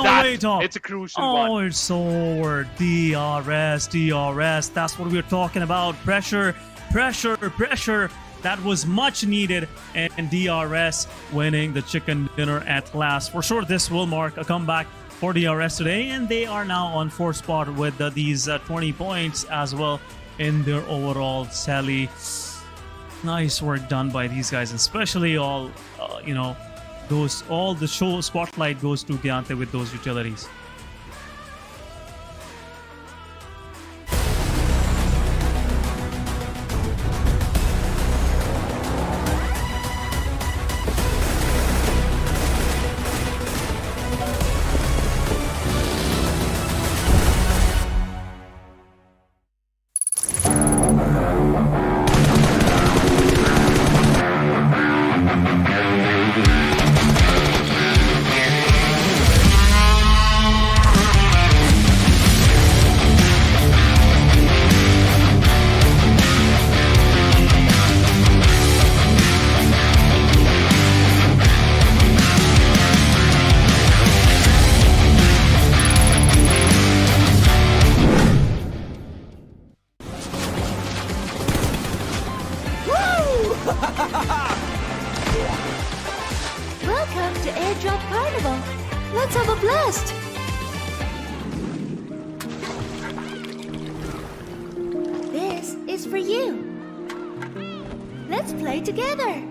it's a crucial one. Oh, it's over. DRS. That's what we're talking about. Pressure. That was much needed, and DRS winning the chicken dinner at last. For sure, this will mark a comeback for DRS today, and they are now on 4th spot with these 20 points as well in their overall tally. Nice work done by these guys, especially all, all the show spotlight goes to Gyante with those utilities. Welcome to Airdrop Carnival. Let's have a blast. This is for you. Let's play together.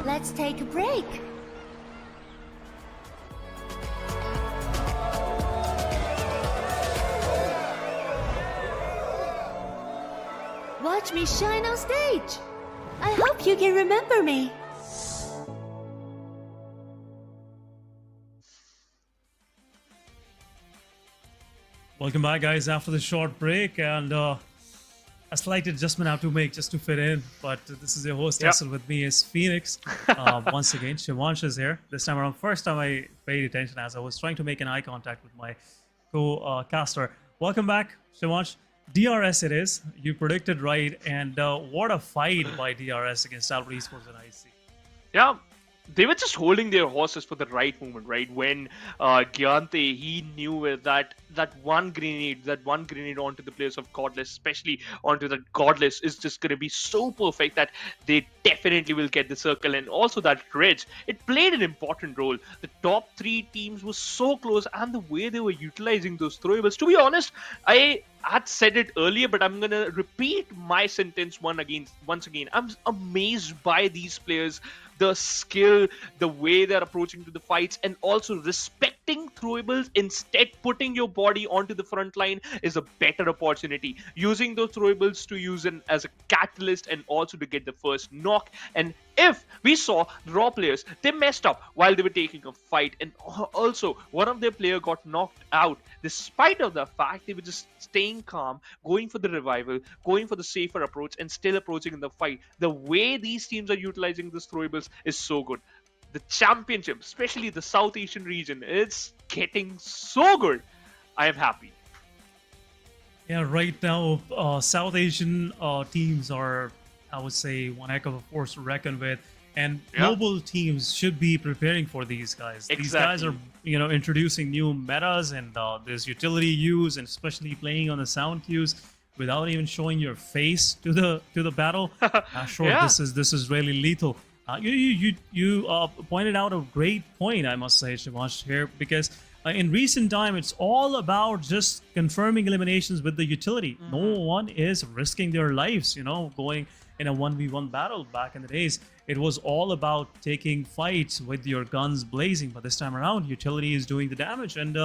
Let's take a break. Watch me shine on stage. I hope you can remember me. Welcome back, guys, after the short break, and a slight adjustment I have to make just to fit in, but this is your host, Tessel. With me is Phoenix. Once again, Shivansh is here. This time around, first time I paid attention as I was trying to make an eye contact with my co-caster. Welcome back, Shivansh. DRS it is. You predicted right, and what a fight by DRS against Stalwart Esports and IC. Yeah, they were just holding their horses for the right moment, right? When Gyante, he knew that one grenade onto the players of Godless, especially onto the Godless, is just going to be so perfect that they definitely will get the circle. And also that Ridge, it played an important role. The top 3 teams were so close, and the way they were utilizing those throwables. To be honest, I had said it earlier, but I'm gonna repeat my sentence once again. I'm amazed by these players, the skill, the way they're approaching to the fights, and also respect shifting throwables, instead putting your body onto the front line is a better opportunity. Using those throwables to use as a catalyst and also to get the first knock. And if we saw raw players, they messed up while they were taking a fight, and also one of their player got knocked out. Despite of the fact, they were just staying calm, going for the revival, going for the safer approach, and still approaching in the fight. The way these teams are utilizing these throwables is so good. The championship, especially the South Asian region, it's getting so good. I am happy. Yeah, right now, South Asian teams are, I would say, one heck of a force to reckon with. And global teams should be preparing for these guys. Exactly. These guys are, introducing new metas, and there's utility use, and especially playing on the sound cues without even showing your face to the battle. This is really lethal. You pointed out a great point, I must say, Shivansh, here, because in recent time, it's all about just confirming eliminations with the utility. No one is risking their lives, going in a 1v1 battle. Back in the days, it was all about taking fights with your guns blazing, but this time around, utility is doing the damage, and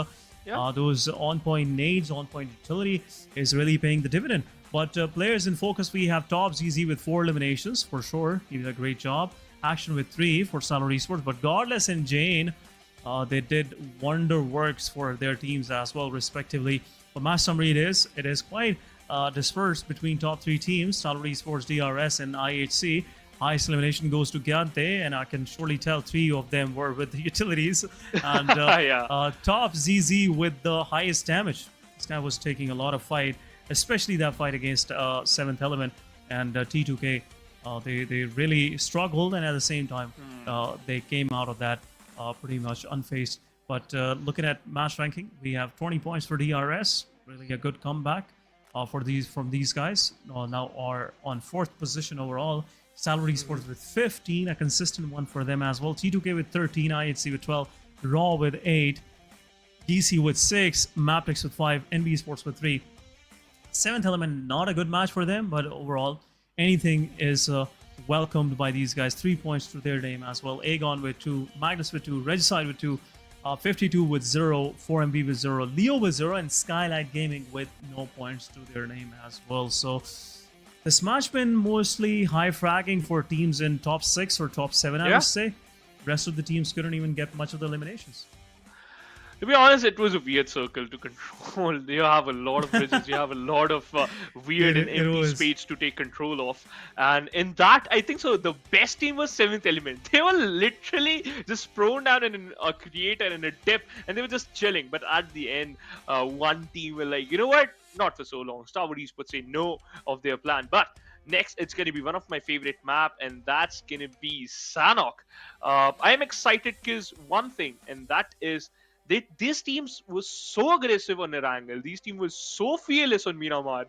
those on-point nades, on-point utility is really paying the dividend. But players in focus, we have Top ZZ with 4 eliminations, for sure. He did a great job. Action with 3 for Stalwart Esports, but Godless and Jane, they did wonder works for their teams as well, respectively. But match summary, it is quite dispersed between top 3 teams: Stalwart Esports, DRS, and IHC. Highest elimination goes to Gyante, and I can surely tell 3 of them were with the utilities. And Top ZZ with the highest damage. This guy was taking a lot of fight, especially that fight against 7th Element and T2K. They really struggled, and at the same time, they came out of that pretty much unfazed. But looking at match ranking, we have 20 points for DRS. Really a good comeback from these guys. Now are on 4th position overall. Stalwart Esports with 15, a consistent one for them as well. T2K with 13, IHC with 12, Raw with 8, DC with 6, Mabetex with 5, NBeSports with 3. 7th Element, not a good match for them, but overall, anything is welcomed by these guys. 3 points to their name as well. Aegon with 2, Magnus with 2, Regicide with 2, 52 with 0, 4MB with 0, Leo with 0, and SKYLIGHTZ Gaming with no points to their name as well. So this match been mostly high fragging for teams in top 6 or top 7, I would say. Rest of the teams couldn't even get much of the eliminations. To be honest, it was a weird circle to control. You have a lot of bridges, you have a lot of weird and empty space to take control of. And in that, I think so, the best team was 7th Element. They were literally just thrown down in a creator and a dip, and they were just chilling. But at the end, one team were like, you know what? Not for so long. Stalwart Esports say no of their plan. But next, it's going to be one of my favorite map, and that's going to be Sanhok. I am excited because one thing, and that is, these teams were so aggressive on Erangel. These teams were so fearless on Miramar.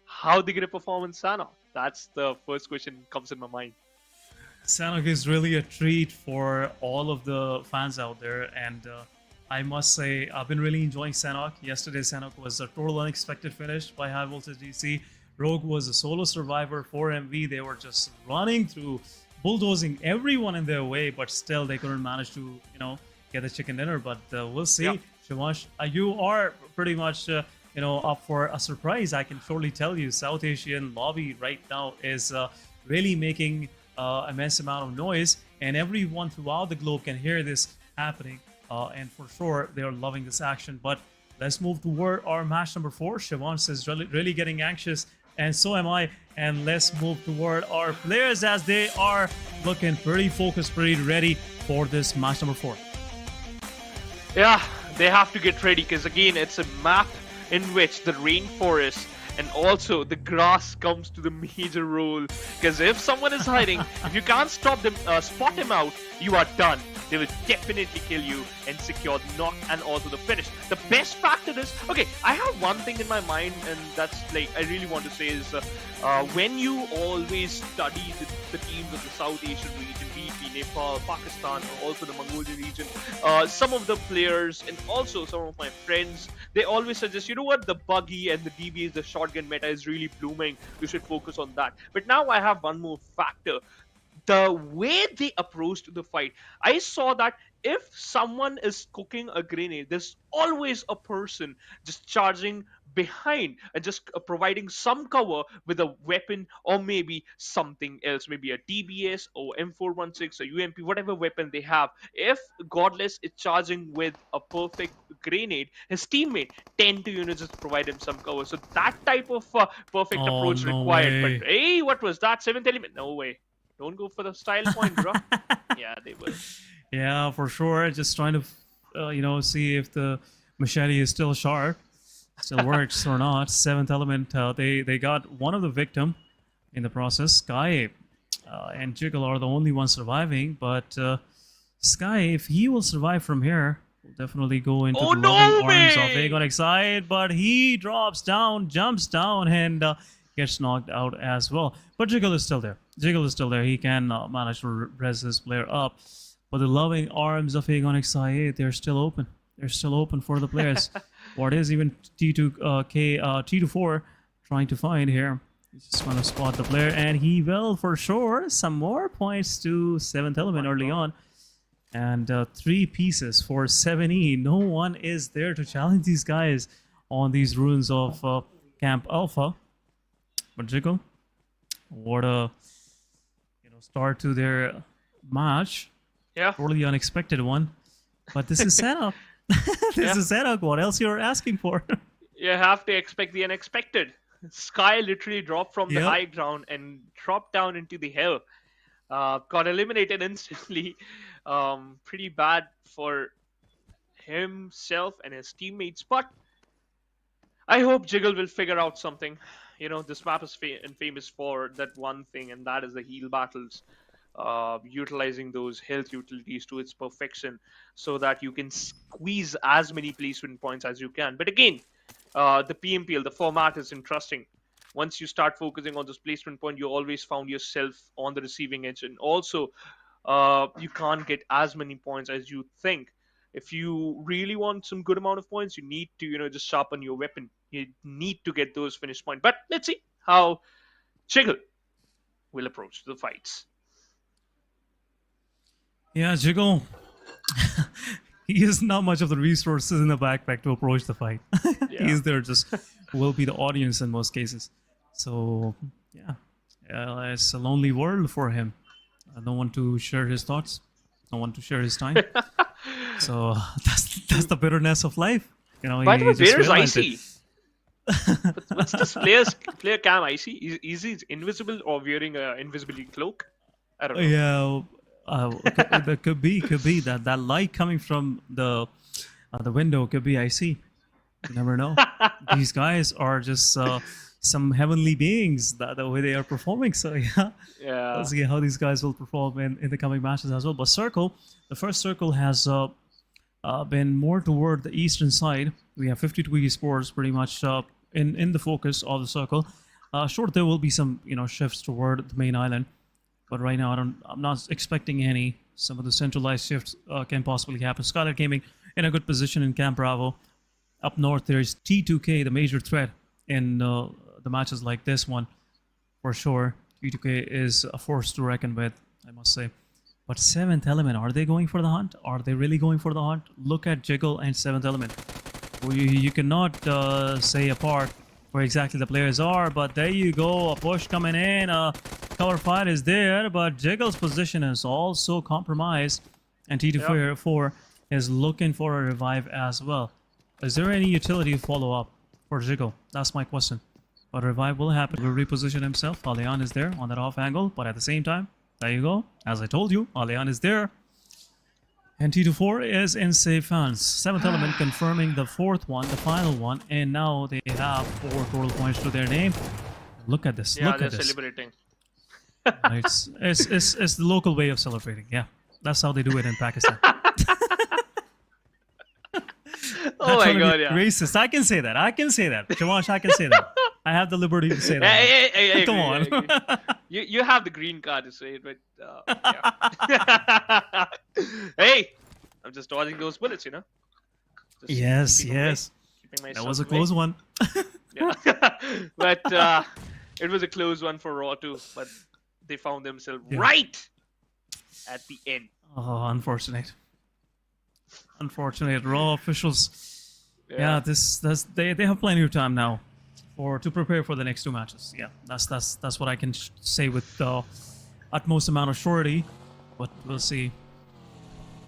How are they going to perform in Sanhok? That's the first question that comes in my mind. Sanhok is really a treat for all of the fans out there, and I must say I've been really enjoying Sanhok. Yesterday, Sanhok was a total unexpected finish by High Voltage DC. Rogue was a solo survivor for MV. They were just running through, bulldozing everyone in their way, but still they couldn't manage to, get the chicken dinner. But we'll see. Yep. Shivansh, you are pretty much up for a surprise. I can surely tell you, South Asian lobby right now is really making immense amount of noise, and everyone throughout the globe can hear this happening, and for sure they are loving this action. But let's move toward our match number 4. Shivansh is really getting anxious, and so am I. And let's move toward our players as they are looking pretty focused, pretty ready for this match number 4. Yeah, they have to get ready, because again, it's a map in which the rainforest and also the grass comes to the major role. Because if someone is hiding, if you can't stop them, spot him out, you are done. They will definitely kill you and secure the knock and also the finish. The best factor is, okay, I have one thing in my mind, and that's like, I really want to say is, when you always study the teams of the South Asian region, be it Nepal, Pakistan, or also the Mongolian region, some of the players and also some of my friends, they always suggest, you know what, the buggy and the DBs, the shotgun meta is really blooming. You should focus on that. But now I have one more factor. the way they approached the fight, I saw that if someone is cooking a grenade, there's always a person just charging behind and just providing some cover with a weapon or maybe something else, maybe a TBS or M416 or UMP, whatever weapon they have. If Godless is charging with a perfect grenade, his teammate tend to just provide him some cover. So that type of perfect Oh, approach no required. way. But hey, what was that? Seventh element? No way. Don't go for the style point, bro. Yeah, they will. Yeah, for sure. Just trying to, see if the machete is still sharp, still works or not. Seventh element, they got one of the victim in the process. Sky and Jiggle are the only ones surviving, but Sky, if he will survive from here, will definitely go into the loving arms of Aegon Excite, but he drops down, jumps down, and gets knocked out as well. But Jiggle is still there. Jiggle is still there. He can manage to res his player up. But the loving arms of Aegon Excite, they're still open. They're still open for the players. What is even T24 trying to find here? He's just going to spot the player, and he will for sure. Some more points to 7th element early on. And 3 pieces for 7E. No one is there to challenge these guys on these ruins of Camp Alpha. But Jiggle, what a start to their match. Yeah. Totally unexpected one. But this is Sanhok. This is Sanhok. What else you're asking for? You have to expect the unexpected. Sky literally dropped from the high ground and dropped down into the hell. Got eliminated instantly. Pretty bad for himself and his teammates. But I hope Jiggle will figure out something. This map is famous for that one thing, and that is the heal battles. Utilizing those health utilities to its perfection so that you can squeeze as many placement points as you can. But again, the PMPL, the format is interesting. Once you start focusing on this placement point, you always found yourself on the receiving edge, and also you can't get as many points as you think. If you really want some good amount of points, you need to just sharpen your weapon. You need to get those finish points. But let's see how Jiggle will approach the fights. Yeah, Jiggle. He has not much of the resources in the backpack to approach the fight. Yeah. He's there just will be the audience in most cases. So, yeah. It's a lonely world for him. No one to share his thoughts. No one to share his time. So, that's the bitterness of life. By the way, where is Icy? it. What's this player cam Icy? Is he invisible or wearing an invisibility cloak? I don't know. Yeah. That could be that light coming from the window could be icy. You never know. These guys are just some heavenly beings the way they are performing. So yeah, let's see how these guys will perform in the coming matches as well. But the first circle has been more toward the eastern side. We have 52 esports pretty much in the focus of the circle. Sure, there will be some shifts toward the main island. But right now, I'm not expecting any. Some of the centralized shifts can possibly happen. SKYLIGHTZ Gaming in a good position in Camp Bravo. Up north, there's T2K, the major threat in the matches like this one. For sure, T2K is a force to reckon with, I must say. But 7th element, are they going for the hunt? Are they really going for the hunt? Look at Jiggle and 7th element. You cannot say apart where exactly the players are, but there you go, a push coming in, cover fight is there, but Jiggle's position is also compromised, and T24 is looking for a revive as well. Is there any utility follow-up for Jiggle? That's my question. But revive will happen. Will reposition himself. Aleon is there on that off angle, but at the same time, there you go. As I told you, Aleon is there. And T24 is in safe hands. 7th element confirming the 4th one, the final one, and now they have 4 total points to their name. Look at this. Yeah, look at this. they're celebrating. It's the local way of celebrating. Yeah, that's how they do it in Pakistan. Oh my god, yeah. Racist. I can say that. Javash, I can say that. I have the liberty to say that. Hey, Come on. You have the green card to say it, but yeah. Hey, I'm just dodging those bullets, Just yes. keeping That was a close one. Yeah. But it was a close one for Raw too, but they found themselves right at the end. Oh, unfortunate. Unfortunate. Raw officials. Yeah, they have plenty of time now to prepare for the next 2 matches. Yeah, that's what I can say with utmost amount of surety. But we'll see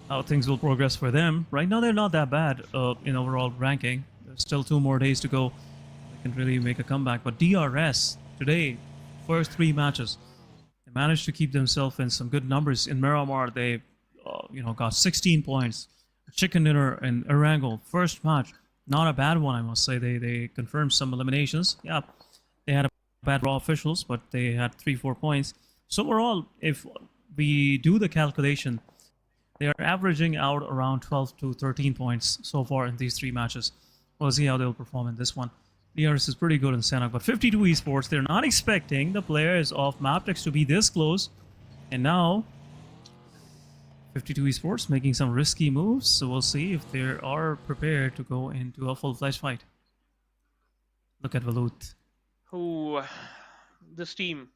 how things will progress for them. Right now, they're not that bad in overall ranking. There's still 2 more days to go. They can really make a comeback. But DRS today, first 3 matches, they managed to keep themselves in some good numbers. In Miramar, they got 16 points. Chicken dinner in Erangel, first match, not a bad one, I must say. They confirmed some eliminations. Yeah, they had a bad raw officials, but they had 3-4 points. So overall, if we do the calculation, they are averaging out around 12 to 13 points so far in these 3 matches. We'll see how they'll perform in this one. DRS is pretty good in Sanhok, but 52 Esports, they're not expecting the players of Mabetex to be this close. And now, 52 Esports making some risky moves, so we'll see if they are prepared to go into a full-fledged fight. Look at Valut. This team.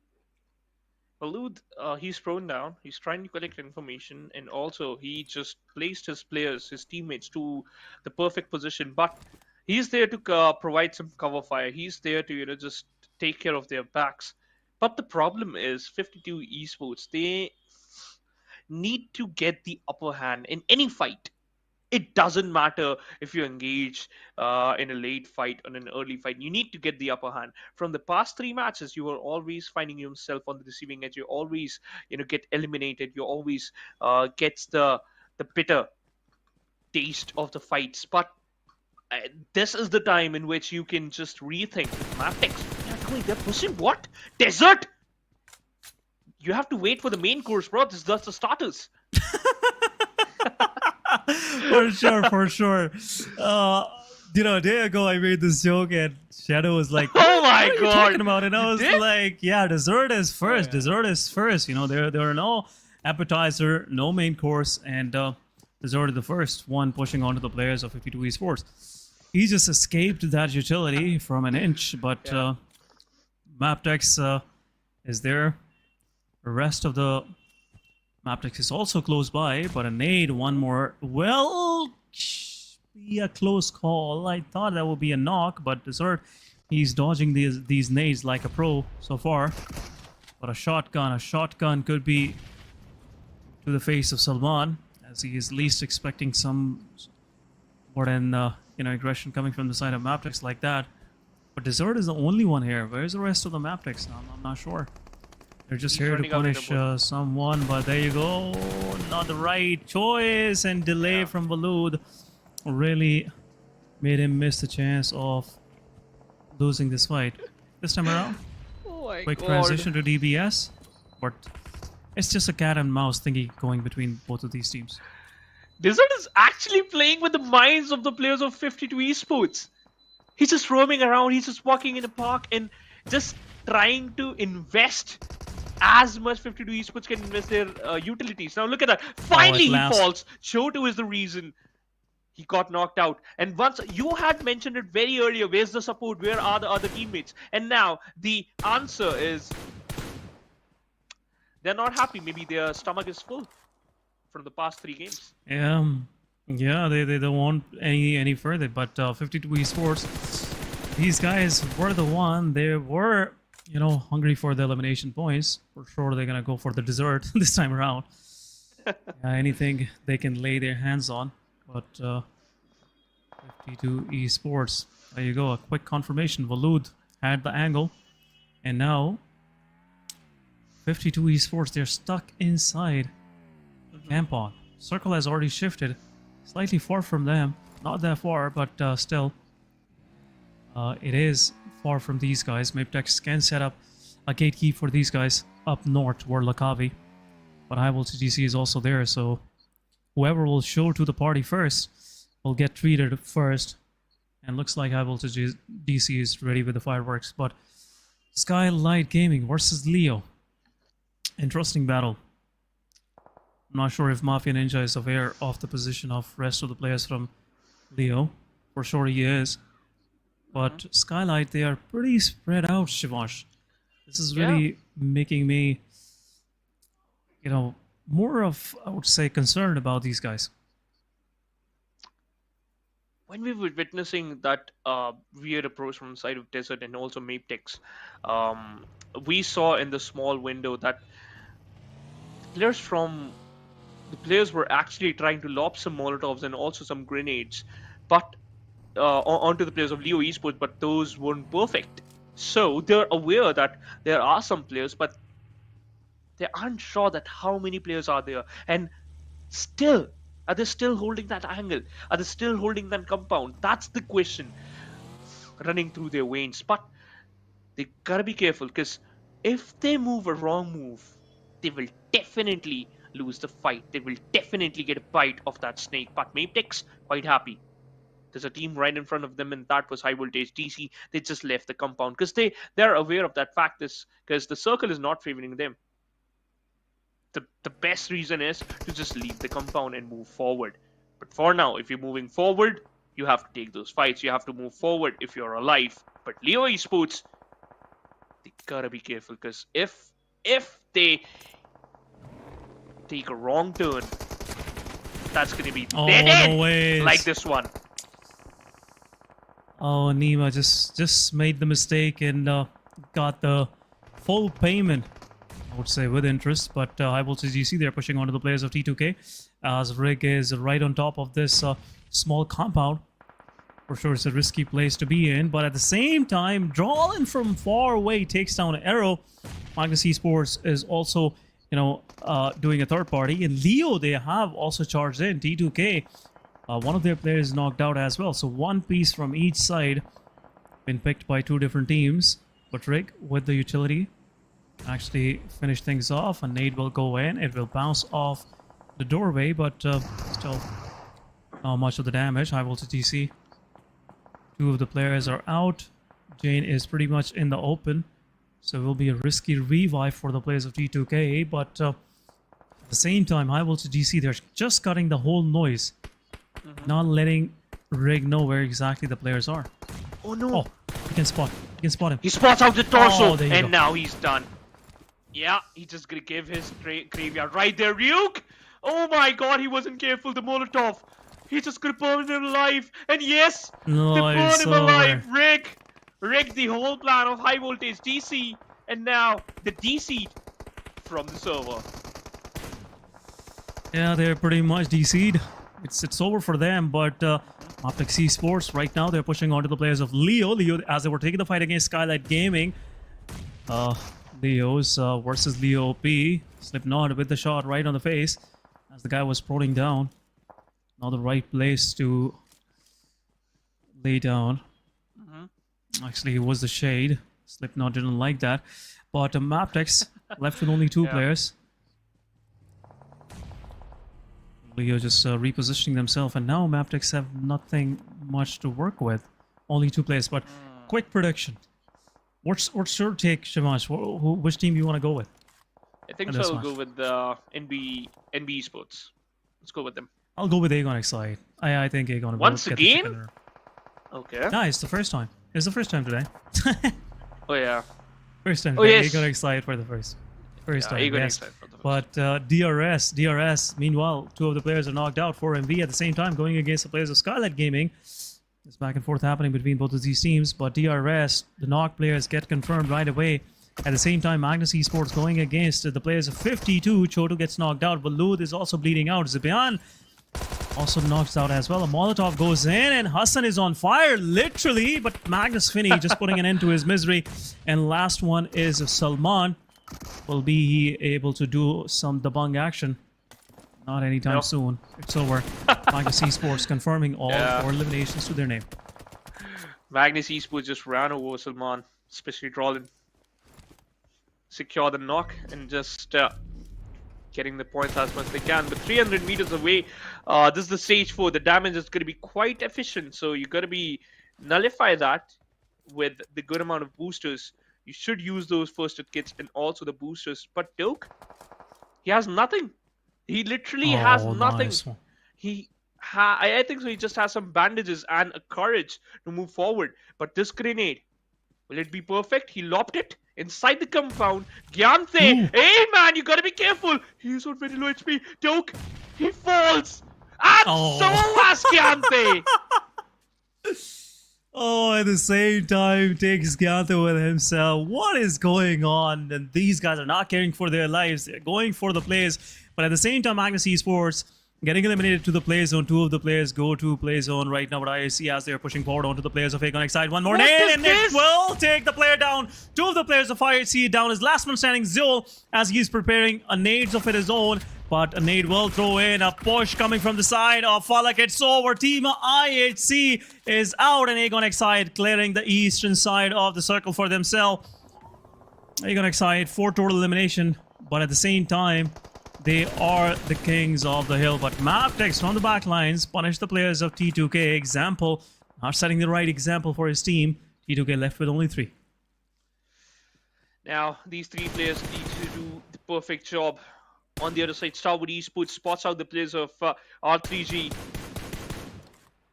Walud, he's thrown down. He's trying to collect information, and also he just placed his players, his teammates, to the perfect position. But he's there to provide some cover fire. He's there to just take care of their backs. But the problem is 52 Esports. They need to get the upper hand in any fight. It doesn't matter if you engage in a late fight or an early fight. You need to get the upper hand. From the past 3 matches, you are always finding yourself on the receiving edge. You always, get eliminated. You always gets the bitter taste of the fights. But this is the time in which you can just rethink. Mabetex, they're pushing what? Desert? You have to wait for the main course, bro. That's the starters. For sure. A day ago I made this joke and Shadow was like, "Oh my what are god, you talking about?" And I was like, "Yeah, dessert is first. Oh, yeah. Dessert is first. There are no appetizer, no main course, and dessert is the first one pushing onto the players of 52 Esports." He just escaped that utility from an inch, but Mabetex is there. The rest of the Mabetex is also close by, but a nade, one more. Well, be a close call. I thought that would be a knock, but Desert, he's dodging these nades like a pro so far. But a shotgun could be to the face of Salman, as he is least expecting some more than aggression coming from the side of Mabetex like that. But Desert is the only one here. Where's the rest of the Mabetex? I'm not sure. They're just here to punish someone, but there you go. Not the right choice, and delay from Valud really made him miss the chance of losing this fight. This time around, quick transition to DBS, but it's just a cat and mouse thingy going between both of these teams. Desert is actually playing with the minds of the players of 52 Esports. He's just roaming around, he's just walking in the park and just trying to invest as much 52 Esports can invest their utilities. Now look at that. Finally he falls. Chotu is the reason he got knocked out. And once you had mentioned it very earlier, where's the support? Where are the other teammates? And now the answer is they're not happy. Maybe their stomach is full from the past 3 games. Yeah, they don't want any further. But 52 Esports, these guys were the one. They were hungry for the elimination points. For sure, they're gonna go for the dessert this time around. Anything they can lay their hands on. But 52 Esports, there you go. A quick confirmation. Valud had the angle, and now 52 Esports, they're stuck inside camp on. Circle has already shifted, slightly far from them. Not that far, but still, it is far from these guys. Mabetex can set up a gatekeep for these guys up north toward Lakavi. But HIGHVOLTAGE DC is also there, so whoever will show to the party first will get treated first. And looks like HIGHVOLTAGE DC is ready with the fireworks. But SKYLIGHTZ Gaming versus Leo. Interesting battle. I'm not sure if Mafia Ninja is aware of the position of rest of the players from Leo. For sure he is. But SKYLIGHTZ, they are pretty spread out, Shivash. This is really making me, more of, I would say, concerned about these guys. When we were witnessing that weird approach from the side of Desert and also Mabetex, we saw in the small window that the players were actually trying to lob some Molotovs and also some grenades, but onto the players of Leo Esports, but those weren't perfect. So they're aware that there are some players, but they aren't sure that how many players are there, and still, are they still holding that angle? Are they still holding that compound? That's the question running through their veins. But they gotta be careful, because if they move a wrong move, they will definitely lose the fight. They will definitely get a bite of that snake. But Mabetex, quite happy. There's a team right in front of them, and that was High Voltage DC. They just left the compound because they're aware of that fact, because the circle is not favoring them. The best reason is to just leave the compound and move forward. But for now, if you're moving forward, you have to take those fights. You have to move forward if you're alive. But Leo Esports, they gotta be careful, because if they take a wrong turn, that's gonna be dead end, like this one. Oh, Nima just made the mistake and got the full payment, I would say, with interest. But High Voltage GC, they're pushing onto the players of T2K as Rig is right on top of this small compound. For sure, it's a risky place to be in, but at the same time, Drawlin from far away takes down an arrow. Magnus Esports is also, doing a third party, and Leo, they have also charged in. T2K, one of their players knocked out as well, so one piece from each side been picked by two different teams. But Rig, with the utility, actually finish things off. A nade will go in, it will bounce off the doorway, but still not much of the damage. High Voltage DC, two of the players are out. Jane is pretty much in the open, so it will be a risky revive for the players of T2K. But at the same time, High Voltage DC, they're just cutting the whole noise, not letting Rig know where exactly the players are. Oh no! Oh, you can spot him. He spots out the torso, Oh, and now he's done. Yeah, he's just gonna give his graveyard right there, Ryuk! Oh my god, he wasn't careful, the Molotov! He's just gonna burn him alive, and yes! Nice. They burn him alive! Rig the whole plan of High Voltage DC, and now the DC from the server. Yeah, they're pretty much DC'd. It's over for them, but Mabetex Esports, right now, they're pushing onto the players of Leo, as they were taking the fight against SKYLIGHTZ Gaming. Leo's versus Leo OP. Slipknot with the shot right on the face as the guy was prodding down. Not the right place to lay down. Actually, it was the shade. Slipknot didn't like that. But Mabetex left with only two players. Leo just repositioning themselves, and now Mabetex have nothing much to work with. Only two players, but quick prediction. What's your take, Shivansh? Which team you want to go with? I think so. I'll go with the NBeSports. Let's go with them. I'll go with Aegon Excite. I think Aegon will Once get the chicken again? dinner. Okay. Yeah, it's the first time. It's the first time today. Oh yeah. First time Oh, today. yes. Aegon Excite for the first time. Aegon Yes. Excite for the first. But DRS. Meanwhile, two of the players are knocked out for MV at the same time, going against the players of SKYLIGHTZ Gaming. There's back and forth happening between both of these teams, but DRS, the knocked players, get confirmed right away. At the same time, Magnus Esports going against the players of 52. Choto gets knocked out, but Luth is also bleeding out. Zibian also knocks out as well. A Molotov goes in, and Hassan is on fire, literally, but Magnus Finney just putting an end to his misery. And last one is Salman. Will be able to do some debunk action? Not anytime soon. It's over. Magnus Esports confirming all 4 eliminations to their name. Magnus Esports just ran over Salman, especially Drawlin. Secure the knock and just getting the points as much as they can. But 300 meters away, this is the stage 4. The damage is going to be quite efficient, so you got to be nullify that with the good amount of boosters. You should use those first aid kits and also the boosters. But Doke, he has nothing. He literally has nothing. Nice. I think so. He just has some bandages and a courage to move forward. But this grenade, will it be perfect? He lobbed it, Inside the compound, Gyanthe, hey man, you gotta be careful. He's on very low HP. Doke, he falls. And so has Gyanthe. Oh, at the same time, takes Gyanthe with himself. What is going on? And these guys are not caring for their lives. They're going for the plays. But at the same time, Magnus Esports getting eliminated to the play zone. Two of the players go to play zone right now. But I see as they're pushing forward onto the players of HIGHVOLTAGE. One more nade, and it will take the player down. Two of the players of IHC down. His last man standing, Zul, as he's preparing a nades of his own. But a nade will throw in. A push coming from the side of Falak. It's over. Team IHC is out, and HIGHVOLTAGE clearing the eastern side of the circle for themselves. HIGHVOLTAGE 4 total elimination, but at the same time, they are the kings of the hill. But Mabetex from the back lines punish the players of T2K. Example, not setting the right example for his team. T2K left with only 3. Now, these 3 players need to do the perfect job. On the other side, Stalwart Esports spots out the players of R3G.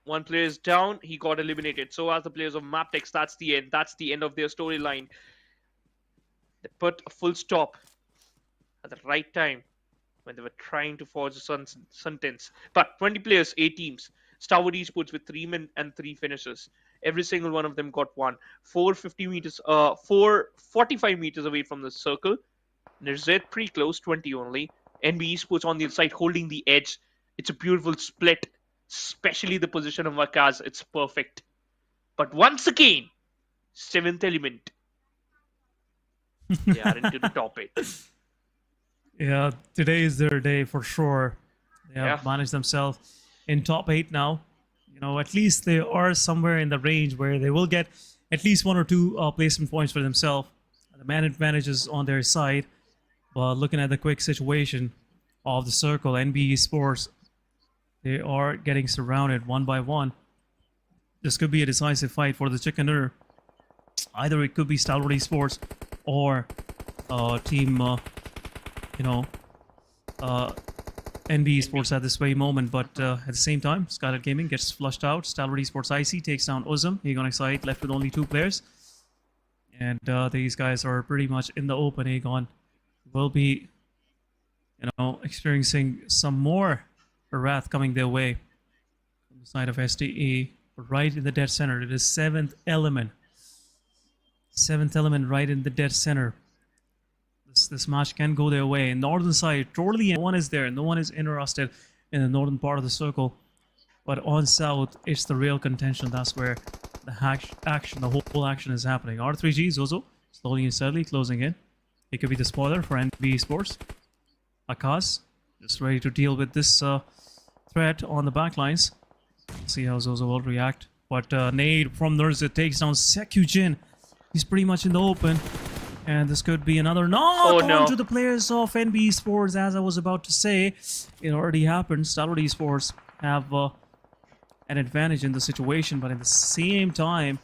One player is down, he got eliminated. So as the players of Mabetex, that's the end. That's the end of their storyline. They put a full stop at the right time when they were trying to forge a sentence. But 20 players, 8 teams. Stalwart Esports with 3 men and 3 finishers. Every single one of them got one. 445 meters away from the circle. NBeSports pretty close, 20 only. NBeSports on the other side holding the edge. It's a beautiful split, especially the position of Wakaz. It's perfect. But once again, 7th element. They aren't into the top 8. Yeah, today is their day for sure. They have managed themselves in top 8 now. You know, at least they are somewhere in the range where they will get at least 1 or 2 placement points for themselves. The man advantage is on their side. But looking at the quick situation of the circle, NBeSports, they are getting surrounded one by one. This could be a decisive fight for the chicken dinner. Either it could be Stalwart Esports or team, NBeSports at this very moment. But at the same time, SKYLIGHTZ Gaming gets flushed out. Stalwart Esports IC takes down Uzum. HIGHVOLTAGE left with only 2 players. And these guys are pretty much in the open. Aegon will be, experiencing some more wrath coming their way from the side of SDE. Right in the dead center. It is 7th element. 7th element right in the dead center. This match can go their way. Northern side, totally no one is there. No one is interested in the northern part of the circle. But on south, it's the real contention. That's where the whole action is happening. R3G, Zozo, slowly and steadily closing in. It could be the spoiler for NBeSports. Akaz, just ready to deal with this threat on the backlines. See how Zozo will react. But nade from Nurzit takes down Sekujin. He's pretty much in the open. And this could be another knock onto the players of NBeSports. As I was about to say, it already happened. Stalwart Esports have an advantage in the situation, but at the same time,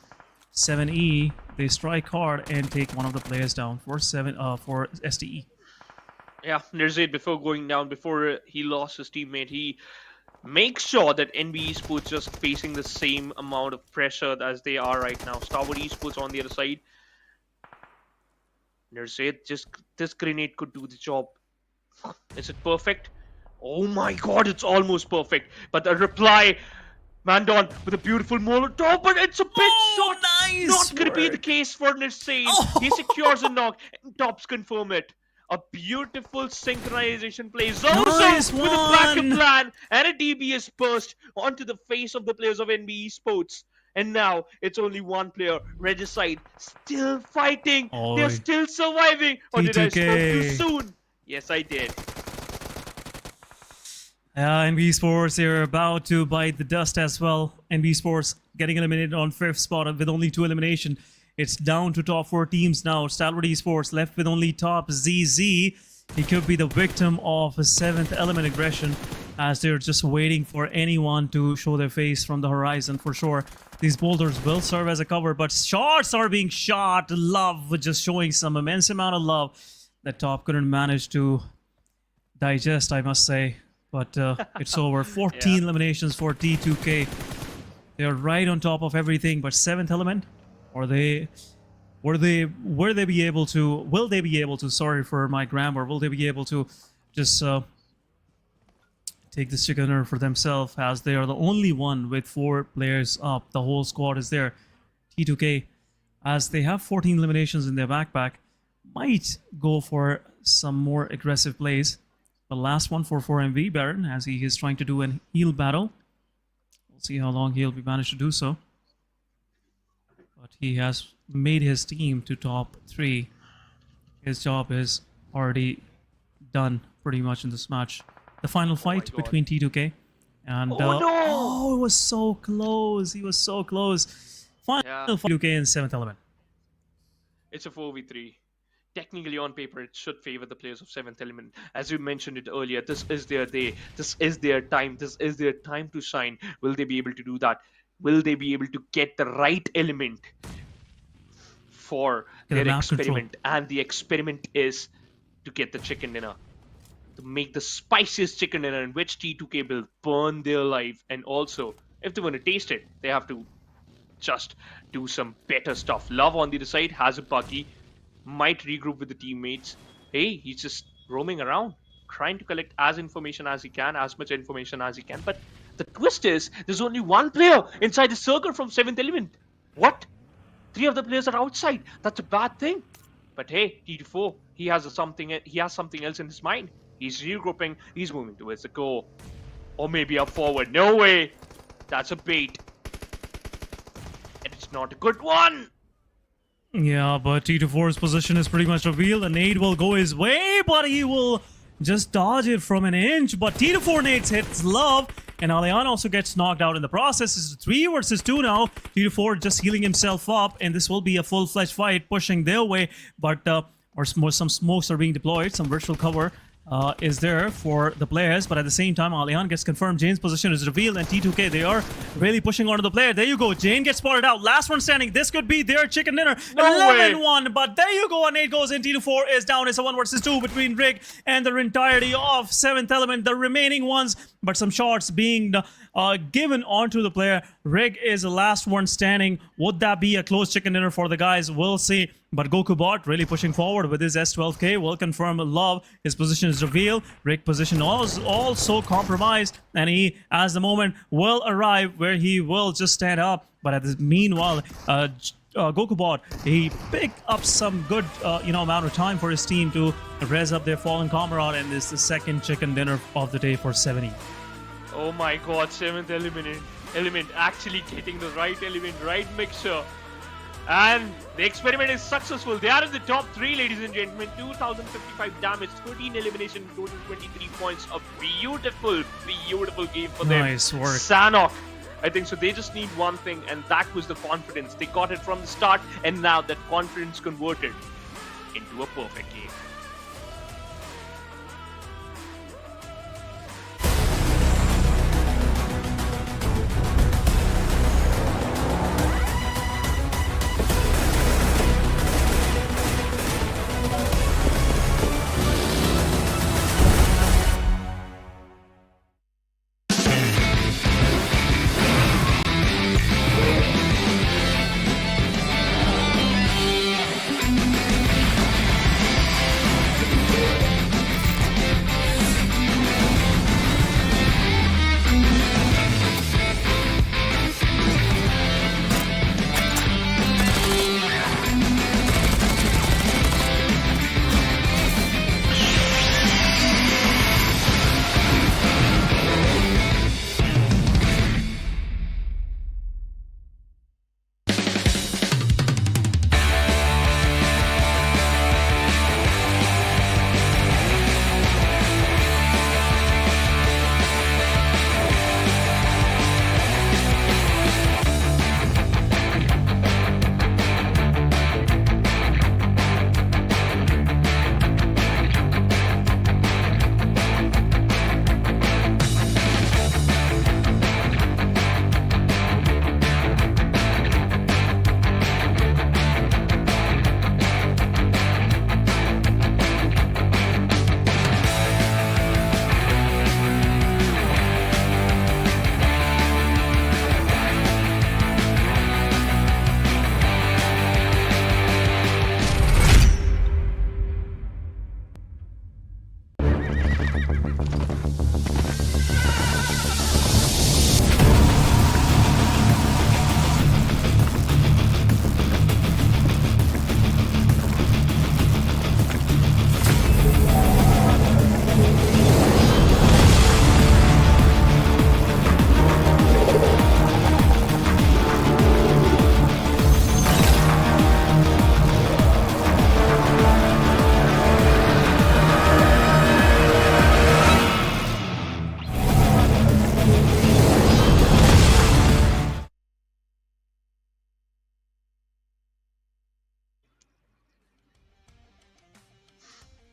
7E, they strike hard and take one of the players down for SDE. Yeah, Nurzit, before going down, before he lost his teammate, he makes sure that NBeSports just facing the same amount of pressure as they are right now. Stalwart Esports on the other side. Nurzit, just this grenade could do the job. Is it perfect? Oh my god, it's almost perfect. But the reply, Mandon with a beautiful Molotov, but it's a bit short. Nice Not going to be the case for Nurzit. He secures a knock and tops confirm it. A beautiful synchronization play. Zozo with a backup plan and a DBS burst onto the face of the players of NBeSports. And now it's only 1 player, Regicide, still fighting. They're still surviving. Or did I spoke too soon? Yes, I did. NBeSports, they're about to bite the dust as well. NBeSports getting eliminated on 5th spot with only 2 elimination. It's down to top 4 teams now. Stalwart Esports left with only top ZZ. He could be the victim of a 7th element aggression, as they're just waiting for anyone to show their face from the horizon for sure. These boulders will serve as a cover, but shots are being shot. Love just showing some immense amount of love that top couldn't manage to digest, I must say. But it's over. 14 eliminations for T2K. They're right on top of everything, but 7th element, or they Will they be able to, sorry for my grammar, will they be able to just take this chicken dinner for themselves, as they are the only one with 4 players up. The whole squad is there. T2K, as they have 14 eliminations in their backpack, might go for some more aggressive plays. The last one for MV Baron, as he is trying to do an heal battle. We'll see how long he'll be managed to do so. But he has made his team to top 3. His job is already done pretty much in this match. The final fight between T2K and oh, it was so close. He was so close. Final fight, T2K in 7th Element. It's a 4v3. Technically, on paper, it should favor the players of 7th Element. As you mentioned it earlier, this is their day. This is their time. This is their time to shine. Will they be able to do that? Will they be able to get the right element for their experiment? And the experiment is to get the chicken dinner. To make the spiciest chicken dinner, in which T2K will burn their life. And also, if they want to taste it, they have to just do some better stuff. Love on the other side has a buggy, might regroup with the teammates. Hey, he's just roaming around, trying to collect as much information as he can. But the twist is, there's only one player inside the circle from 7th Element. What? 3 of the players are outside. That's a bad thing. But hey, T2-4, he has something else in his mind. He's regrouping. He's moving towards the goal. Or maybe up forward. No way. That's a bait. And it's not a good one. Yeah, but T2-4's position is pretty much revealed. A nade will go his way, but he will just dodge it from an inch. But T2-4 nades hits Love. And Alian also gets knocked out in the process. It's 3 versus 2 now. T2-4 just healing himself up. And this will be a full-fledged fight pushing their way. But some smokes are being deployed. Some virtual cover is there for the players, but at the same time, Alian gets confirmed. Jane's position is revealed, and T2K, they are really pushing onto the player. There you go. Jane gets spotted out. Last one standing. This could be their chicken dinner. 11-1, but there you go. And 8 goes in. T2-4 is down. It's a 1 versus 2 between Rig and the entirety of 7th Element. The remaining ones, but some shots being given onto the player. Rig is the last one standing. Would that be a close chicken dinner for the guys? We'll see. But GokuBot really pushing forward with his S12K. Will confirm Love. His position is revealed. Rig position also compromised. And he, as the moment, will arrive where he will just stand up. But at the meanwhile, GokuBot, he picked up some good amount of time for his team to res up their fallen comrade. And this is the second chicken dinner of the day for 70. Oh my god, 7th element actually getting the right element, right mixture. And the experiment is successful. They are in the top 3, ladies and gentlemen. 2055 damage, 13 elimination, total 23 points. A beautiful, beautiful game for them. Nice work. Sanhok. I think so. They just need one thing, and that was the confidence. They got it from the start, and now that confidence converted into a perfect game.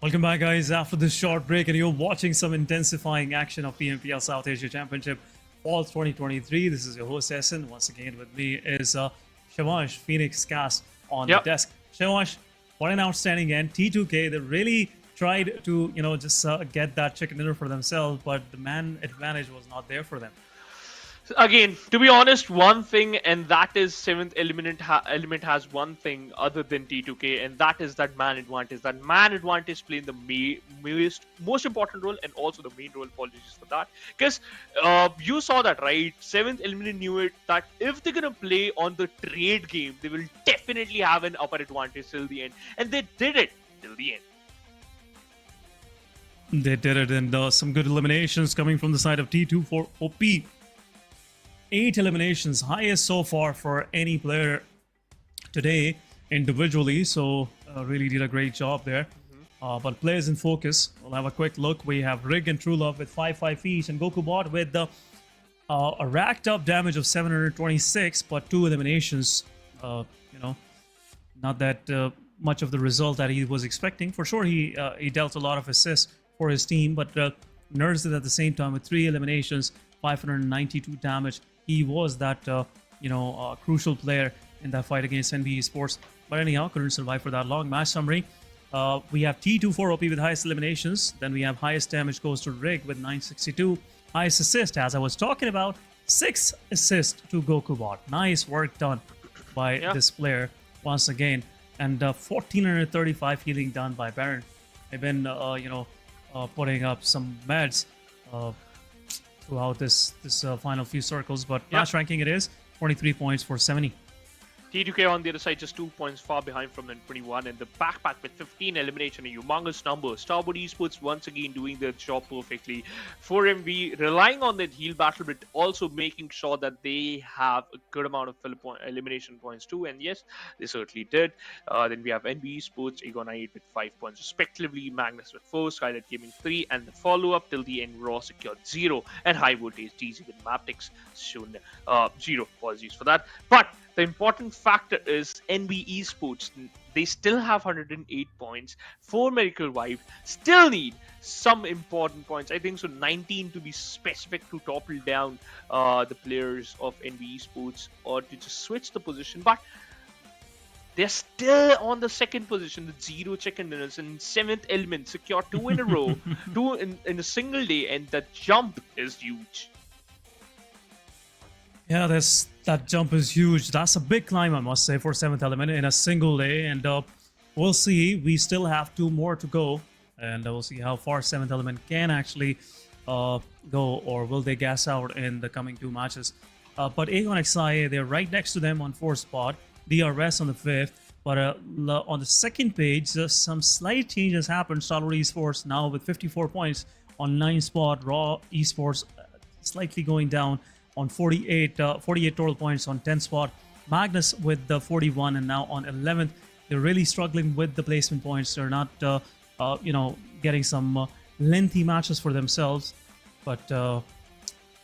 Welcome back, guys, after this short break, and you're watching some intensifying action of PMPL South Asia Championship Fall 2023. This is your host, Essen. Once again, with me is Shivansh, Phoenix Cast on the desk. Shivansh, what an outstanding end. T2K, they really tried to, just get that chicken dinner for themselves, but the man advantage was not there for them. Again, to be honest, one thing, and that is 7th element has one thing other than T2K, and that is that man advantage. That man advantage playing the most important role, and also the main role. Apologies for that, because you saw that, right? 7th element knew it, that if they're gonna play on the trade game, they will definitely have an upper advantage till the end, and they did it till the end. They did it, and some good eliminations coming from the side of T2 for OP. 8 eliminations, highest so far for any player today individually, so really did a great job there. But players in focus, we'll have a quick look. We have Rig and True Love with 5 each, and GokuBot with a racked up damage of 726, but 2 eliminations. Not that much of the result that he was expecting. For sure, he dealt a lot of assists for his team, but nursed it at the same time with 3 eliminations, 592 damage. He was that crucial player in that fight against NBeSports. But anyhow, couldn't survive for that long. Match summary. We have T24 OP with highest eliminations. Then we have highest damage goes to Rig with 962. Highest assist, as I was talking about, 6 assists to GokuBot. Nice work done by this player once again. And 1435 healing done by Baron. They've been, putting up some meds throughout this final few circles, but match ranking it is 23 points for 70. T2K on the other side just 2 points far behind from N21, and the backpack with 15 elimination, a humongous number. Stalwart Esports once again doing their job perfectly. 4MV relying on that heal battle, but also making sure that they have a good amount of elimination points too, and yes, they certainly did. Then we have NBeSports, Egon98 with 5 points respectively, Magnus with 4, SKYLIGHTZ Gaming 3, and the follow-up till the end, Raw secured 0, and High Voltage DZ with Mabetex shown 0. Apologies for that. But the important factor is NBeSports. They still have 108 points. 4 Miracle Vibe still need some important points. I think so, 19 to be specific, to topple down the players of NBeSports or to just switch the position. But they're still on the 2nd position with 0 chicken dinners, and 7th element secure 2 in a row, 2 in a single day, and the jump is huge. Yeah, that jump is huge. That's a big climb, I must say, for 7th element in a single day. And we'll see. We still have 2 more to go. And we'll see how far 7th element can actually go, or will they gas out in the coming 2 matches. But Aegon XIA, they're right next to them on 4th spot. DRS on the 5th. But on the 2nd page, some slight changes happened. Stalwart Esports now with 54 points on 9th spot. Raw Esports slightly going down on 48 total points on 10th spot. Magnus with the 41, and now on 11th. They're really struggling with the placement points. They're not, getting some lengthy matches for themselves. But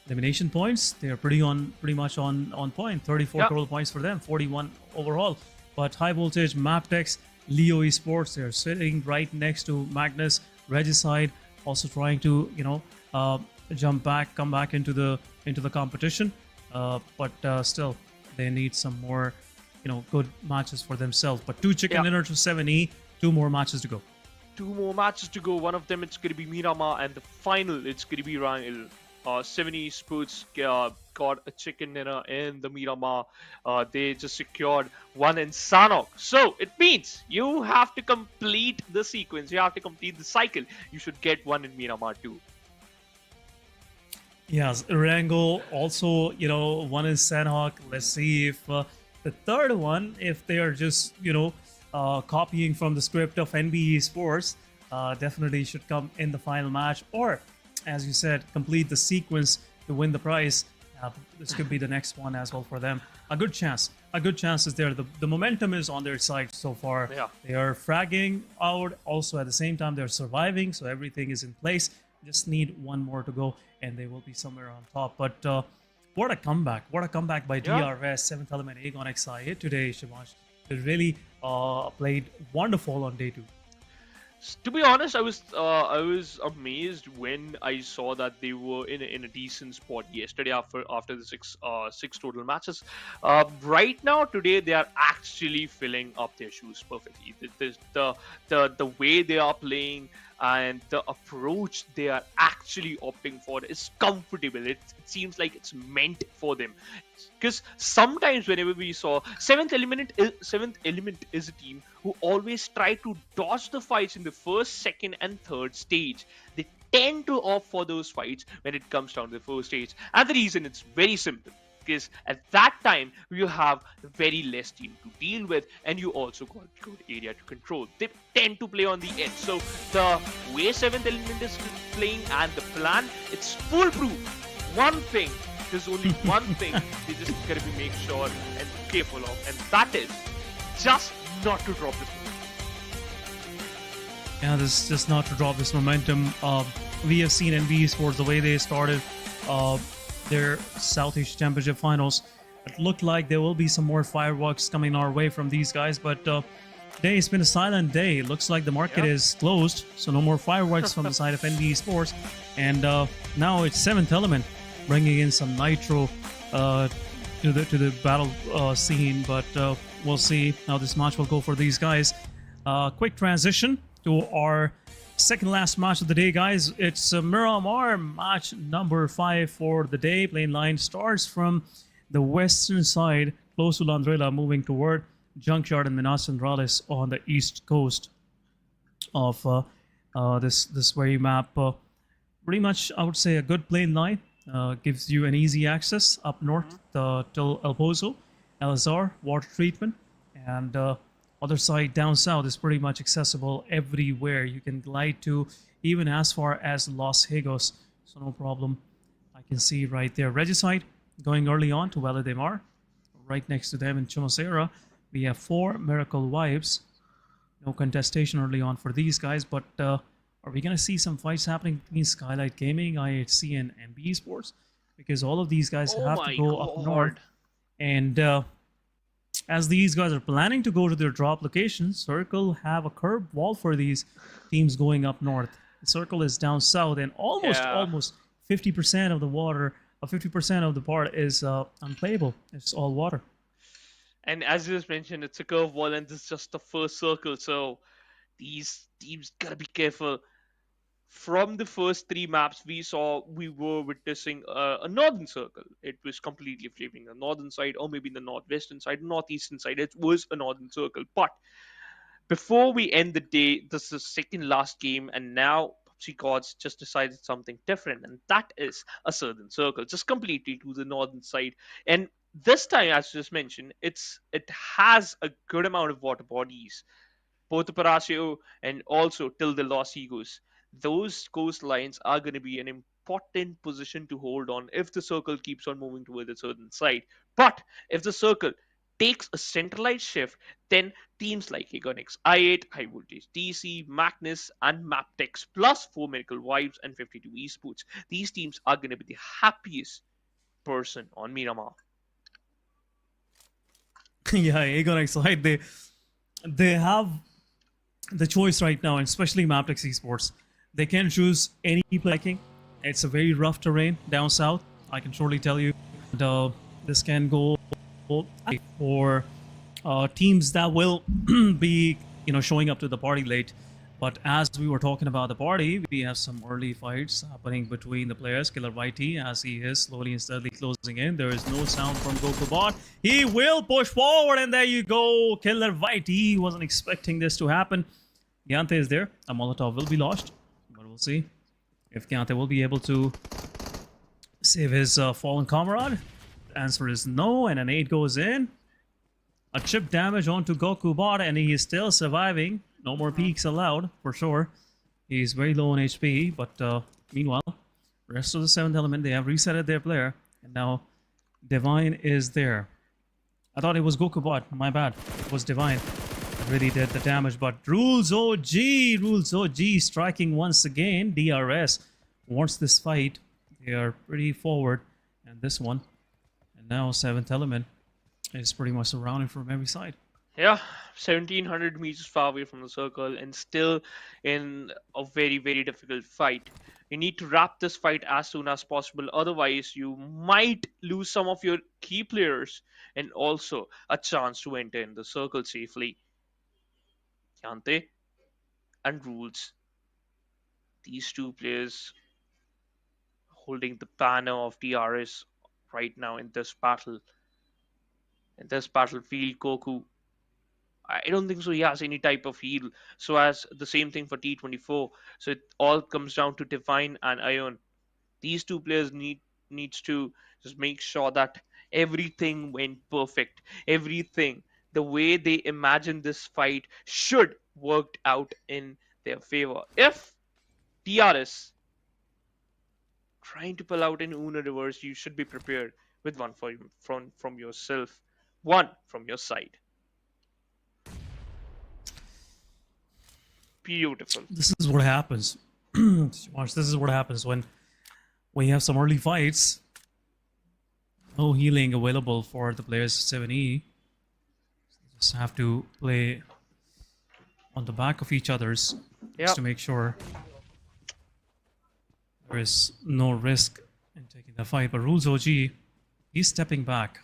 elimination points, they're pretty much on point. 34 total points for them, 41 overall. But High Voltage, Mabetex, Leo Esports, they're sitting right next to Magnus. Regicide also trying to, come back into the competition, but still they need some more good matches for themselves. But 2 chicken dinner to 7E, 2 more matches to go. 2 more matches to go. One of them it's going to be Miramar, and the final it's going to be Erangel. 7E Sports got a chicken dinner in the Miramar. They just secured 1 in Sanhok. So it means you have to complete the sequence, you have to complete the cycle. You should get 1 in Miramar too. Yes, Erangel also, 1 is Sanhok. Let's see if the 3rd one, if they are just, copying from the script of NBeSports, definitely should come in the final match. Or, as you said, complete the sequence to win the prize. This could be the next one as well for them. A good chance is there. The momentum is on their side so far. Yeah. They are fragging out. Also, at the same time, they're surviving. So everything is in place. Just need 1 more to go, and they will be somewhere on top. But what a comeback! What a comeback by DRS, 7th element, Aegon XIA today, Shivansh. They really played wonderful on day 2. To be honest, I was amazed when I saw that they were in a decent spot yesterday after the six total matches. Right now, today they are actually filling up their shoes perfectly. The way they are playing and the approach they are actually opting for is comfortable. It seems like it's meant for them. Because sometimes whenever we saw seventh element is a team who always try to dodge the fights in the first, second, and third stage. They tend to opt for those fights when it comes down to the first stage, and the reason it's very simple. Because at that time you have very less team to deal with, and you also got good area to control. They tend to play on the edge. So the way seventh element is playing and the plan, it's foolproof. One thing, there's only one thing they just gotta be make sure and careful of, and that is just not to drop this momentum. Yeah, this is just not to drop this momentum. We have seen NBeSports the way they started their Southeast Championship finals. It looked like there will be some more fireworks coming our way from these guys, but today it's been a silent day. It looks like the market is closed, so no more fireworks from the side of NBeSports. And now it's Seventh Element bringing in some nitro to the battle scene, but we'll see how this match will go for these guys. Quick transition to our second last match of the day, guys. It's Miramar match number 5 for the day. Plane line starts from the western side, close to Landrella, moving toward Junkyard and Minas Centrales on the east coast of this very map. Pretty much, I would say, a good plane line. Gives you an easy access up north till El Pozo, LSR, water treatment, and other side down south is pretty much accessible everywhere. You can glide to even as far as Los Higos, so no problem. I can see right there Regicide going early on to Valle de Mar. Right next to them in Chumacera, we have 4 Miracle Wives. No contestation early on for these guys, but are we going to see some fights happening between SKYLIGHTZ Gaming, IHC, and NBeSports? Because all of these guys have to go up north. And as these guys are planning to go to their drop locations, Circle have a curb wall for these teams going up north. The Circle is down south, and almost 50% of the water, or 50% of the part is unplayable. It's all water. And as you just mentioned, it's a curve wall, and this is just the first circle. So these teams gotta be careful. From the first 3 maps we were witnessing a northern circle. It was completely favoring the northern side, or maybe the northwestern side, northeastern side. It was a northern circle. But before we end the day, this is the second last game, and now PUBG Gods just decided something different, and that is a southern circle, just completely to the northern side. And this time, as just mentioned, it has a good amount of water bodies, both the Palacio and also till the Los Higos. Those coastlines are going to be an important position to hold on if the circle keeps on moving toward a certain side. But if the circle takes a centralized shift, then teams like Agonix, I8, High Voltage DC, Magnus, and Mabetex, plus 4 Miracle Wives and 52 Esports, these teams are going to be the happiest person on Miramar. Yeah, Agonix, right? They have the choice right now, and especially Mabetex Esports. They can choose any liking. It's a very rough terrain down south, I can surely tell you. And, this can go for teams that will be, showing up to the party late. But as we were talking about the party, we have some early fights happening between the players. KillerYT, as he is slowly and steadily closing in. There is no sound from GokuBot. He will push forward, and there you go. KillerYT wasn't expecting this to happen. Gyante is there. A Molotov will be launched, but we'll see if Gyante will be able to save his fallen comrade. The answer is no, and an 8 goes in. A chip damage onto GokuBot, and he is still surviving. No more peaks allowed, for sure. He's very low on HP, but meanwhile, rest of the 7th element, they have resetted their player, and now Divine is there. I thought it was GokuBot, my bad. It was Divine. It really did the damage, but Rules OG striking once again. DRS wants this fight. They are pretty forward, and this one. And now 7th element is pretty much surrounded from every side. Yeah, 1700 meters far away from the circle and still in a very, very difficult fight. You need to wrap this fight as soon as possible, otherwise, you might lose some of your key players and also a chance to enter in the circle safely. Yante and Rules, these two players holding the banner of DRS right now in this battle. In this battlefield, Goku, I don't think so he has any type of heal. So as the same thing for T24. So it all comes down to Divine and Ion. These two players needs to just make sure that everything went perfect. Everything, the way they imagine this fight should worked out in their favor. If DRS trying to pull out an Uno reverse, you should be prepared with one from yourself, one from your side. Beautiful. This is what happens. Watch, this is what happens when you have some early fights. No healing available for the players 7E. Just have to play on the back of each other's just to make sure there is no risk in taking the fight. But Rules OG, he's stepping back.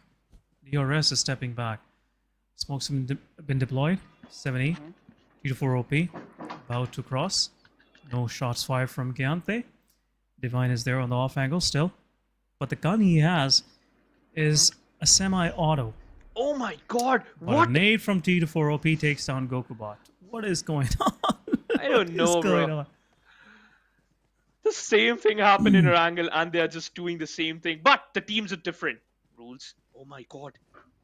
DRS is stepping back. Smokes have been deployed. 7E. T4 OP. About to cross. No shots fired from Gyanthe. Divine is there on the off angle still. But the gun he has is a semi-auto. Oh my god, But what? a nade from T4 OP takes down GokuBot. What is going on? I don't know, What is going bro. on? The same thing happened in Erangel and they are just doing the same thing. But the teams are different. Rules. Oh my god.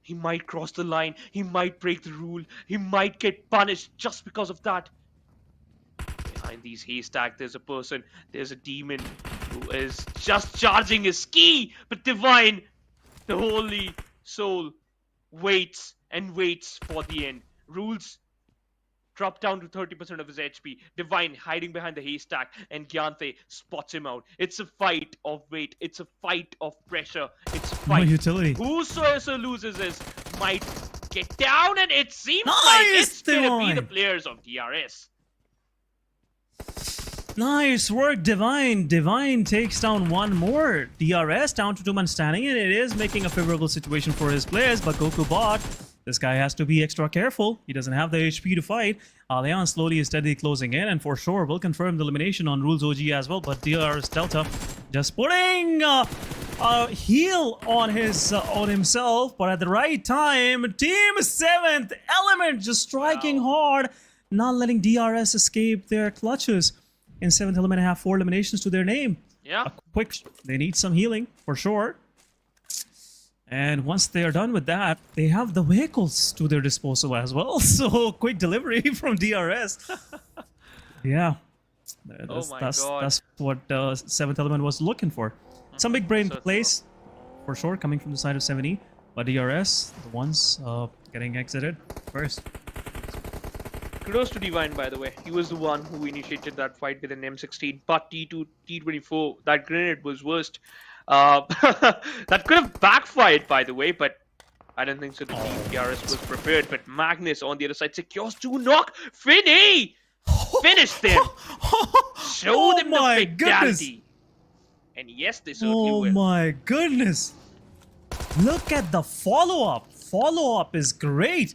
He might cross the line. He might break the rule. He might get punished just because of that. Behind these haystack, there's a person. There's a demon who is just charging his ski. But Divine, the holy soul, waits and waits for the end. Rules drop down to 30% of his HP. Divine hiding behind the haystack, and Gyanthe spots him out. It's a fight of weight. It's a fight of pressure. It's a No fight. utility. Whosoever loses this might get down, and it seems like Nice, it's gonna be the Divine. players of DRS. Nice work, Divine. Divine takes down one more. DRS down to 2-man standing, and it is making a favorable situation for his players. But GokuBot, this guy has to be extra careful. He doesn't have the HP to fight. Allianz slowly is steadily closing in, and for sure will confirm the elimination on Rules OG as well. But DRS Delta just putting a heal on himself, but at the right time, Team 7th Element just striking hard, not letting DRS escape their clutches. In 7th Element have 4 eliminations to their name. Yeah. They need some healing for sure. And once they are done with that, they have the vehicles to their disposal as well. So quick delivery from DRS. Yeah. That's, my that's, God. that's what 7th Element was looking for. Some big brain So plays for sure coming from the side of 7E. But DRS, the ones getting exited first. Kudos to Divine, by the way. He was the one who initiated that fight with an M16. But T24, that grenade was worst. That could have backfired, by the way, but I don't think so. The team DRS was prepared. But Magnus on the other side secures 2 knock. Finny! Finish them! Show them the my fatality. And yes, they certainly Oh will. my goodness. Look at the follow-up. Follow-up is great.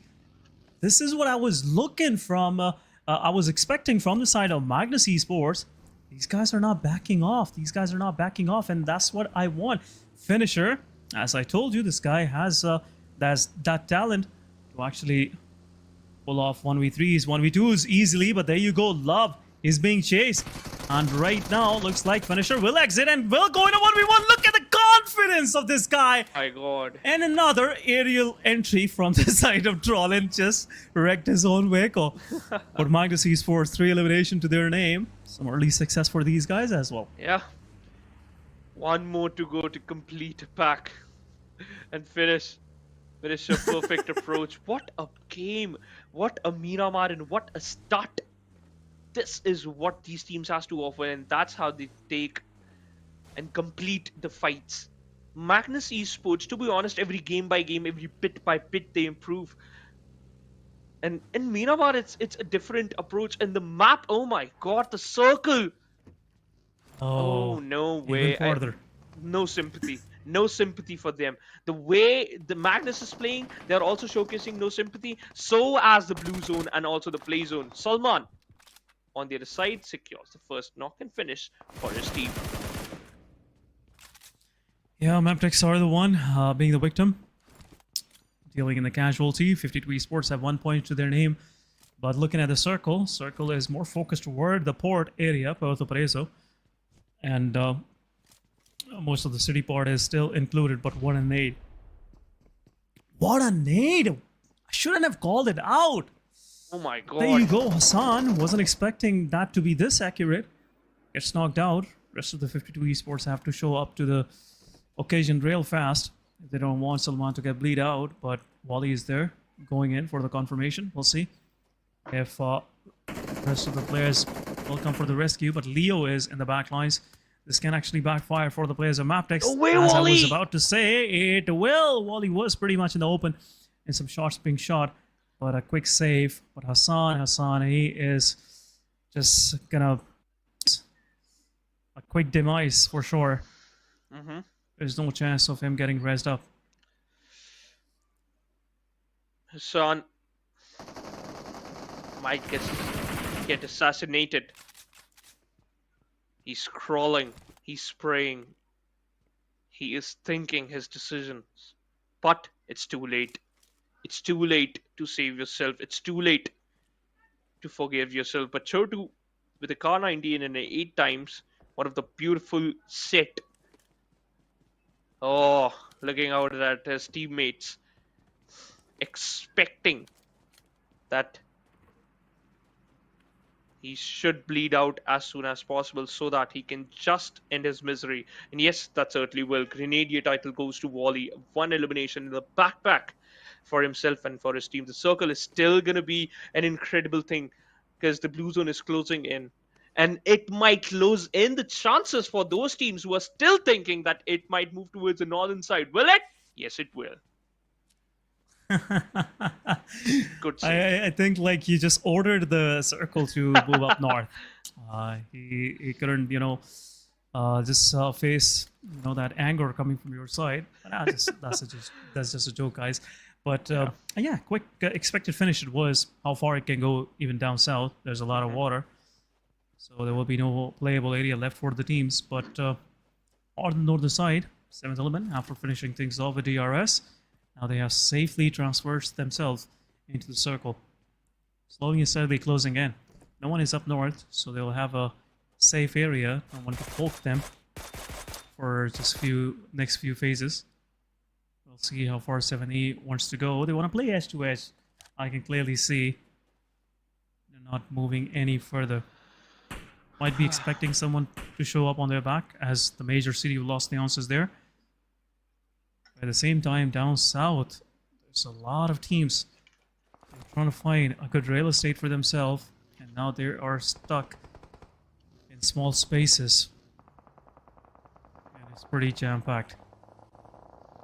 This is what I was looking from, I was expecting from the side of Magnus Esports. These guys are not backing off. These guys are not backing off, and that's what I want. Finisher, as I told you, this guy has that talent to actually pull off 1v3s, 1v2s easily, but there you go. Love is being chased. And right now, looks like Finisher will exit and will go in a 1v1. Look at the confidence of this guy. My god. And another aerial entry from the side of Trollin just wrecked his own vehicle. But Magnus Esports 3 elimination to their name. Some early success for these guys as well. Yeah. One more to go to complete a pack and finish a perfect approach. What a game. What a Miramar and what a start. This is what these teams has to offer, and that's how they take and complete the fights. Magnus Esports, to be honest, every game by game, every bit by bit, they improve. And in Miramar, it's a different approach. And the map, oh my god, the circle. Oh, no way. Even further. No sympathy. No sympathy for them. The way the Magnus is playing, they're also showcasing no sympathy. So as the blue zone and also the play zone. Salman, on the other side, secures the first knock and finish for his team. Yeah, Mabetex are the one being the victim. Dealing in the casualty. 52 Esports have 1 point to their name. But looking at the circle, circle is more focused toward the port area, Puerto Preso. And most of the city part is still included, but what a nade. What a nade! I shouldn't have called it out. Oh my god. There you go, Hassan. Wasn't expecting that to be this accurate. Gets knocked out. Rest of the 52 Esports have to show up to the occasion real fast. They don't want Salman to get bleed out, but Wally is there, going in for the confirmation. We'll see if the rest of the players will come for the rescue, but Leo is in the back lines. This can actually backfire for the players of Mabetex. Away, as Wally! I was about to say, it will. Wally was pretty much in the open, and some shots being shot, but a quick save. But Hassan, he is just gonna a quick demise for sure. There's no chance of him getting rezzed up. Hassan might get assassinated. He's crawling. He's spraying. He is thinking his decisions. But it's too late. It's too late to save yourself. It's too late to forgive yourself. But Chotu, with a car 19 and 8 times, one of the beautiful Sept. Oh, looking out at his teammates, expecting that he should bleed out as soon as possible so that he can just end his misery. And yes, that certainly will. Grenadier title goes to Wally. 1 elimination in the backpack for himself and for his team. The circle is still going to be an incredible thing because the blue zone is closing in. And it might close in the chances for those teams who are still thinking that it might move towards the northern side. Will it? Yes, it will. Good save. I think like you just ordered the circle to move up north. He couldn't, just face that anger coming from your side. That's just a joke, guys. But yeah, quick expected finish it was. How far it can go even down south. There's a lot of water. So there will be no playable area left for the teams. But on the northern side, 7th element, after finishing things off with DRS, now they have safely transferred themselves into the circle. Slowly and steadily closing in. No one is up north, so they'll have a safe area. No one to poke them for just next few phases. We'll see how far 7E wants to go. They want to play edge to edge. I can clearly see they're not moving any further. Might be expecting someone to show up on their back as the major city of Los Leones is there. At the same time, down south, there's a lot of teams trying to find a good real estate for themselves, and now they are stuck in small spaces. And it's pretty jam-packed.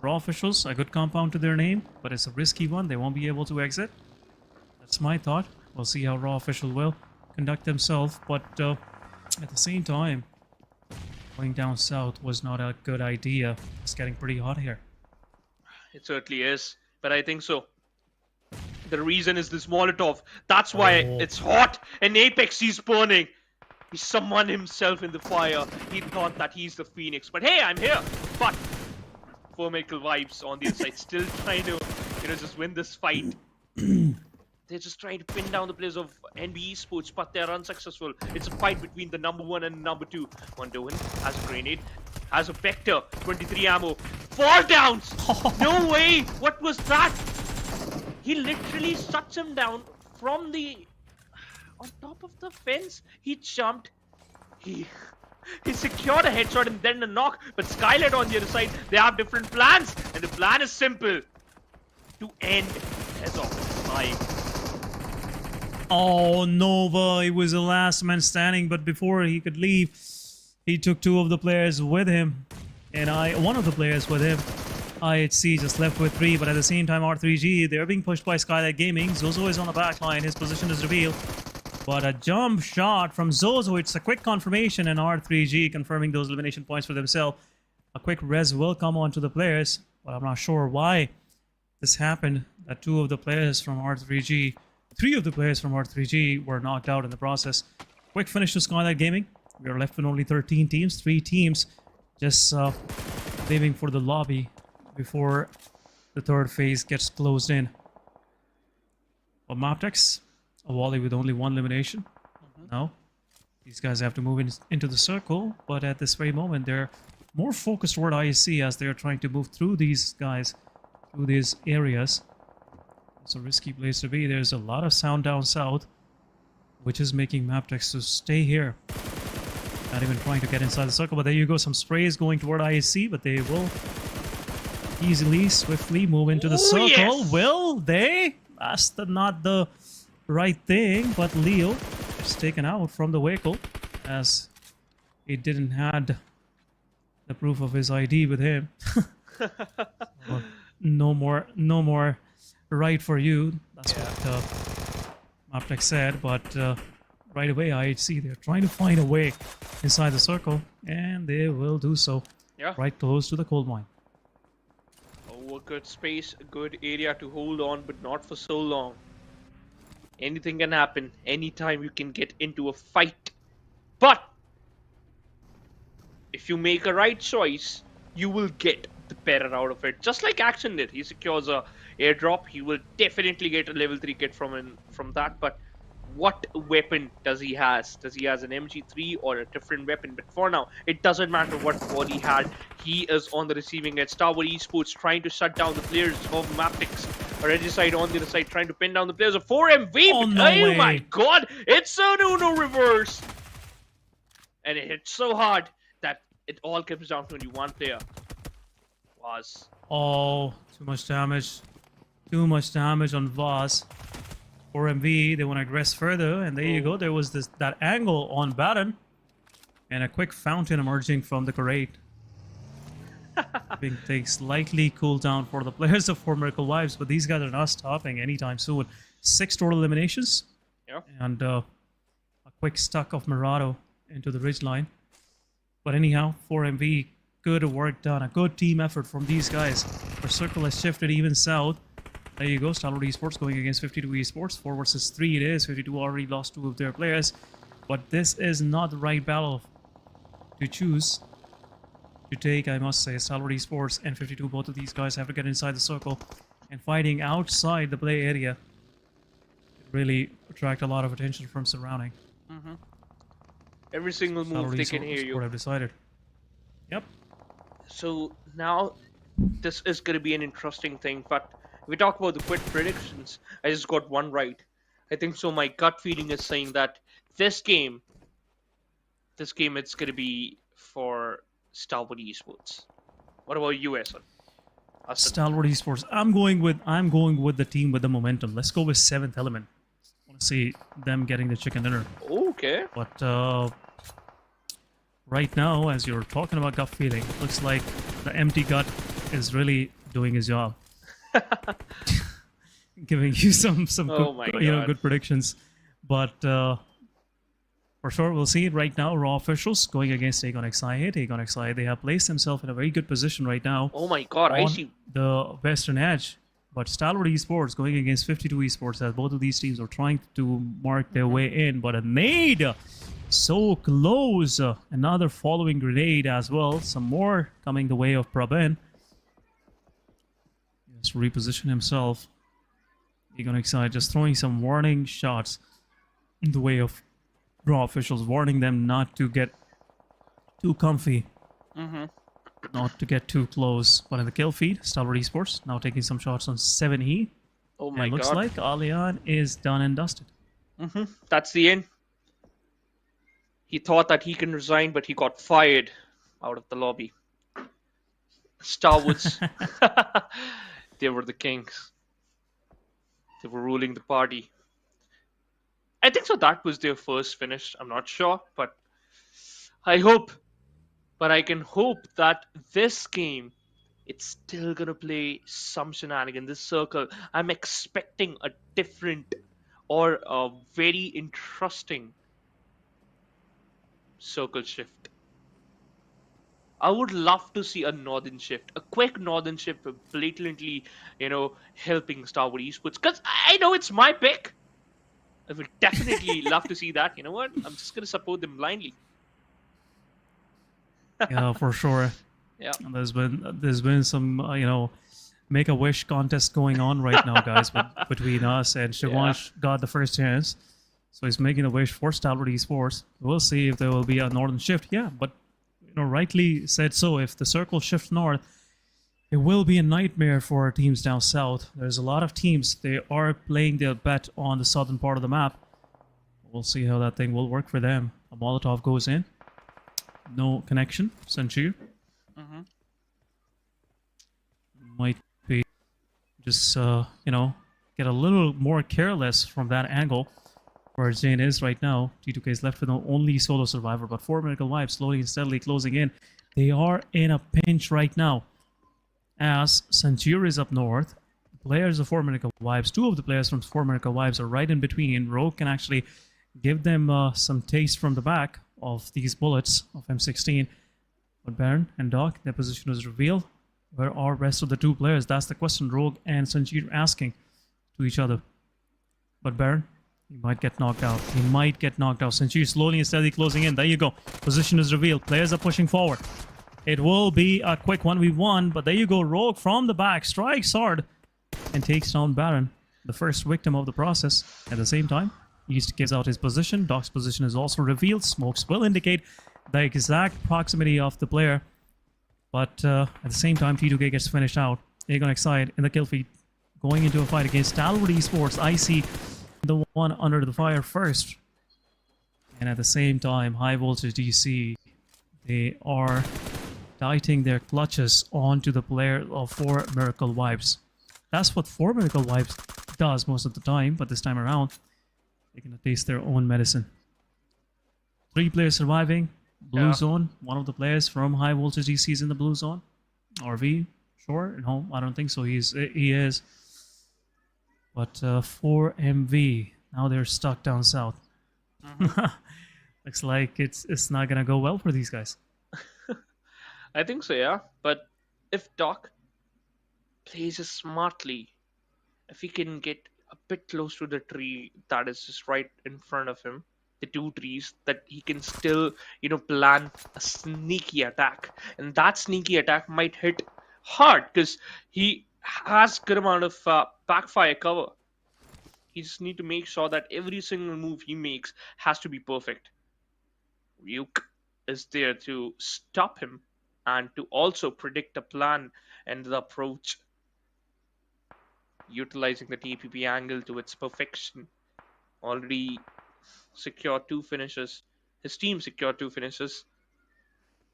Raw officials, a good compound to their name, but it's a risky one. They won't be able to exit. That's my thought. We'll see how Raw official will conduct themselves, but at the same time, going down south was not a good idea. It's getting pretty hot here. It certainly is, but I think so. The reason is this Molotov. That's why it's hot. And Apex, he's burning. He summoned himself in the fire. He thought that he's the Phoenix. But hey, I'm here. But Formidable vibes on the other side. Still trying to, just win this fight. They're just trying to pin down the players of NBeSports, but they're unsuccessful. It's a fight between the number 1 and number 2. Wonderwin has a grenade, has a vector, 23 ammo, 4 downs! No way! What was that? He literally shuts him down from on top of the fence. He jumped. He secured a headshot and then a knock. But SKYLIGHTZ on the other side, they have different plans. And the plan is simple. To end as of life. Oh, Nova, he was the last man standing, but before he could leave, he took 2 of the players with him. And one of the players with him. IHC just left with 3, but at the same time R3G, they're being pushed by SKYLIGHTZ Gaming. Zozo is on the back line, his position is revealed. But a jump shot from Zozo, it's a quick confirmation, and R3G confirming those elimination points for themselves. A quick res will come on to the players, but I'm not sure why this happened. That 2 of the players from R3G, 3 of the players from R3G were knocked out in the process. Quick finish to SKYLIGHTZ Gaming. We are left with only 13 teams, 3 teams just leaving for the lobby before the 3rd phase gets closed in. For Mabetex, a volley with only 1 elimination. No, these guys have to move into the circle, but at this very moment they're more focused toward ISC as they're trying to move through these guys, through these areas. It's a risky place to be. There's a lot of sound down south, which is making Mabetex to stay here. Not even trying to get inside the circle, but there you go. Some sprays going toward ISC, but they will easily, swiftly move into the circle. Yes! Will they? That's not the right thing, but Leo is taken out from the vehicle as he didn't had the proof of his ID with him. Well, no more right for you. That's what Mabetex said, but right away IHC, they're trying to find a way inside the circle, and they will do so. Yeah. Right close to the coal mine. Oh, a good space, a good area to hold on, but not for so long. Anything can happen. Anytime you can get into a fight. But if you make a right choice, you will get the better out of it. Just like Action did. He secures a airdrop. He will definitely get a level 3 kit from that. But what weapon does he has? Does he has an MG3 or a different weapon? But for now, it doesn't matter what body he had. He is on the receiving end. Stalwart Esports trying to shut down the players of Mabetex. Regicide on the other side trying to pin down the players of 4MV. Oh, no way. My god, it's a no reverse. And it hits so hard that it all comes down to only one player. Vaz. Oh, too much damage. Too much damage on Vaz. 4MV, they want to aggress further, and there you go. There was that angle on Baron, and a quick fountain emerging from the crate. Being takes slightly cool down for the players of 4 Miracle Wives, but these guys are not stopping anytime soon. 6 total eliminations, Yeah. and a quick stuck of Murado into the ridgeline. But anyhow, 4MV, good work done. A good team effort from these guys. Our circle has shifted even south. There you go, Stalwart Esports going against 52 Esports. 4 versus 3 it is. 52 already lost 2 of their players. But this is not the right battle to choose to take, I must say. Stalwart Esports and 52, both of these guys have to get inside the circle. And fighting outside the play area really attract a lot of attention from surrounding. Every single move they can hear you. What I've decided. Yep. So now this is going to be an interesting thing, but if we talk about the quick predictions, I just got one right. I think so. My gut feeling is saying that this game it's going to be for Stalwart Esports. What about you, Hassan? Stalwart Esports. I'm going with the team with the momentum. Let's go with 7th Element. I want to see them getting the chicken dinner. Okay. But right now, as you're talking about gut feeling, it looks like the empty gut is really doing his job. Giving you some good predictions. But for sure, we'll see it right now. Raw officials going against Aegon XI8. Aegon XI8, they have placed themselves in a very good position right now. Oh my god, I see. The Western Edge. But Stalwart Esports going against 52 Esports, as both of these teams are trying to mark their way in. But a nade so close. Another following grenade as well. Some more coming the way of Prabin. Just reposition himself. Aegon XI just throwing some warning shots in the way of Raw officials, warning them not to get too comfy. Not to get too close. But in the kill feed, Stalwart Esports now taking some shots on 7E. Oh my god. Looks like Alian is done and dusted. That's the end. He thought that he can resign, but he got fired out of the lobby. Stalwarts. They were the kings. They were ruling the party. I think so that was their first finish. I'm not sure, but I hope. But I can hope that this game it's still gonna play some shenanigan. This circle, I'm expecting a different or a very interesting circle shift. I would love to see a northern shift, a quick northern shift, blatantly, helping Stalwart Esports. Because I know it's my pick. I would definitely love to see that. You know what? I'm just gonna support them blindly. Yeah, for sure. Yeah. There's been some make a wish contest going on right now, guys, between us and Shivansh got the first chance, so he's making a wish for Stalwart Esports. We'll see if there will be a northern shift. Yeah, but rightly said so. If the circle shifts north, it will be a nightmare for teams down south. There's a lot of teams, they are playing their bet on the southern part of the map. We'll see how that thing will work for them. A Molotov goes in. No connection. Sanchir. Might be just, get a little more careless from that angle where Jane is right now. T2K is left with the only solo survivor, but 4 Miracle Wives slowly and steadily closing in. They are in a pinch right now as Sanchir is up north. The players of 4 Miracle Wives, 2 of the players from 4 Miracle Wives are right in between. Rogue can actually give them some taste from the back of these bullets of M16. But Baron and Doc, their position was revealed. Where are rest of the 2 players? That's the question Rogue and Sanchir asking to each other. But Baron, he might get knocked out. He might get knocked out. Sanchir slowly and steadily closing in. There you go. Position is revealed. Players are pushing forward. It will be a quick 1v1, but there you go. Rogue from the back strikes hard and takes down Baron, the first victim of the process. At the same time, East gives out his position. Doc's position is also revealed. Smokes will indicate the exact proximity of the player. But at the same time, T2K gets finished out. Aegon Excite in the kill feed, going into a fight against Stalwart Esports. IC, the one under the fire first. And at the same time, High Voltage DC, they are tightening their clutches onto the player of 4 Miracle Wives. That's what 4 Miracle Wives does most of the time, but this time around, they're going to taste their own medicine. 3 players surviving. Blue zone. One of the players from High Voltage DC is in the blue zone. RV, sure. No, I don't think so. He is. But 4MV, now they're stuck down south. Looks like it's not gonna go well for these guys. I think so, yeah. But if Doc plays smartly, if he can get a bit close to the tree that is just right in front of him, the 2 trees, that he can still, plan a sneaky attack. And that sneaky attack might hit hard because he has good amount of backfire cover. He just need to make sure that every single move he makes has to be perfect. Ryuk is there to stop him and to also predict the plan and the approach, utilizing the TPP angle to its perfection. Already secured 2 finishes. His team secured 2 finishes.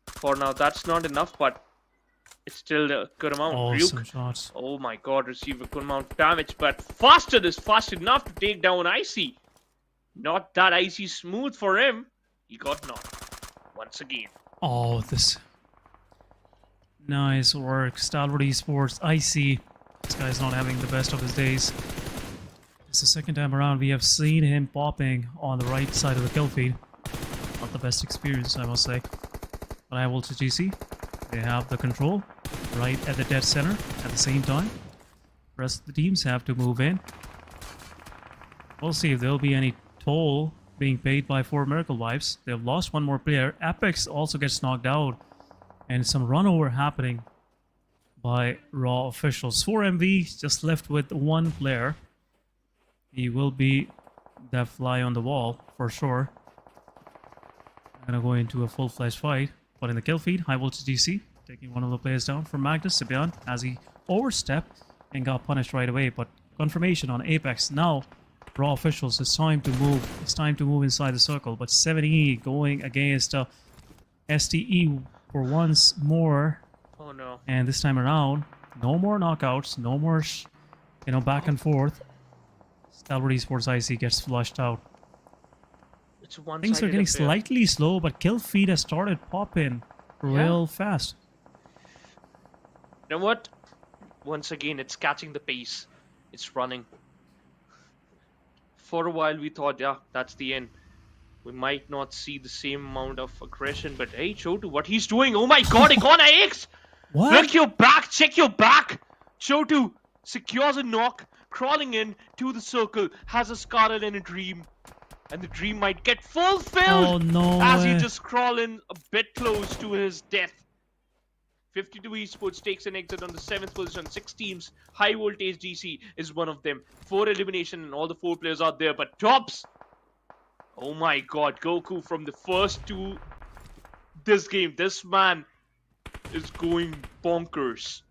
For now, that's not enough, but it's still a good amount. Awesome shots. Oh my god, receive a good amount of damage, but faster is fast enough to take down Icy. Not that Icy smooth for him. He got knocked once again. Oh, this nice work. Stalwart Esports, Icy. This guy's not having the best of his days. It's the second time around we have seen him popping on the right side of the kill feed. Not the best experience, I must say. But I will to GC. They have the control right at the dead center at the same time. The rest of the teams have to move in. We'll see if there'll be any toll being paid by 4 Miracle Wives. They've lost 1 more player. Apex also gets knocked out. And some runover happening by Raw officials. 4MV just left with 1 player. He will be that fly on the wall for sure. I'm gonna go into a full-fledged fight. But in the kill feed, High Voltage DC taking one of the players down from Magnus Esports as he overstepped and got punished right away. But confirmation on Apex. Now, Raw officials, it's time to move. It's time to move inside the circle. But 7E going against STE for once more. Oh no. And this time around, no more knockouts, no more, back and forth. Stalwart Esports IC gets flushed out. It's Things are getting slightly slow, but kill feed has started popping real fast. You know what? Once again, it's catching the pace. It's running. For a while, we thought, yeah, that's the end. We might not see the same amount of aggression, but hey, Chotu, what he's doing? Oh my god, Icona X! What? Look your back, check your back! Chotu secures a knock, crawling in to the circle, has a Scarlet and a Dream. And the Dream might get fulfilled Oh, no as he way. just crawl in a bit close to his death. 52 Esports takes an exit on the 7th position. 6 teams. High Voltage DC is one of them. 4 elimination and all the 4 players are there. But tops! Oh my god, Goku from the first to this game. This man is going bonkers.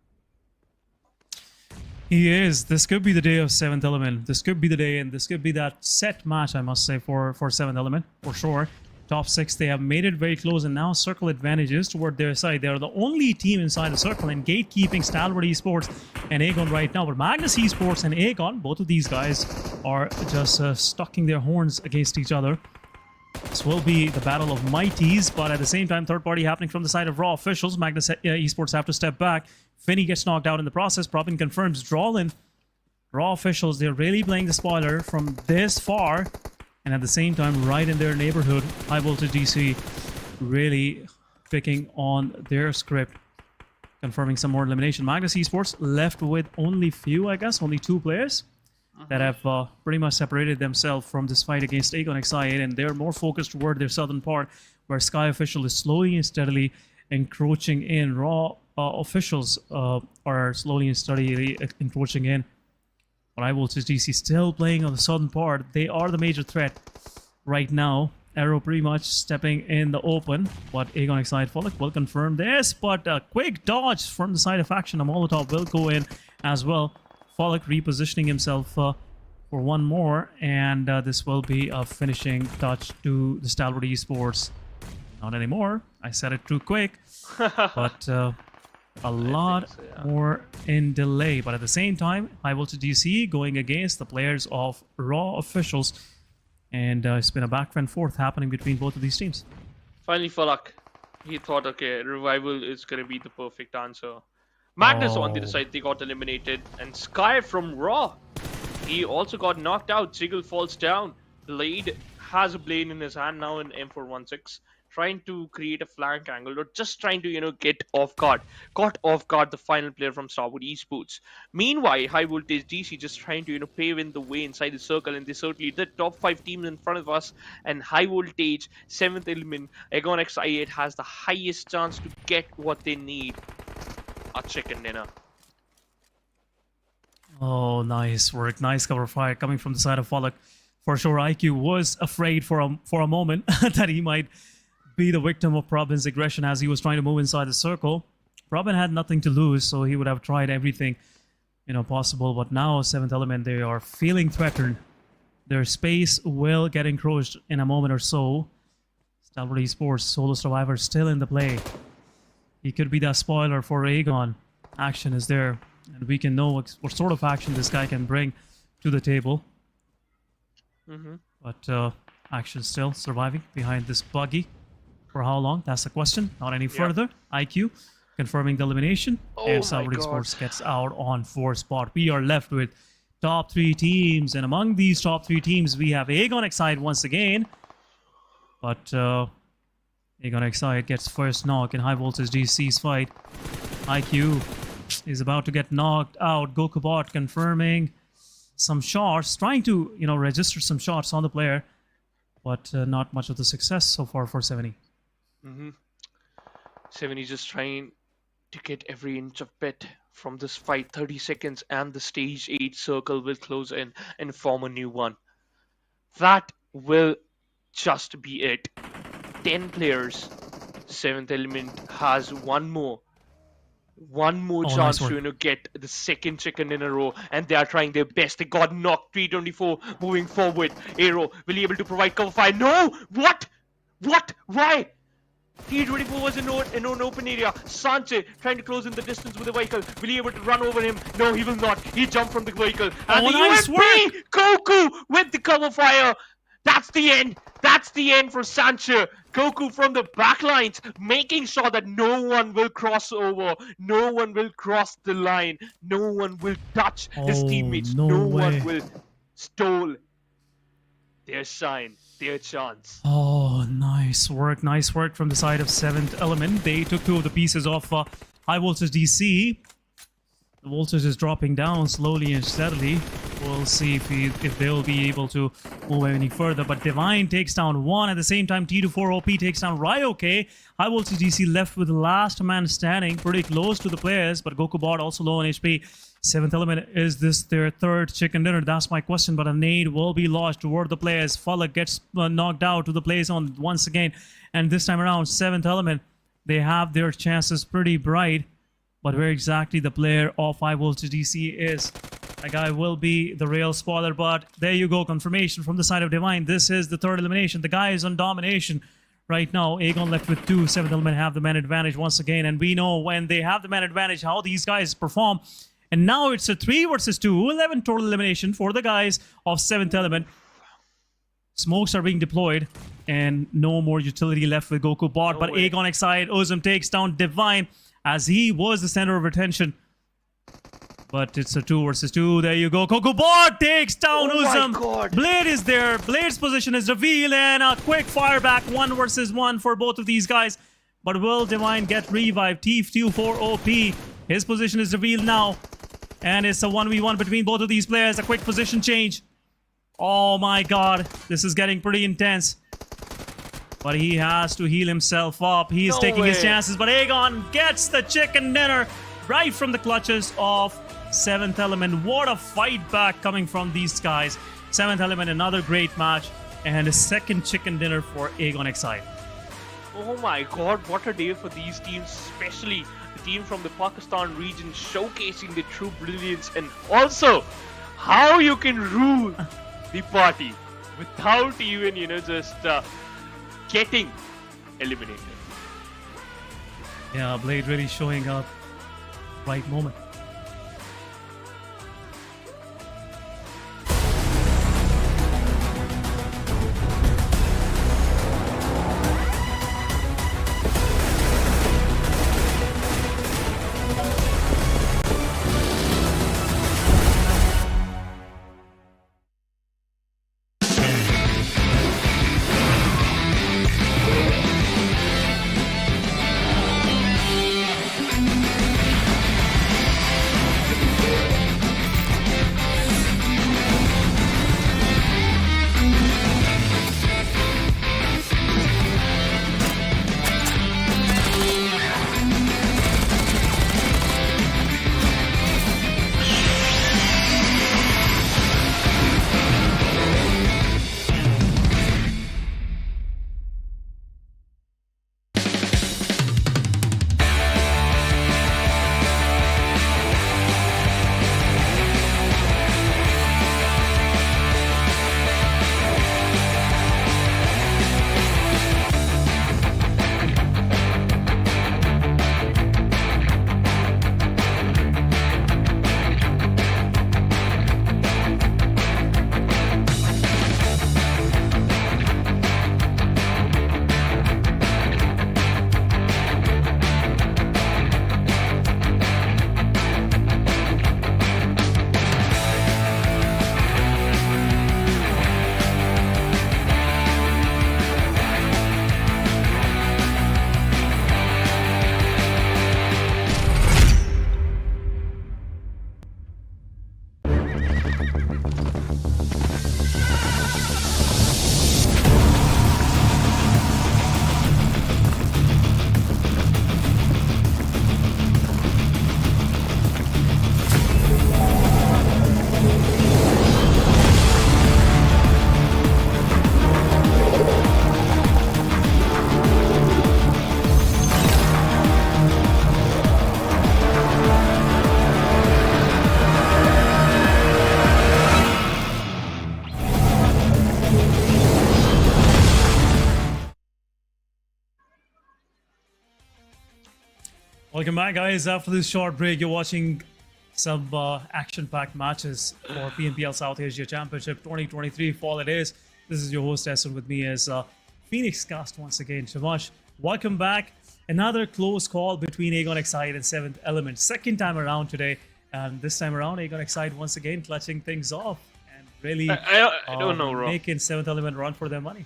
He is. This could be the day of 7th Element. This could be the day, and this could be that set match, I must say, for 7th Element, for sure. Top 6, they have made it very close, and now circle advantages toward their side. They're the only team inside the circle, and gatekeeping Stalwart Esports and Aegon right now. But Magnus Esports and Aegon, both of these guys are just stucking their horns against each other. This will be the battle of mighties, but at the same time, third party happening from the side of Raw officials. Magnus Esports have to step back. Finney gets knocked out in the process. Probin confirms Drawlin. Raw officials, they're really playing the spoiler from this far. And at the same time, right in their neighborhood, High Voltage DC really picking on their script. Confirming some more elimination. Magnus Esports left with only few, I guess, only 2 players that have pretty much separated themselves from this fight against Aegon XI8, and they're more focused toward their southern part, where Sky Official is slowly and steadily encroaching in. Raw officials are slowly and steadily encroaching in. But High Voltage DC still playing on the southern part. They are the major threat right now. Arrow pretty much stepping in the open, but Aegon XI8 Follick will confirm this, but a quick dodge from the side of Action. A Molotov will go in as well. Follick repositioning himself for one more, and this will be a finishing touch to the Stalwart Esports. Not anymore. I said it too quick, but a lot more in delay. But at the same time, High Voltage DC going against the players of Raw officials, and it's been a back and forth happening between both of these teams. Finally, Falak, he thought, okay, Revival is going to be the perfect answer. Magnus on the other side, they got eliminated. And Sky from Raw, he also got knocked out. Jiggle falls down. Blade has a blade in his hand now in M416. Trying to create a flank angle, or just trying to, get off guard. Got off guard the final player from Stalwart Esports. Meanwhile, High Voltage DC just trying to, pave in the way inside the circle, and they certainly did. Top 5 teams in front of us, and High Voltage, 7th Element, Aegon XI8 has the highest chance to get what they need. A chicken dinner. Oh, nice work. Nice cover fire coming from the side of Follick. For sure, IQ was afraid for a moment that he might be the victim of Probin's aggression as he was trying to move inside the circle. Probin had nothing to lose, so he would have tried everything possible. But now, 7th Element, they are feeling threatened. Their space will get encroached in a moment or so. Stalwart Esports, Solo Survivor still in the play. He could be that spoiler for Aegon. Action is there, and we can know what sort of action this guy can bring to the table. But Action still surviving behind this buggy. For how long? That's the question. Not any further. IQ confirming the elimination. And Stalwart Esports gets out on 4th spot. We are left with top 3 teams. And among these top 3 teams, we have Aegon XI8 once again. But Aegon XI8 gets first knock in High Voltage DC's fight. IQ is about to get knocked out. Gokubot confirming some shots. Trying to, register some shots on the player. But not much of the success so far for 70. 70 just trying to get every inch of bit from this fight. 30 seconds and the stage 8 circle will close in and form a new one. That will just be it. 10 players. 7th Element has one more chance nice to get the second chicken in a row, and they are trying their best. They got knocked. 324 moving forward. Aero will be able to provide cover fire. No! What? Why? T24 was in an open area. Sanche trying to close in the distance with the vehicle. Will he be able to run over him? No, he will not. He jumped from the vehicle. And the nice UMP! Goku with the cover fire. That's the end. That's the end for Sancho. Goku from the backlines, making sure that no one will cross over, no one will cross the line, no one will touch his Oh, teammates, no no way. one will stole their shine, their chance. Oh, nice work from the side of 7th Element. They took 2 of the pieces of high voltage DC. The voltage is dropping down slowly and steadily. We'll see if they'll be able to move any further. But Divine takes down 1. At the same time, T24 OP takes down Ryoke. High voltage DC left with the last man standing, pretty close to the players. But GokuBot also low on HP. 7th Element, is this their 3rd chicken dinner? That's my question. But a nade will be launched toward the players. Falak gets knocked out to the play zone once again. And this time around, 7th Element, they have their chances pretty bright. But where exactly the player of high voltage DC is, that guy will be the real spoiler. But there you go, confirmation from the side of Divine. This is the 3rd elimination. The guy is on domination right now. Aegon left with 2. 7th Element have the man advantage once again. And we know when they have the man advantage, how these guys perform. And now it's a 3 versus 2. 11 total elimination for the guys of 7th Element. Smokes are being deployed. And no more utility left with GokuBot. But Aegon excited. Ozum takes down Divine, as he was the center of attention. But it's a 2 versus 2. There you go. GokuBot takes down Uzum. Blade is there. Blade's position is revealed. And a quick fire back. 1 versus 1 for both of these guys. But will Divine get revived? T24 OP. His position is revealed now. And it's a 1v1 between both of these players. A quick position change. Oh my god. This is getting pretty intense. But he has to heal himself up. He is taking his chances. But Aegon gets the chicken dinner right from the clutches of 7th Element. What a fight back coming from these guys. 7th Element, another great match. And a second chicken dinner for Aegon XI. Oh my god, what a day for these teams, especially the team from the Pakistan region showcasing their true brilliance, and also how you can rule the party without even, just getting eliminated. Yeah, Blade really showing up right moment. Welcome back, guys. After this short break, you're watching some action-packed matches for PMPL South Asia Championship 2023 fall it is. This is your host Essen, with me as Phoenix Cast once again. Shamash, welcome back. Another close call between Aegon Excite and Seventh Element. Second time around today, and this time around Aegon Excite once again clutching things off and really I don't know, Rob. making Seventh Element run for their money.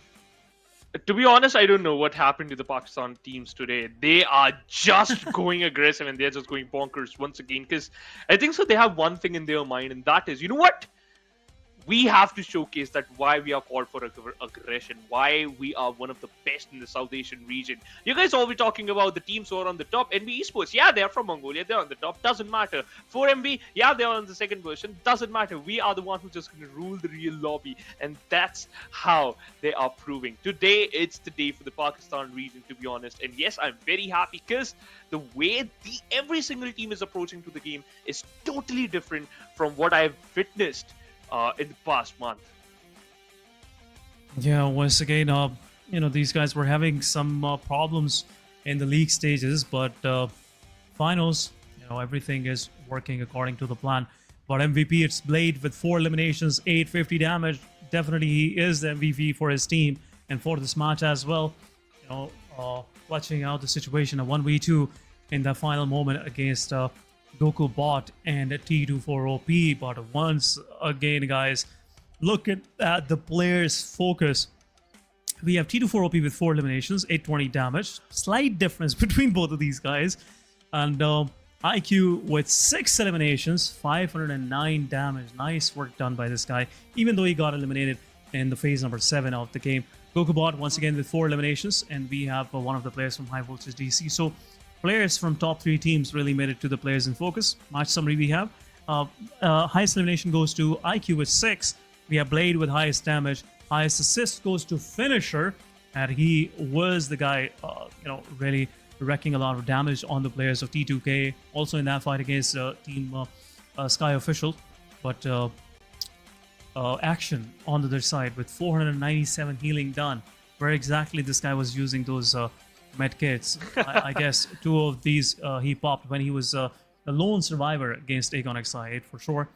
To be honest, I don't know what happened to the Pakistan teams today. They are just going aggressive and they're just going bonkers once again. Because I think so they have one thing in their mind, and that is, you know what? We have to showcase that why we are called for aggression, why we are one of the best in the South Asian region. You guys all be talking about the teams who are on the top. NBeSports, yeah, they're from Mongolia, they're on the top, doesn't matter. 4MB, yeah, they're on the second version, doesn't matter. We are the one who's just going to rule the real lobby, and that's how they are proving. Today, it's the day for the Pakistan region, to be honest. And yes, I'm very happy because the way every single team is approaching to the game is totally different from what I've witnessed in the past month. Yeah, once again, these guys were having some problems in the league stages, but finals, everything is working according to the plan. But MVP, it's Blade with 4 eliminations, 850 damage. Definitely, he is the MVP for his team and for this match as well. Clutching out the situation, a 1v2 in the final moment against Goku Bot and T24OP. But once again, guys, look at the players' focus. We have T24OP with 4 eliminations, 820 damage. Slight difference between both of these guys. And IQ with 6 eliminations, 509 damage. Nice work done by this guy, even though he got eliminated in the phase number 7 of the game. Goku Bot once again with 4 eliminations, and we have one of the players from High Voltage DC. So players from top 3 teams really made it to the players in focus. Match summary we have. Highest elimination goes to IQ with 6. We have Blade with highest damage. Highest assist goes to Finisher, and he was the guy, really wrecking a lot of damage on the players of T2K. Also in that fight against Team Sky Official. But Action on the other side with 497 healing done. Where exactly this guy was using those medkits? I guess 2 of these he popped when he was the lone survivor against Aegon Excite for sure.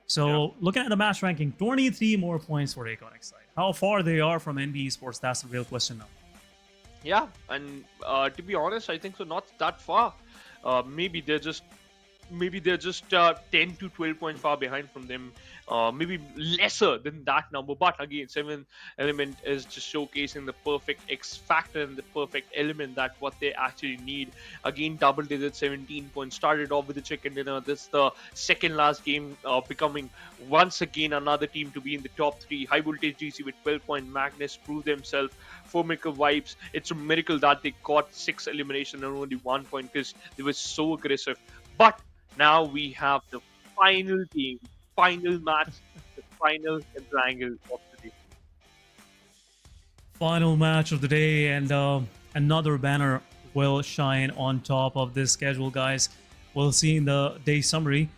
So looking at the match ranking, 23 more points for Aegon Excite. How far they are from NBeSports, that's the real question now. Yeah, and to be honest, I think so not that far. Maybe they're just 10 to 12 points far behind from them, maybe lesser than that number. But again, 7th Element is just showcasing the perfect X factor and the perfect element that what they actually need. Again, double digits, 17 points. Started off with the chicken dinner. This is the second last game, becoming once again another team to be in the top 3. High Voltage GC with 12 points. Magnus proved themselves. 4 Miracle Vibes. It's a miracle that they got 6 elimination and only 1 point because they were so aggressive. But now we have the final game, final match, the final Erangel of the day. Final match of the day, and another banner will shine on top of this schedule, guys. We'll see in the day summary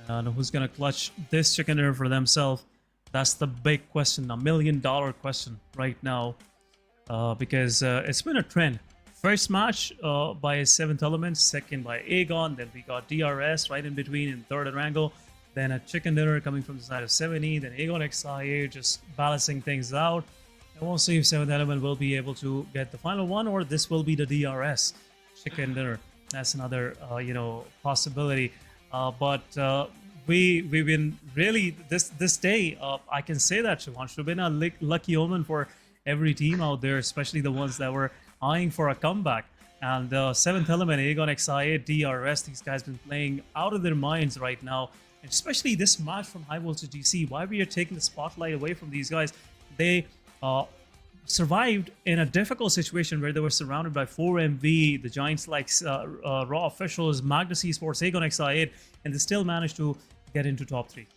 who's going to clutch this chicken dinner for themselves. That's the big question, $1 million question right now, because it's been a trend. First match by 7th Element, second by Aegon, then we got DRS right in between in third Erangel, then a chicken dinner coming from the side of 70, then Aegon XIA just balancing things out. And we'll see if 7th Element will be able to get the final one, or this will be the DRS chicken dinner. That's another possibility. But we've been really this day. I can say that Shivan should have been a lucky omen for every team out there, especially the ones that were eyeing for a comeback. And 7th Element, Aegon XIA, DRS, these guys been playing out of their minds right now. And especially this match from High Voltage DC, why we are taking the spotlight away from these guys. They survived in a difficult situation where they were surrounded by 4MV, the giants like Raw officials, Magnus Esports, Aegon XIA, and they still managed to get into top 3.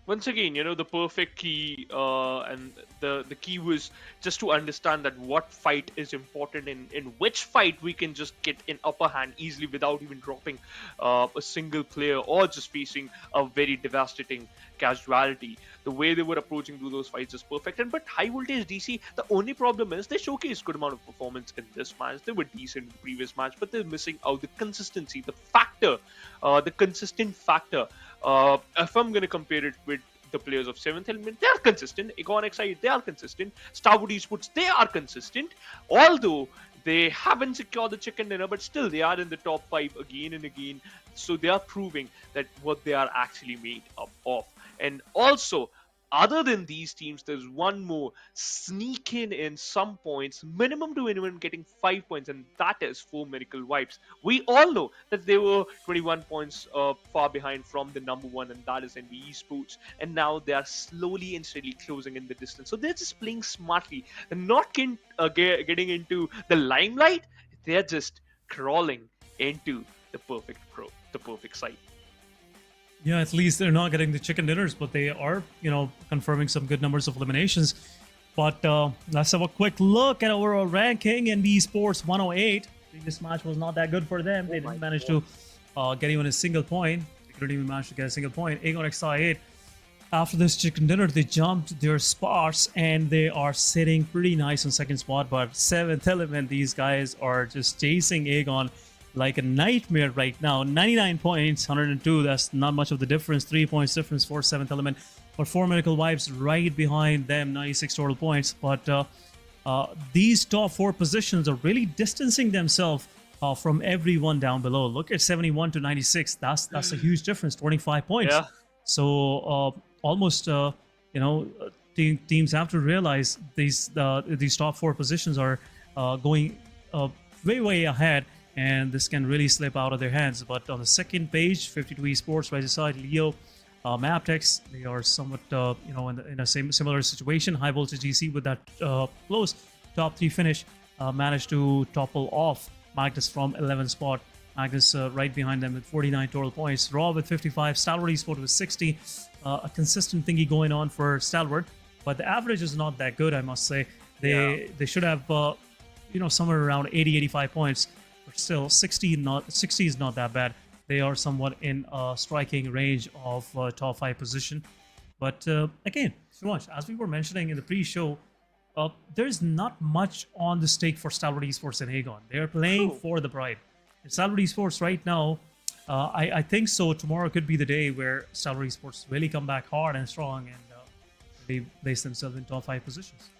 Once again, the perfect key and the key was just to understand that what fight is important, in which fight we can just get an upper hand easily without even dropping a single player or just facing a very devastating casualty. The way they were approaching through those fights is perfect. But High Voltage DC, the only problem is they showcased good amount of performance in this match. They were decent in the previous match, but they're missing out the consistency, the factor, the consistent factor. If I'm going to compare it with the players of 7th element, they are consistent. Aegon XI, they are consistent. Stalwart Esports, they are consistent. Although they haven't secured the chicken dinner, but still they are in the top 5 again and again. So they are proving that what they are actually made up of. And also, other than these teams, there's one more sneaking in some points, minimum to minimum getting 5 points, and that is 4 Miracle Vibes. We all know that they were 21 points far behind from the number 1, and that is NBeSports. And now they are slowly and steadily closing in the distance. So they're just playing smartly. They're not getting into the limelight. They're just crawling into the perfect site. Yeah, at least they're not getting the chicken dinners, but they are, confirming some good numbers of eliminations. But let's have a quick look at overall ranking. NBeSports 108. Previous match was not that good for them. They didn't manage to get even a single point. They couldn't even manage to get a single point. Aegon XI 8. After this chicken dinner, they jumped their spots and they are sitting pretty nice on second spot. But 7th element, these guys are just chasing Aegon like a nightmare right now. 99 points, 102. That's not much of the difference. 3 points difference for 7th element. But 4 Miracle Vibes right behind them, 96 total points. But these top 4 positions are really distancing themselves from everyone down below. Look at 71 to 96. That's a huge difference, 25 points. Yeah. So almost, teams have to realize these top 4 positions are going way ahead. And this can really slip out of their hands. But on the second page, 52 Esports, right side, Leo, Mabetex, they are somewhat, in a similar situation. High Voltage GC with that close top 3 finish managed to topple off Magnus from 11th spot. Magnus right behind them with 49 total points. Raw with 55, Stalwart Esports with 60. A consistent thingy going on for Stalwart, but the average is not that good, I must say. They should have, somewhere around 80-85 points. But still, 60 is not that bad. They are somewhat in striking range of top 5 position. But again, so much as we were mentioning in the pre-show, there's not much on the stake for Stalwart Esports and Aegon. They are playing for the pride. And Stalwart Esports right now, I think so. Tomorrow could be the day where Stalwart Esports really come back hard and strong and they place themselves in top 5 positions.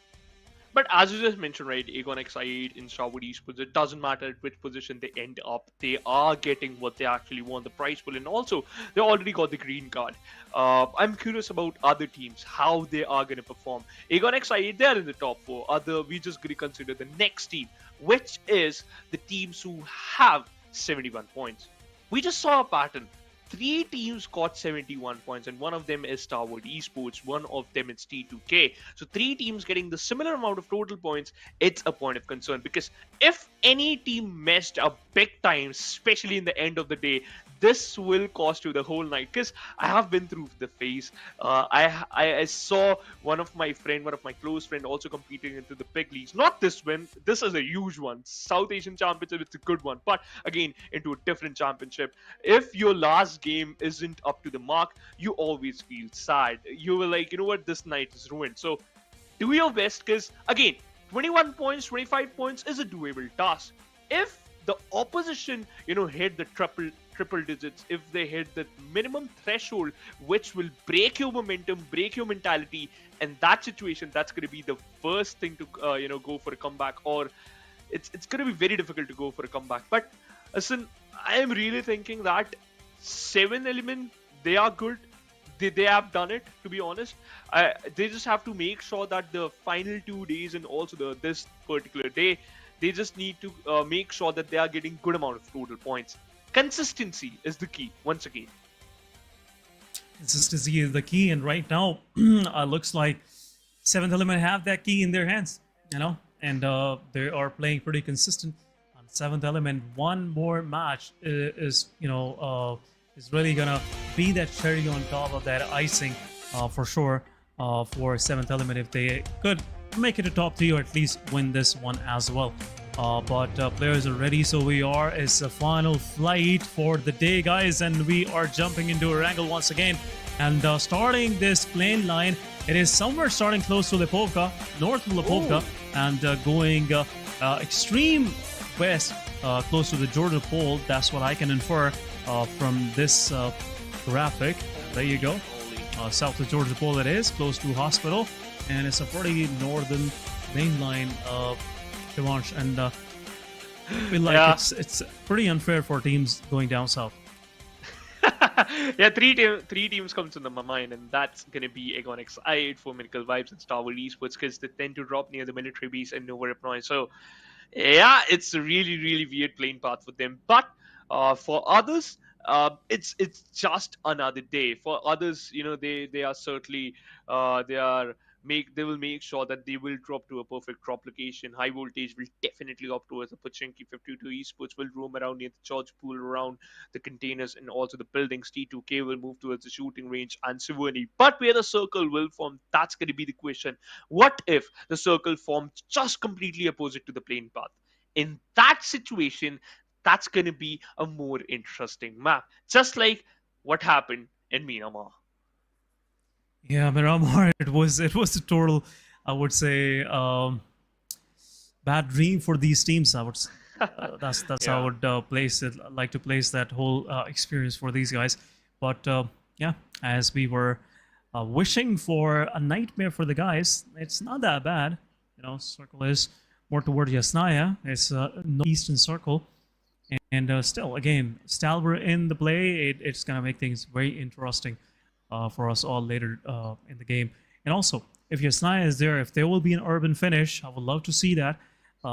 But as you just mentioned, right, Aegon XI in Stalwart Esports, it doesn't matter at which position they end up. They are getting what they actually want, the prize pool, and also they already got the green card. I'm curious about other teams, how they are going to perform. Aegon XI, they're in the top 4. We just going to consider the next team, which is the teams who have 71 points. We just saw a pattern. 3 teams got 71 points, and one of them is Stalwart Esports, one of them is T2K. So 3 teams getting the similar amount of total points, it's a point of concern, because if any team messed up big time, especially in the end of the day, this will cost you the whole night. Because I have been through the phase. I saw one of my close friend also competing into the big leagues. Not this one. This is a huge one. South Asian Championship, it's a good one. But again, into a different championship. If your last game isn't up to the mark, you always feel sad. You were like, you know what, this night is ruined. So do your best, because again, 21 points, 25 points is a doable task. If the opposition, hit the triple digits, if they hit the minimum threshold, which will break your momentum, break your mentality, and that situation, that's going to be the first thing to go for a comeback, or it's going to be very difficult to go for a comeback. But listen, I am really thinking that 7 element, they are good. They have done it, to be honest. They just have to make sure that the final 2 days and also this particular day, they just need to make sure that they are getting good amount of total points. Consistency is the key, once again. Consistency is the key, and right now, looks like 7th element have that key in their hands, and they are playing pretty consistent. On 7th element, one more match is really gonna be that cherry on top of that icing, for sure, for 7th element, if they could make it a top 3 or at least win this one as well. But players are ready, so it's a final flight for the day, guys, and we are jumping into Erangel once again. And starting this plane line, it is somewhere starting close to Lipovka, north of Lipovka, and going extreme west, close to the Georgia Pole. That's what I can infer from this graphic. There you go. south of Georgia Pole it is, close to hospital, and it's a pretty northern main line of Shivansh, and I feel like it's pretty unfair for teams going down south. Yeah, three teams comes to my mind, and that's gonna be Aegon XI, Formidable Vibes, and Stalwart Esports, because they tend to drop near the military base and Nova Repnoy. So yeah, it's a really weird playing path for them. But for others, it's just another day. For others, you know, they are certainly they will make sure that they will drop to a perfect drop location. High voltage will definitely opt towards the Pachinki. 52 Esports will roam around near the George Pool, around the containers and also the buildings. T2K will move towards the shooting range and Sivani. But where the circle will form, that's going to be the question. What if the circle forms just completely opposite to the plane path? In that situation, that's going to be a more interesting map. Just like what happened in Miramar. Yeah, Miramar, it was a total, I would say, bad dream for these teams. I would, that's how I would place it. I'd like to place that whole experience for these guys. But yeah, as we were wishing for a nightmare for the guys, it's not that bad. You know, circle is more toward Yasnaya. It's northeastern circle, and still, again, Stalwart in the play. It's gonna make things very interesting for us all later in the game. And also, if Yasnaya is there, if there will be an urban finish, I would love to see that.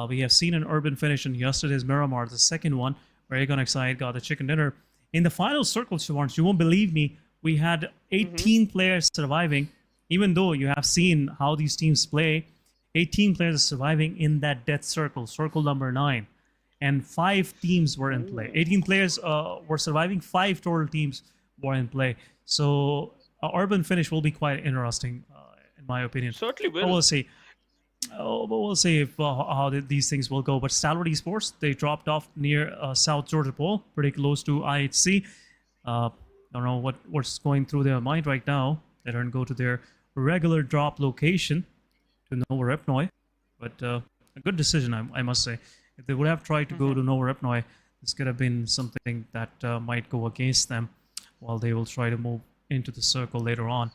We have seen an urban finish in yesterday's Miramar, the second one, where Aegon XI got the chicken dinner. In the final circle, Shivansh, you won't believe me, we had 18 players surviving, even though you have seen how these teams play. 18 players surviving in that death circle, circle number 9. And 5 teams were in play. 18 players were surviving, 5 total teams were in play. So urban finish will be quite interesting, in my opinion. Certainly will. But we'll see. But we'll see if how these things will go. But Stalwart Esports, they dropped off near South Georgia Pole, pretty close to IHC. Don't know what's going through their mind right now. They don't go to their regular drop location to Nova Repnoy. But a good decision, I must say. If they would have tried to go to Nova Repnoy, this could have been something that might go against them, while they will try to move into the circle later on.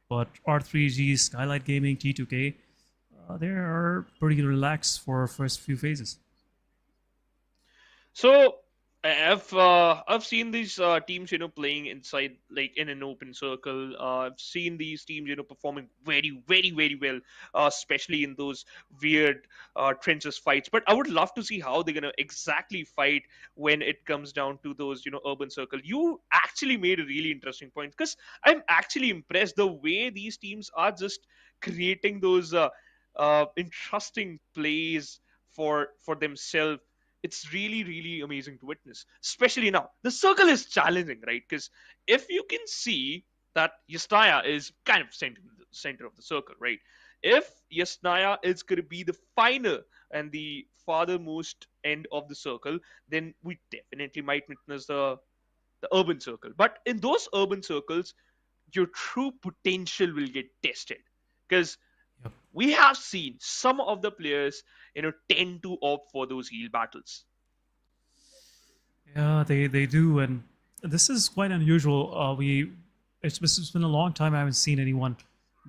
But R3G, SKYLIGHTZ Gaming, T2K, they are pretty relaxed for first few phases. So I've seen these teams, you know, playing inside, like in an open circle. I've seen these teams, you know, performing very well, especially in those weird trenches fights. But I would love to see how they're gonna exactly fight when it comes down to those, you know, urban circle. You actually made a really interesting point, because I'm actually impressed the way these teams are just creating those interesting plays for themselves. It's really amazing to witness, especially now. The circle is challenging, right? Because if you can see that Yasnaya is kind of center of the circle, right? If Yasnaya is going to be the final and the farthermost end of the circle, then we definitely might witness the urban circle. But in those urban circles, your true potential will get tested, because we have seen some of the players, you know, tend to opt for those heal battles. Yeah, they do, and this is quite unusual. It's been a long time I haven't seen anyone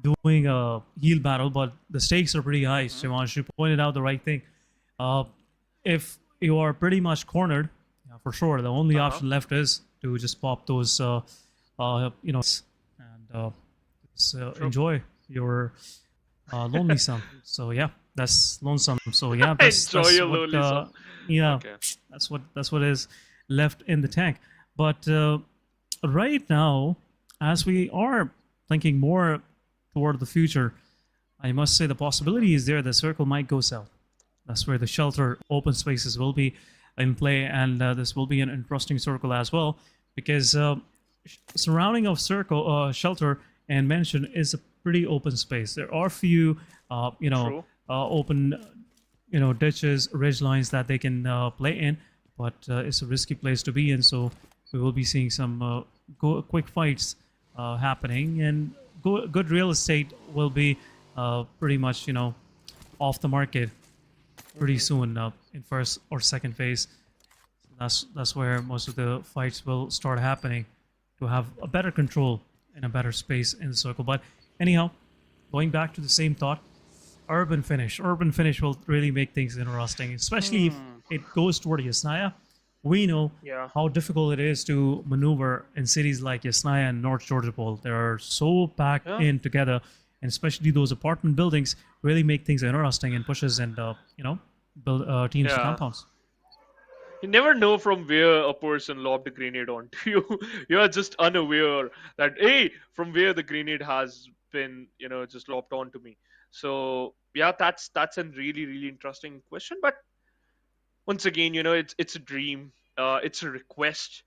doing a heal battle, but the stakes are pretty high. Shivansh, you pointed out the right thing. If you are pretty much cornered, yeah, for sure, the only option left is to just pop those, you know, and enjoy your lonely sum. So yeah, that's lonesome. So yeah, that's Enjoy your what, lonely sum. yeah, Okay. that's what is left in the tank. But right now, as we are thinking more toward the future, I must say the possibility is there the circle might go south. That's where the shelter open spaces will be in play, and this will be an interesting circle as well, because surrounding of circle shelter and mansion is a pretty open space. There are few you know, open, you know, ditches, ridge lines that they can play in, but it's a risky place to be in. So we will be seeing some quick fights happening, and good real estate will be pretty much, you know, off the market pretty soon in first or second phase. That's where most of the fights will start happening, to have a better control in a better space in the circle. But anyhow, going back to the same thought, urban finish. Urban finish will really make things interesting, especially if it goes toward Yasnaya. We know Yeah. how difficult it is to maneuver in cities like Yasnaya and North Georgia Pole. They are so packed Yeah. in together, and especially those apartment buildings really make things interesting and pushes and build teams to Yeah. compounds. You never know from where a person lobbed a grenade onto you. You are just unaware that, hey, from where the grenade has been, just lobbed onto me. So yeah, that's a really really interesting question. But once again, it's a dream. It's a request.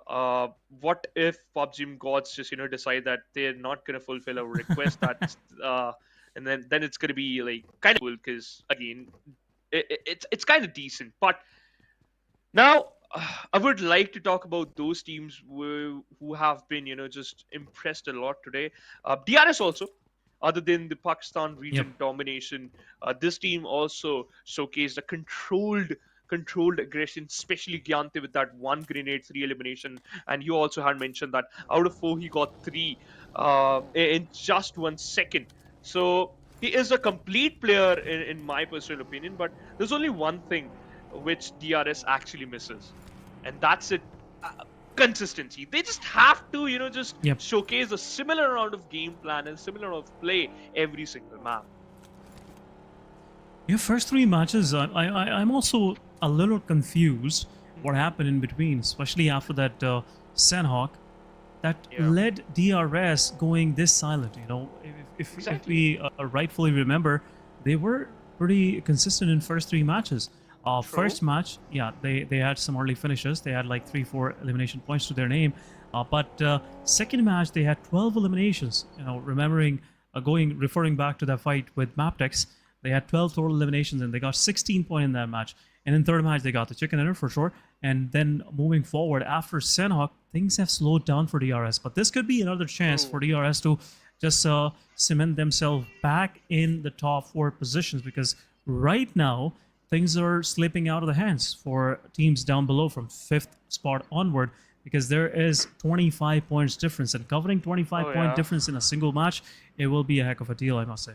What if PUBG gods just decide that they're not gonna fulfill our request? And then it's gonna be like kind of cool because again, it's kind of decent. But now, I would like to talk about those teams who have been, just impressed a lot today. DRS also, other than the Pakistan Yep. region domination, this team also showcased a controlled aggression, especially Gyante with that one grenade, 3 elimination. And you also had mentioned that out of 4, he got 3 in just 1 second. So he is a complete player in my personal opinion, but there's only one thing which DRS actually misses, and that's it. Consistency. They just have to, just Yep. showcase a similar amount of game plan and similar amount of play every single map. Your first 3 matches, I'm also a little confused what happened in between, especially after that Sanhok that Yeah. led DRS going this silent. If Exactly. we rightfully remember, they were pretty consistent in first 3 matches. First match, yeah, they had some early finishes. They had like 3-4 elimination points to their name. But second match, they had 12 eliminations. Referring back to that fight with Mabetex, they had 12 total eliminations and they got 16 points in that match. And in third match, they got the chicken dinner for sure. And then moving forward after Sanhok, things have slowed down for DRS. But this could be another chance for DRS to just cement themselves back in the top 4 positions, because right now things are slipping out of the hands for teams down below from 5th spot onward, because there is 25 points difference, and covering 25 point yeah. difference in a single match, it will be a heck of a deal, I must say.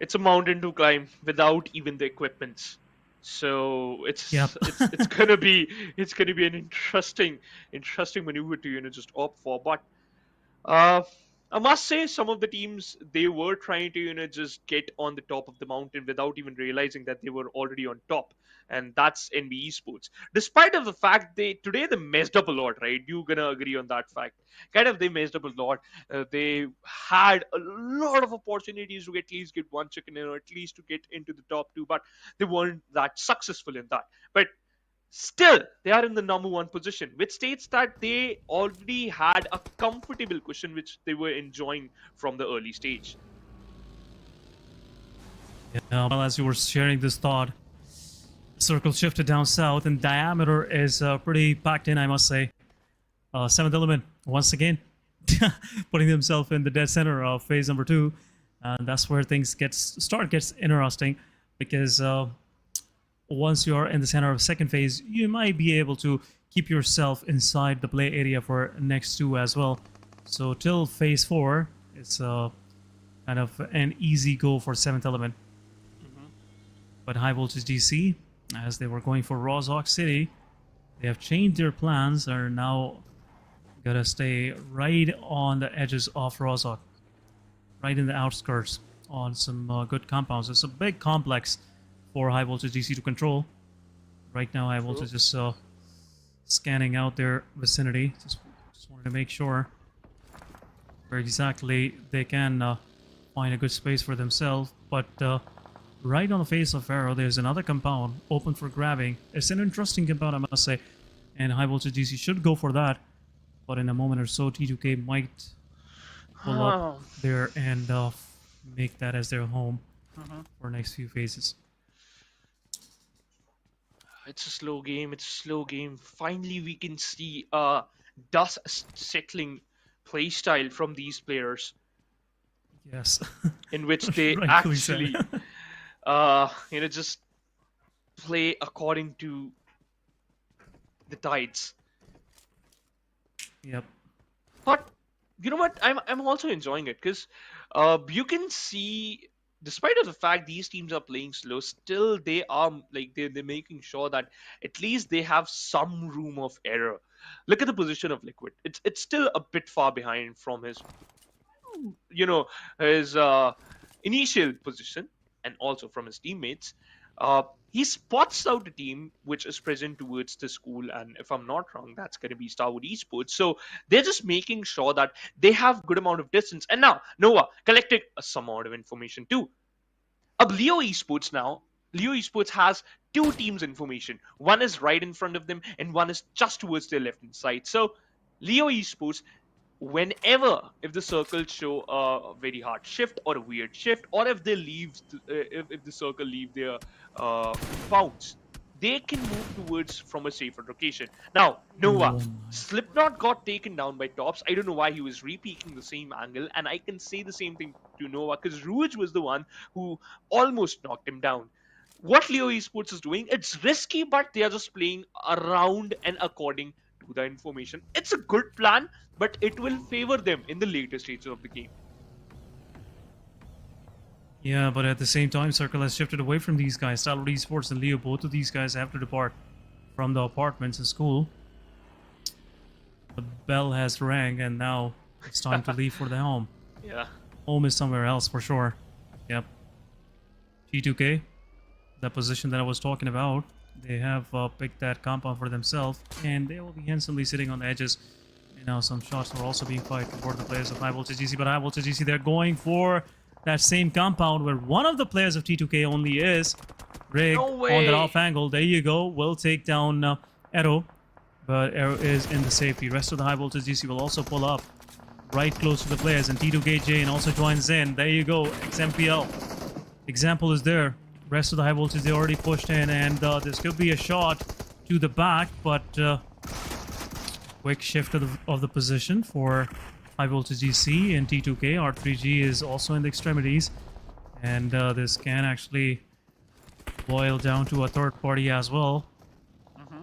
It's a mountain to climb without even the equipments. So it's Yep. it's gonna be an interesting maneuver to just opt for. But I must say, some of the teams, they were trying to just get on the top of the mountain without even realizing that they were already on top, and that's NBeSports. Despite of the fact they messed up a lot, right? You gonna agree on that fact? Kind of they messed up a lot. They had a lot of opportunities to at least get one chicken or at least to get into the top 2, but they weren't that successful in that. But still, they are in the number 1 position, which states that they already had a comfortable cushion which they were enjoying from the early stage. Yeah, well, as you were sharing this thought, circle shifted down south, and diameter is pretty packed in, I must say. 7th element, once again, putting themselves in the dead center of phase number 2. And that's where things gets interesting, because once you're in the center of second phase, you might be able to keep yourself inside the play area for next 2 as well. So till phase 4, it's kind of an easy go for 7th element. But High Voltage DC, as they were going for Rozhok City, they have changed their plans, are now gonna stay right on the edges of Rozhok, right in the outskirts on some good compounds. It's a big complex for High Voltage DC to control. Right now, High Voltage is scanning out their vicinity. Just wanted to make sure where exactly they can find a good space for themselves. But right on the face of Arrow, there's another compound open for grabbing. It's an interesting compound, I must say, and High Voltage DC should go for that. But in a moment or so, T2K might pull up there and make that as their home for next few phases. It's a slow game. Finally, we can see a dust settling playstyle from these players, Yes. in which they Rightfully said. actually, just play according to the tides. Yep. But You know what? I'm also enjoying it because you can see, despite of the fact these teams are playing slow, still they are like they're making sure that at least they have some room of error. Look at the position of Liquid. It's still a bit far behind from his, you know, his initial position, and also from his teammates. Uh, he spots out a team which is present towards the school, and if I'm not wrong, that's going to be Stalwart Esports. So they're just making sure that they have good amount of distance. And now Nova collected some amount of information too. Leo Esports now. Leo Esports has two teams information. One is right in front of them, and one is just towards their left hand side. So Leo Esports, whenever if the circles show a very hard shift or a weird shift, or if they leave if the circle leave their bounds, they can move towards from a safer location. Now Nova, Oh, Slipknot got taken down by Tops. I don't know why he was repeaking the same angle, and I can say the same thing to Nova because Rouge was the one who almost knocked him down. What Leo Esports is doing, it's risky, but they are just playing around and according to the information. It's a good plan, but it will favor them in the later stages of the game. yeah, but at the same time, Circle has shifted away from these guys. Stalwart Esports and Leo, both of these guys have to depart from the apartments and school. The bell has rang, and now it's time to leave for the home. Yeah. Home is somewhere else for sure. Yep. T2K, the position that I was talking about, they have picked that compound for themselves, and they will be handsomely sitting on the edges. And now some shots are also being fired toward the players of High Voltage GC, but High Voltage GC, they're going for that same compound where one of the players of T2K only is. Rig No on way. that off angle. There you go. Will take down Arrow, but Arrow is in the safety. Rest of the High Voltage GC will also pull up right close to the players, and T2K Jane also joins in. There you go. XMPL. Example is there. Rest of the High Voltage, they already pushed in, and this could be a shot to the back, but quick shift of the position for High Voltage GC and T2K. R3G is also in the extremities, and this can actually boil down to a third party as well.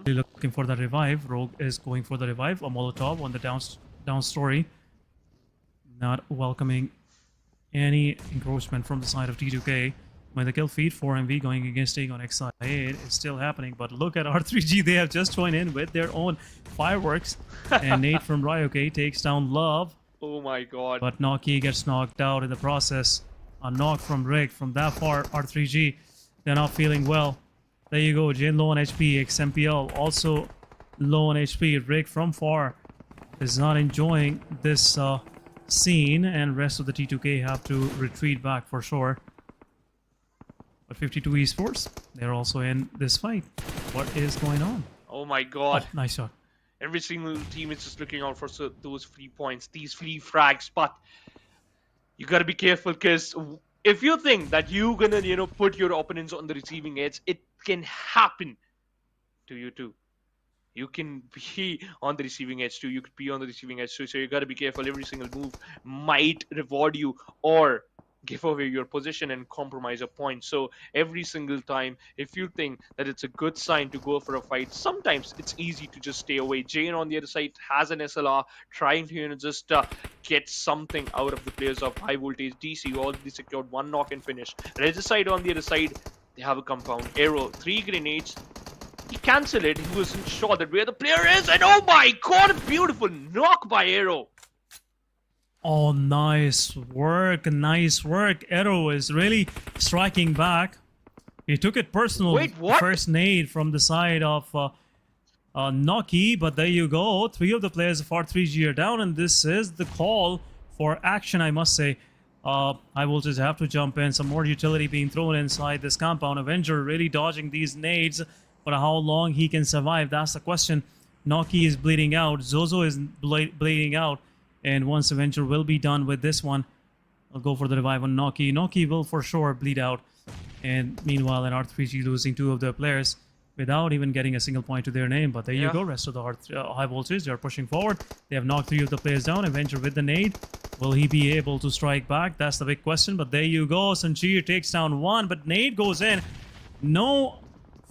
Looking for the revive. Rogue is going for the revive. A Molotov on the down story. Not welcoming any encroachment from the side of T2K. When the kill feed, 4MV going against Aegon XI8 is still happening, but look at R3G, they have just joined in with their own fireworks, and Nate from Ryok takes down Love, Oh my god. but Noki gets knocked out in the process. A knock from Rick from that far. R3G, they're not feeling well. There you go, Jane low on HP, XMPL also low on HP. Rick from far is not enjoying this scene, and rest of the T2K have to retreat back for sure. But 52 Esports, they're also in this fight. What is going on? Oh my god. Oh, nice shot. Every single team is just looking out for those free points, these free frags, but you gotta be careful, because if you think that you're gonna, put your opponents on the receiving edge, it can happen to you too. You can be on the receiving edge too. You could be on the receiving edge too. So you gotta be careful. Every single move might reward you or give away your position and compromise a point. So every single time, if you think that it's a good sign to go for a fight, sometimes it's easy to just stay away. Jane on the other side has an SLR, trying to just get something out of the players of High Voltage DC, who already secured one knock and finish. Regicide on the other side, they have a compound. Arrow, 3 grenades. He cancelled it. He wasn't sure that where the player is, and oh my god, a beautiful knock by Arrow. Oh, nice work. Nice work. Arrow is really striking back. He took it personal. Wait, what? First nade from the side of Noki, but there you go. 3 of the players of R3G are down, and this is the call for action, I must say. High Voltage have to jump in. Some more utility being thrown inside this compound. Avenger really dodging these nades, but how long he can survive, that's the question. Noki is bleeding out. Zozo is bleeding out. And once Avenger will be done with this one, I'll go for the revive on Noki. Noki will for sure bleed out. And meanwhile, an R3G losing 2 of their players without even getting a single point to their name. But there you go. Rest of the High Voltage, they're pushing forward. They have knocked 3 of the players down. Avenger with the nade. Will he be able to strike back? That's the big question. But there you go. Sanjir takes down 1, but nade goes in. No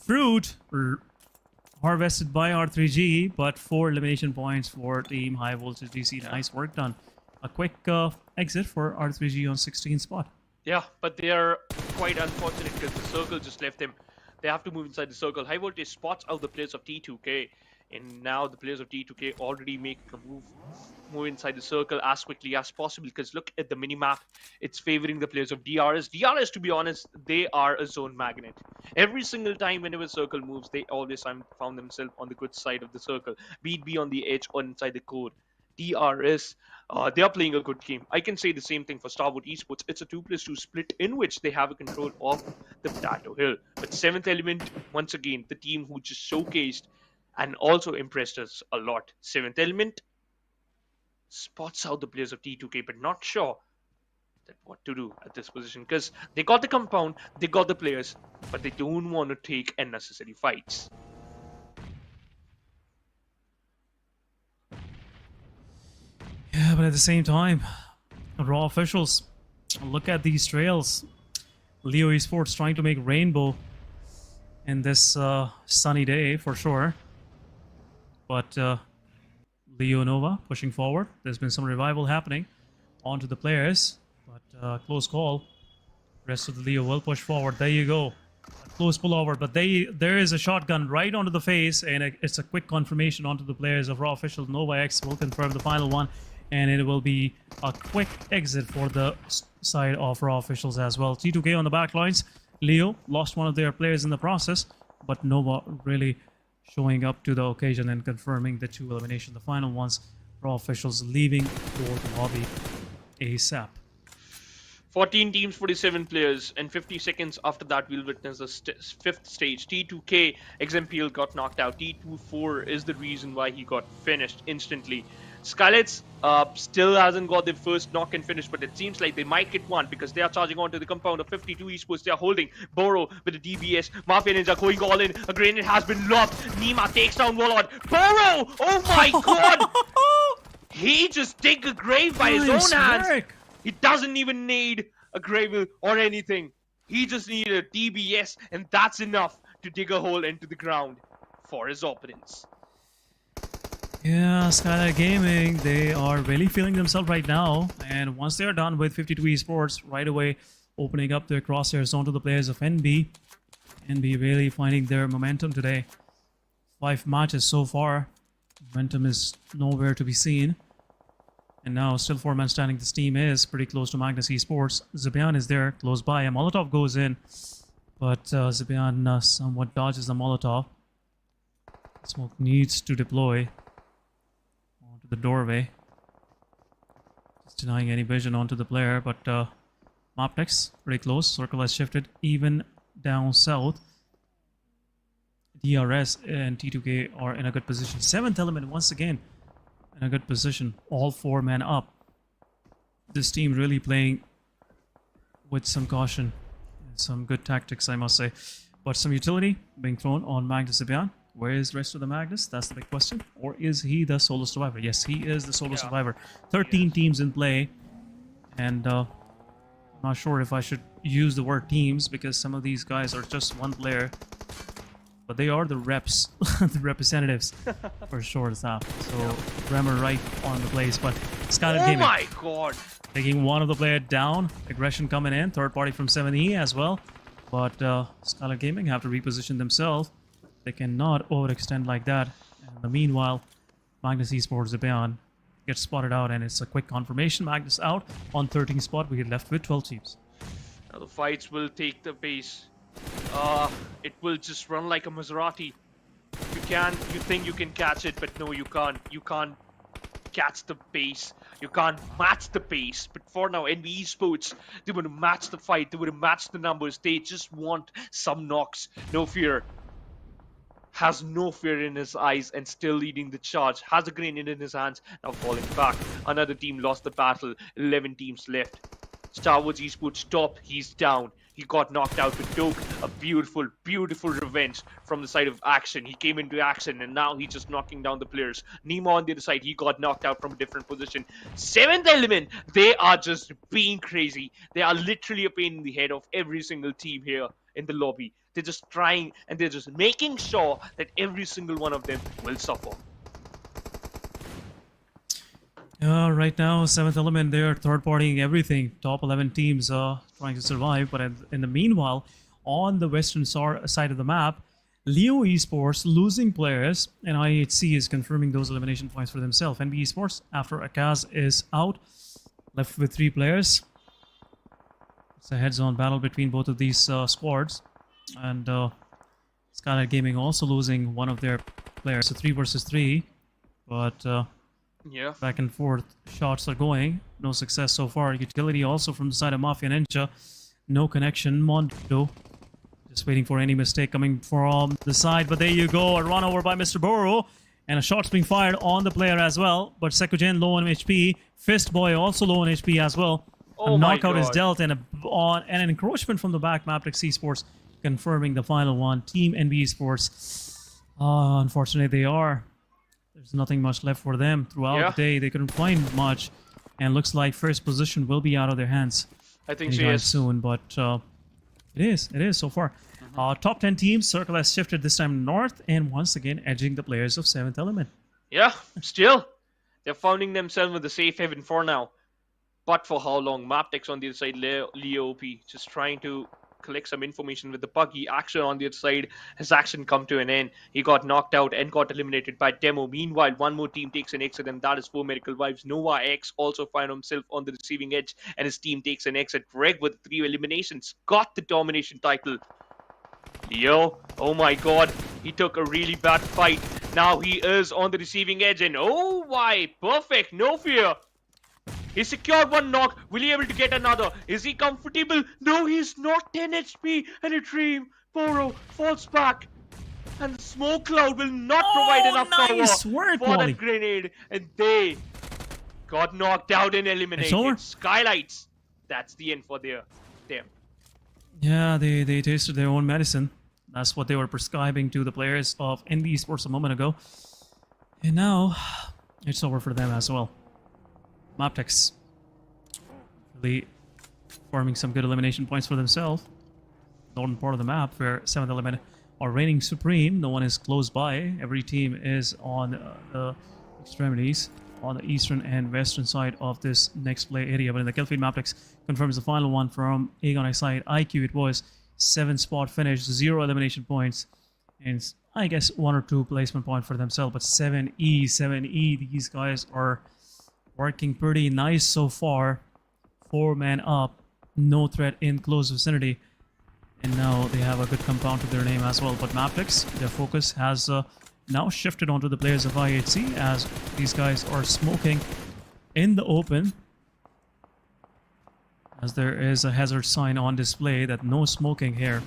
fruit harvested by R3G, but 4 elimination points for Team High Voltage DC. Nice work done. a quick exit for R3G on 16th spot. Yeah, but they are quite unfortunate because the circle just left them. They have to move inside the circle. High Voltage spots out the players of T2K, and now the players of T2K already make a move inside the circle as quickly as possible, because look at the minimap. It's favoring the players of DRS. DRS, to be honest, they are a zone magnet. Every single time whenever circle moves, they always found themselves on the good side of the circle, be it be on the edge or inside the core. DRS, they are playing a good game. I can say the same thing for Stalwart Esports. It's a 2+2 split in which they have a control of the Potato Hill. But 7th Element, once again, the team who just showcased and also impressed us a lot. 7th Element spots out the players of T2K, but not sure that what to do at this position, because they got the compound, they got the players, but they don't want to take unnecessary fights. Yeah, but at the same time, Raw officials, look at these trails. Leo Esports trying to make rainbow in this sunny day for sure. But Leo Nova pushing forward. There's been some revival happening onto the players, but close call. Rest of the Leo will push forward. There you go. A close pullover, but there is a shotgun right onto the face, and it's a quick confirmation onto the players of Raw officials. Nova X will confirm the final one, and it will be a quick exit for the side of Raw officials as well. T2K on the back lines. Leo lost one of their players in the process, but Nova really showing up to the occasion and confirming the 2 elimination. The final ones, Raw officials leaving for the lobby ASAP. 14 teams, 47 players, and 50 seconds after that, we'll witness the 5th stage. T2K, XMPL got knocked out. T24 is the reason why he got finished instantly. SKYLIGHTZ still hasn't got their first knock and finish, but it seems like they might get one because they are charging onto the compound of 52 Esports. They are holding Boro with the DBS. Mafia Ninja going all in. A grenade has been lobbed. Nima takes down Warlord. Boro! Oh my god! He just dig a grave by his own hands. He doesn't even need a gravel or anything. He just needed a DBS, and that's enough to dig a hole into the ground for his opponents. Yeah, SKYLIGHTZ Gaming, they are really feeling themselves right now. And once they're done with 52 Esports, right away opening up their crosshairs onto the players of NB. NB really finding their momentum today. 5 matches so far. Momentum is nowhere to be seen. And now still 4 men standing. This team is pretty close to Magnus Esports. Zibian is there, close by. A Molotov goes in. But Zibian somewhat dodges the Molotov. Smoke needs to deploy onto the doorway. Just denying any vision onto the player, but Mabetex pretty close. Circle has shifted even down south. DRS and T2K are in a good position. 7th Element once again in a good position. All 4 men up. This team really playing with some caution and some good tactics, I must say. But some utility being thrown on Magnus Zibian. Where is the rest of the Magnus? That's the big question. Or is he the solo survivor? Yes, he is the solo survivor. 13 teams in play. And I'm not sure if I should use the word teams, because some of these guys are just one player. But they are the reps, the representatives for short staff. So Bremer right on the place, but SKYLIGHTZ Gaming. Oh my god! Taking one of the player down. Aggression coming in. Third party from 7E as well. But SKYLIGHTZ Gaming have to reposition themselves. They cannot overextend like that. And in the meanwhile, Magnus Esports Zibian gets spotted out, and it's a quick confirmation. Magnus out on 13th spot. We get left with 12 teams. Now the fights will take the pace. It will just run like a Maserati. You think you can catch it, but no, you can't. You can't catch the pace. You can't match the pace. But for now, NBeSports, they want to match the fight. They want to match the numbers. They just want some knocks. No fear. Has no fear in his eyes and still leading the charge. Has a grenade in his hands. Now falling back. Another team lost the battle. 11 teams left. Stalwart Esports top. He's down. He got knocked out with Doke. A beautiful, beautiful revenge from the side of Action. He came into action and now he's just knocking down the players. Nemo on the other side, he got knocked out from a different position. 7th Element, they are just being crazy. They are literally a pain in the head of every single team here in the lobby. They're just trying and they're just making sure that every single one of them will suffer. Right now, 7th Element, they're third-partying everything. Top 11 teams trying to survive. But in the meanwhile, on the western side of the map, Leo Esports losing players, and IHC is confirming those elimination points for themselves. NBeSports, after Akaz is out, left with 3 players. It's a heads-on battle between both of these squads. And SKYLIGHTZ Gaming also losing one of their players. So 3 versus 3. But Yeah. back and forth shots are going. No success so far. Utility also from the side of Mafia Ninja. No connection. Mondo just waiting for any mistake coming from the side. But there you go. A run over by Mr. Boro. And a shot's being fired on the player as well. But Sekujen low on HP. Fist Boy also low on HP as well. Oh a my knockout is God. dealt and an encroachment from the back. Mabetex Esports confirming the final one. Team NBeSports. Unfortunately, there's nothing much left for them throughout the day. They couldn't find much. And looks like first position will be out of their hands I think so, anytime yes. soon. But it is so far. Top 10 teams. Circle has shifted this time north. And once again, edging the players of 7th Element. Yeah, still. They're finding themselves with a safe haven for now. But for how long? Mabetex on the other side, Leo OP, just trying to collect some information with the buggy. Action on the other side, his action come to an end. He got knocked out and got eliminated by Demo. Meanwhile, one more team takes an exit, and that is 4 Medical Vibes. Nova X also found himself on the receiving edge, and his team takes an exit. Greg with 3 eliminations got the domination title. Leo, oh my god, he took a really bad fight. Now he is on the receiving edge, and oh my, perfect, no fear. He secured 1 knock. Will he be able to get another? Is he comfortable? No, he's not. 10 HP and a dream. Boro falls back. And the smoke cloud will not provide enough nice cover work, for Wally. that grenade. And they got knocked out and eliminated. over. SKYLIGHTZ. That's the end for them. Yeah, they tasted their own medicine. That's what they were prescribing to the players of NBeSports a moment ago. And now, it's over for them as well. Mabetex really farming some good elimination points for themselves. Northern part of the map where 7th Element are reigning supreme. No one is close by. Every team is on the extremities on the eastern and western side of this next play area. But in the Killfield, Mabetex confirms the final one from Aegon side. IQ, it was 7-spot finish, 0 elimination points, and I guess 1 or 2 placement point for themselves. But 7E, these guys are working pretty nice so far. 4-man up, no threat in close vicinity. And now they have a good compound to their name as well. But Mabetex, their focus has now shifted onto the players of IHC as these guys are smoking in the open. As there is a hazard sign on display that no smoking here.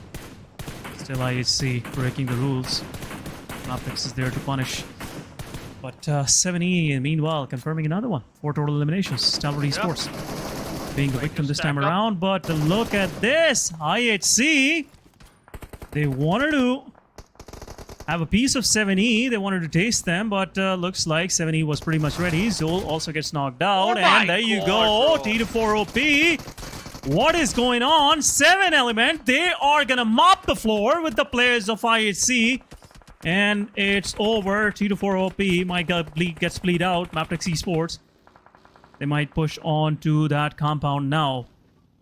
Still IHC breaking the rules. Mabetex is there to punish. But 7E, meanwhile, confirming another one. 4 total eliminations. Stalwart Esports being the victim this time around. But look at this. IHC, they wanted to have a piece of 7E. They wanted to taste them, but looks like 7E was pretty much ready. Zol also gets knocked out. And there you go. T4 OP. What is going on? 7 Element. They are going to mop the floor with the players of IHC. And it's over. T4 OP might gets bleed out. Mabetex Esports. They might push on to that compound now.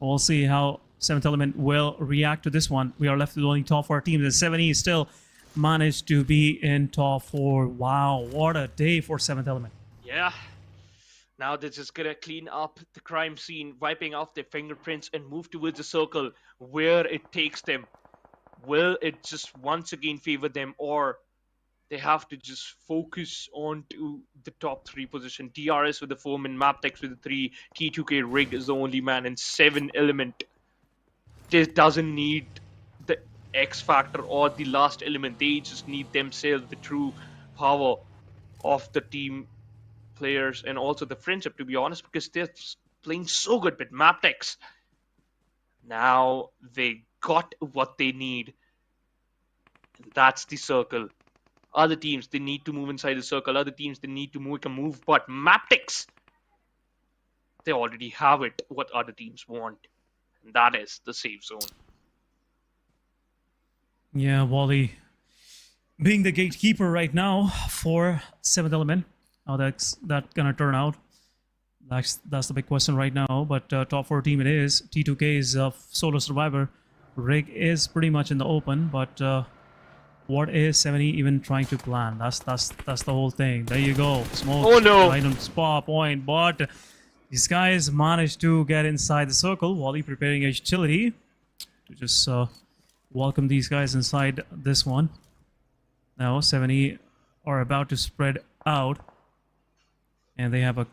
We'll see how 7th Element will react to this one. We are left with only top 4 teams. And 7E still managed to be in top 4. Wow, what a day for 7th Element. Yeah. Now they're just gonna clean up the crime scene, wiping off their fingerprints and move towards the circle where it takes them. Will it just once again favor them, or they have to just focus on to the top 3 position? DRS with the 4 man, Mabetex with the 3, T2K Rig is the only man, and 7 Element just doesn't need the X factor or the last element. They just need themselves, the true power of the team players and also the friendship, to be honest, because they're playing so good with Mabetex. Now they got what they need. That's the circle. Other teams, they need to move inside the circle. Other teams, they need to make a move. But Mabetex, they already have it, what other teams want. And that is the safe zone. Yeah, Wally being the gatekeeper right now for 7th Element. How that's gonna turn out. That's the big question right now. But top 4 team it is. T2K is solo survivor. Rig is pretty much in the open, but what is 70 even trying to plan? That's the whole thing. There you go. Smoke. Oh no! Right on spot point, but these guys managed to get inside the circle. Wally preparing a utility to just welcome these guys inside this one. Now 70 are about to spread out, and they have a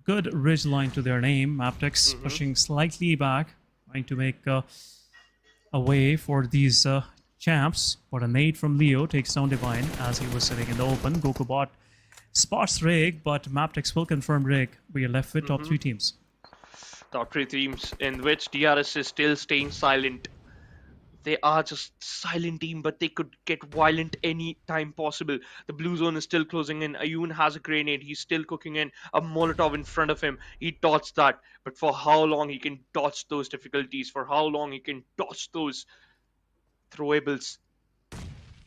good ridge line to their name. Mabetex pushing slightly back, trying to make a way for these champs. But a nade from Leo takes down Divine as he was sitting in the open. Goku bot spots Rig, but Mabetex will confirm Rig. We are left with top 3 teams. Top 3 teams in which DRS is still staying silent. They are just silent team, but they could get violent any time possible. The blue zone is still closing in. Ayun has a grenade. He's still cooking in a Molotov in front of him. He dodged that. But for how long he can dodge those difficulties? For how long he can dodge those throwables?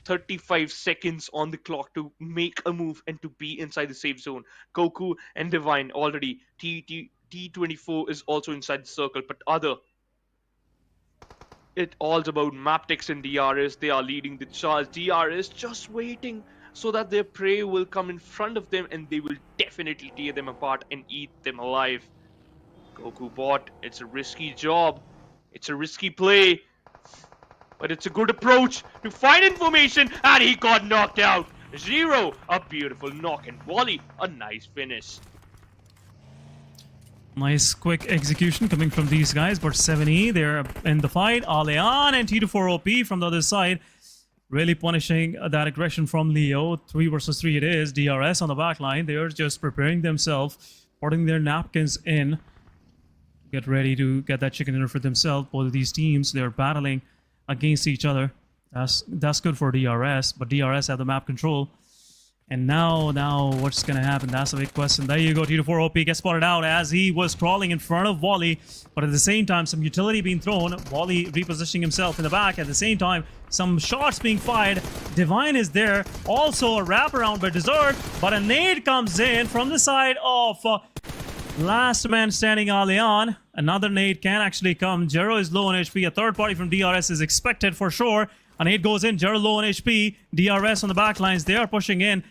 35 seconds on the clock to make a move and to be inside the safe zone. Goku and Divine already. T24 is also inside the circle, but other... It's all about Mabetex and DRS. They are leading the charge. DRS just waiting so that their prey will come in front of them and they will definitely tear them apart and eat them alive. Goku bot, it's a risky job. It's a risky play. But it's a good approach to find information, and he got knocked out. Zero, a beautiful knock, and Wally, a nice finish. Nice quick execution coming from these guys, but 70, they're in the fight. Alean and T24OP from the other side, really punishing that aggression from Leo. 3 versus 3 it is. DRS on the back line, they're just preparing themselves, putting their napkins in, get ready to get that chicken dinner for themselves. Both of these teams, they're battling against each other. That's good for DRS, but DRS have the map control. And now what's gonna happen? That's a big question. There you go. T24OP gets spotted out as he was crawling in front of Wally, but at the same time some utility being thrown. Wally repositioning himself in the back. At the same time some shots being fired. Divine is there, also a wraparound by Desert, but a nade comes in from the side of last man standing Alean. Another nade can actually come. Jero is low on HP. A third party from DRS is expected for sure. A nade goes in. Jero low on HP. DRS on the back lines. They are pushing in.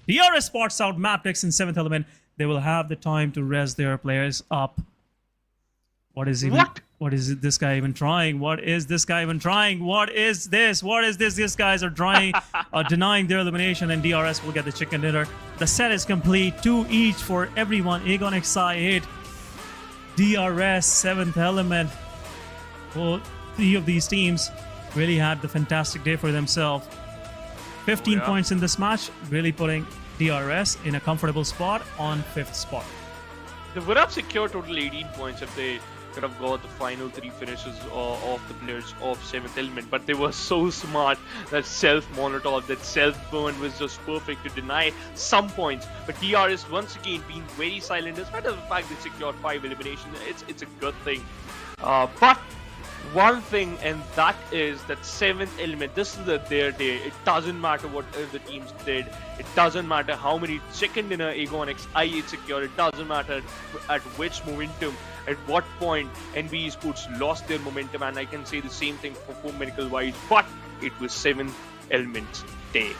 DRS spots out Mabetex in 7th element. They will have the time to res their players up. What is this guy even trying? What is this guy even trying? What is this? What is this? These guys are trying, denying their elimination, and DRS will get the chicken dinner. The set is complete. 2 each for everyone. Aegon XI 8. DRS 7th element. Well, 3 of these teams really had the fantastic day for themselves. 15 points in this match, really putting DRS in a comfortable spot on 5th spot. They would have secured total 18 points if they could have got the final 3 finishes of the players of 7th element, but they were so smart. That self-Molotov, that self-burn was just perfect to deny some points. But DRS once again being very silent, despite the fact they secured 5 eliminations. It's a good thing. But one thing, and that is that 7th element, this is their day. It doesn't matter what the teams did. It doesn't matter how many chicken dinner Aegon XI8 secured. It doesn't matter at which momentum, at what point NBeSports lost their momentum, and I can say the same thing for 4 medical wise, but it was 7th element's day.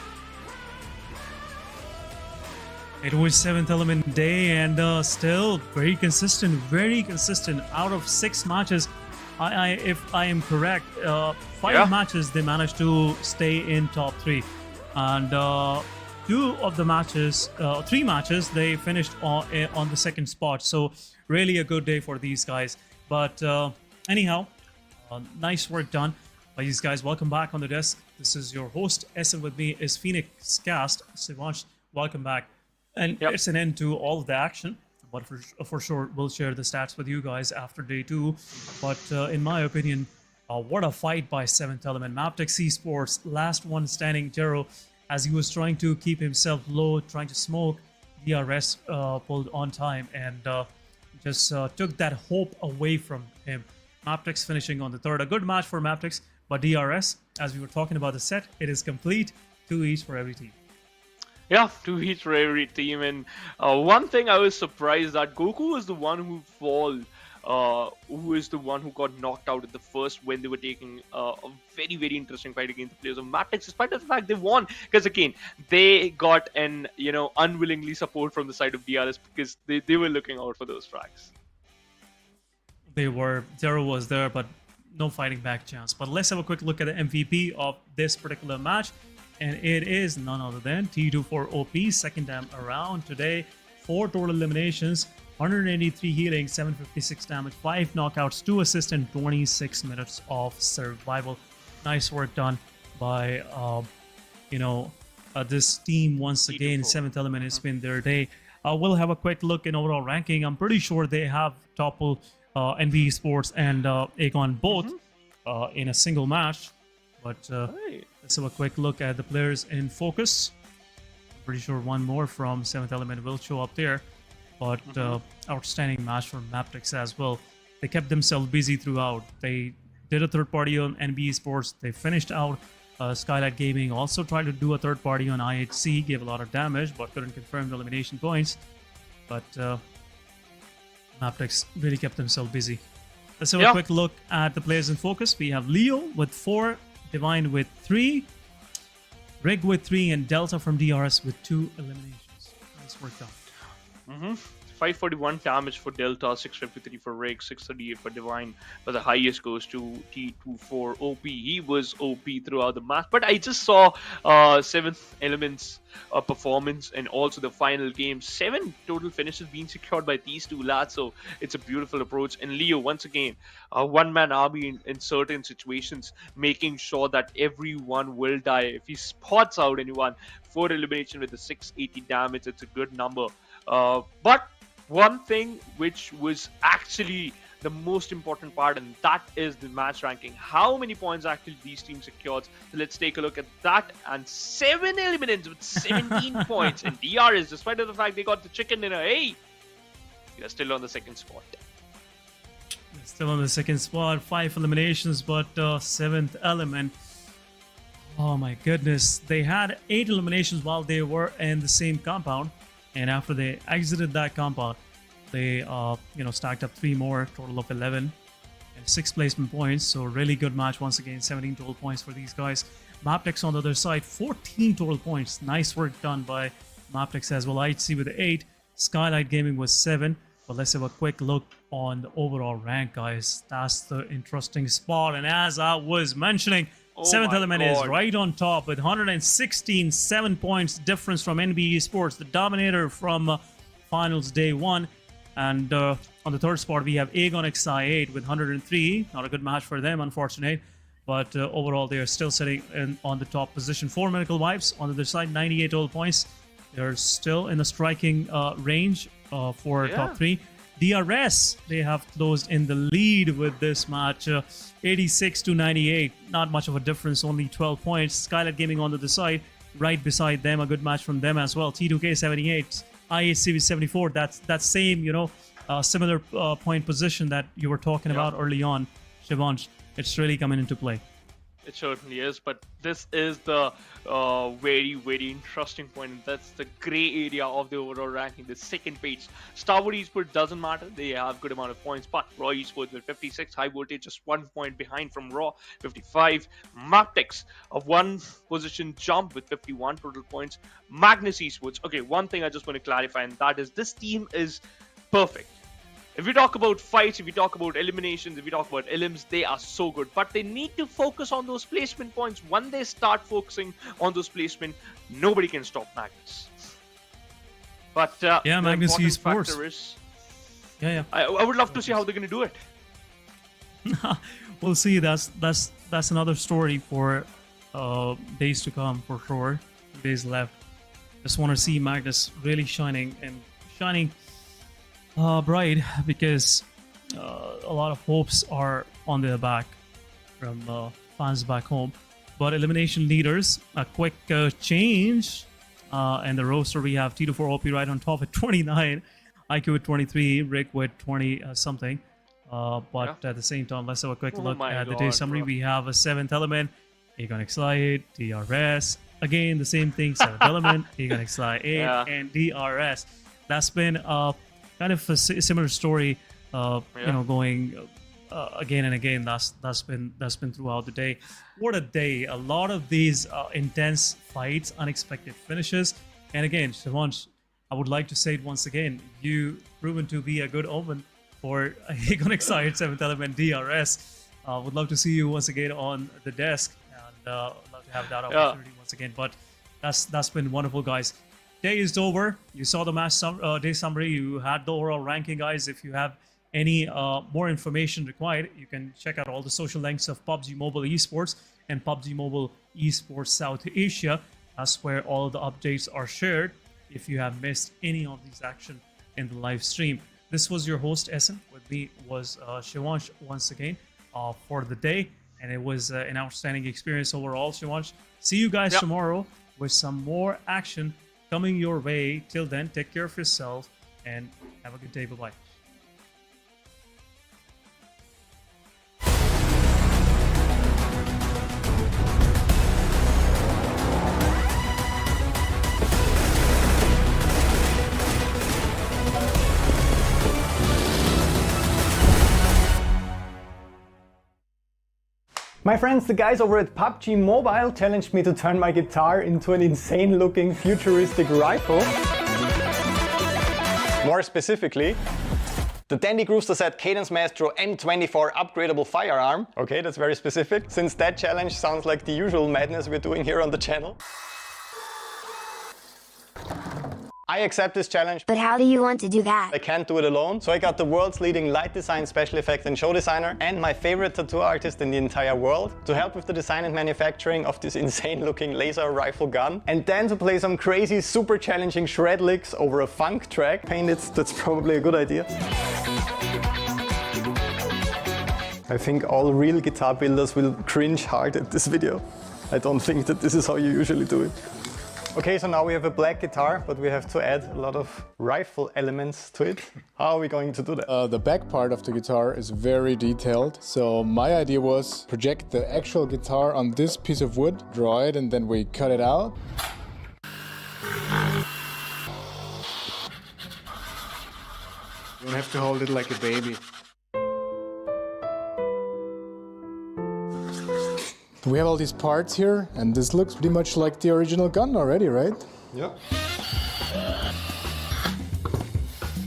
It was 7th element day, and still very consistent out of 6 matches. If I am correct, 5 matches they managed to stay in top 3, and 2 of the matches, 3 matches they finished on the 2nd spot. So really a good day for these guys. But anyhow, nice work done by these guys. Welcome back on the desk. This is your host S, and with me is Phoenix Cast. Sivansh, welcome back. And it's an end to all of the action. But for sure, we'll share the stats with you guys after day 2. But in my opinion, what a fight by 7th element. Magnus Esports, last one standing. Jero, as he was trying to keep himself low, trying to smoke, DRS pulled on time and just took that hope away from him. Mabetex finishing on the 3rd. A good match for Mabetex, but DRS, as we were talking about the set, it is complete. 2 each for every team. Yeah, two each for every team. And one thing I was surprised that Goku was the one who is the one who got knocked out at the first when they were taking a very, very interesting fight against the players of Mabetex, despite the fact they won. Because again, they got an unwillingly support from the side of DRS because they were looking out for those frags. They were. Zero was there, but no fighting back chance. But let's have a quick look at the MVP of this particular match. And it is none other than T24OP, second time around today. 4 total eliminations, 183 healing, 756 damage, 5 knockouts, 2 assists, and 26 minutes of survival. Nice work done by, this team once again. T24. 7th element has been their day. We'll have a quick look in overall ranking. I'm pretty sure they have toppled NBeSports and Aegon both in a single match. But let's have a quick look at the players in focus. Pretty sure one more from 7th element will show up there. But outstanding match from Mabetex as well. They kept themselves busy throughout. They did a third party on NBeSports. They finished out. SKYLIGHTZ Gaming also tried to do a third party on IHC, gave a lot of damage, but couldn't confirm the elimination points. But Mabetex really kept themselves busy. Let's have a quick look at the players in focus. We have Leo with 4, Divine with 3, Rig with 3, and Delta from DRS with 2 eliminations. Nice work done. 541 damage for Delta, 653 for Rig, 638 for Divine, but the highest goes to T24OP. He was OP throughout the match, but I just saw 7th element's performance and also the final game. 7 total finishes being secured by these two lads, so it's a beautiful approach. And Leo, once again, a one-man army in certain situations, making sure that everyone will die. If he spots out anyone, 4 elimination with the 680 damage, it's a good number. But one thing which was actually the most important part, and that is the match ranking. How many points actually these teams secured? So let's take a look at that. And 7 eliminations with 17 points. And DRS, despite of the fact they got the chicken dinner, hey, they're still on the second spot. Still on the second spot, 5 eliminations, but 7th element. Oh my goodness. They had 8 eliminations while they were in the same compound. And after they exited that compound, they stacked up 3 more, total of 11 and 6 placement points. So really good match once again. 17 total points for these guys. Mabetex on the other side, 14 total points. Nice work done by Mabetex as well. IHC with 8, SKYLIGHTZ Gaming with 7. But let's have a quick look on the overall rank, guys. That's the interesting spot. And as I was mentioning, 7th element is right on top with 116, 7 points difference from NBeSports, the dominator from finals day 1. And on the third spot, we have Aegon XI8 with 103. Not a good match for them, unfortunate. But overall, they are still sitting on the top position. 4 Medical Wives on the other side, 98 total points. They're still in the striking range for top 3. DRS, they have closed in the lead with this match, 86 to 98. Not much of a difference, only 12 points. SKYLIGHTZ Gaming on the other side, right beside them. A good match from them as well. T2K 78, IHC with 74. That's same, similar point position that you were talking about early on, Shivansh. It's really coming into play. It certainly is, but this is the very, very interesting point. That's the gray area of the overall ranking, the second page. Stalwart Esports doesn't matter. They have good amount of points, but Raw Esports with 56, High Voltage just 1 point behind from Raw, 55. Mabetex, a 1 position jump with 51 total points. Magnus Esports. Okay, one thing I just want to clarify, and that is this team is perfect. If we talk about fights, if we talk about eliminations, if we talk about elims, they are so good. But they need to focus on those placement points. When they start focusing on those placement, nobody can stop Magnus. But Magnus Esports. I would love to see how they're going to do it. We'll see. That's another story for days to come, for sure. Days left. Just want to see Magnus really shining bright, because a lot of hopes are on their back from fans back home. But elimination leaders, a quick change, and the roster, we have T24OP right on top at 29, IQ with 23, Rick with 20 something. But at the same time, let's have a quick look at the day summary. We have a 7th element, Aegon XI8, DRS, again, the same thing, 7th Element, HIGHVOLTAGE 8, Yeah. and DRS. That's been kind of a similar story, you know, going again and again. That's been throughout the day. What a day! A lot of these intense fights, unexpected finishes, and again, Shivansh, I would like to say it once again. You proven to be a good omen for HIGHVOLTAGE 7th Element DRS. Would love to see you once again on the desk, and love to have that opportunity once again. But that's been wonderful, guys. Day is over. You saw the match day summary. You had the overall ranking, guys. If you have any more information required, you can check out all the social links of PUBG Mobile Esports and PUBG Mobile Esports South Asia. That's where all the updates are shared. If you have missed any of these action in the live stream, this was your host Essen. With me was Shivansh once again for the day, and it was an outstanding experience overall. Shivansh, see you guys tomorrow with some more action coming your way. Till then, take care of yourself and have a good day. Bye-bye. My friends, the guys over at PUBG Mobile challenged me to turn my guitar into an insane looking futuristic rifle. More specifically, the Dandy Grooster set Cadence Maestro M24 upgradable firearm. Okay, that's very specific, since that challenge sounds like the usual madness we're doing here on the channel. I accept this challenge. But how do you want to do that? I can't do it alone, so I got the world's leading light design, special effect and show designer, and my favorite tattoo artist in the entire world to help with the design and manufacturing of this insane looking laser rifle gun, and then to play some crazy super challenging shred licks over a funk track. Painted, that's probably a good idea. I think all real guitar builders will cringe hard at this video. I don't think that this is how you usually do it. Okay, so now we have a black guitar, but we have to add a lot of rifle elements to it. How are we going to do that? The back part of the guitar is very detailed. So my idea was project the actual guitar on this piece of wood, draw it, and then we cut it out. You don't have to hold it like a baby. We have all these parts here, and this looks pretty much like the original gun already, right? Yeah.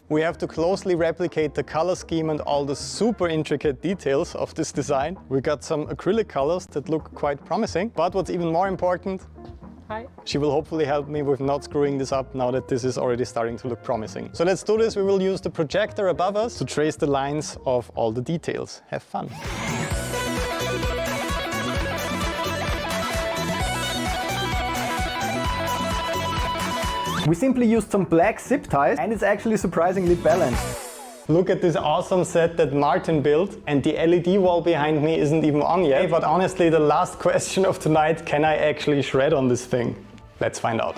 We have to closely replicate the color scheme and all the super intricate details of this design. We got some acrylic colors that look quite promising, but what's even more important, she will hopefully help me with not screwing this up now that this is already starting to look promising. So let's do this. We will use the projector above us to trace the lines of all the details. Have fun. We simply used some black zip ties, and it's actually surprisingly balanced. Look at this awesome set that Martin built, and the LED wall behind me isn't even on yet. But honestly, the last question of tonight, can I actually shred on this thing? Let's find out.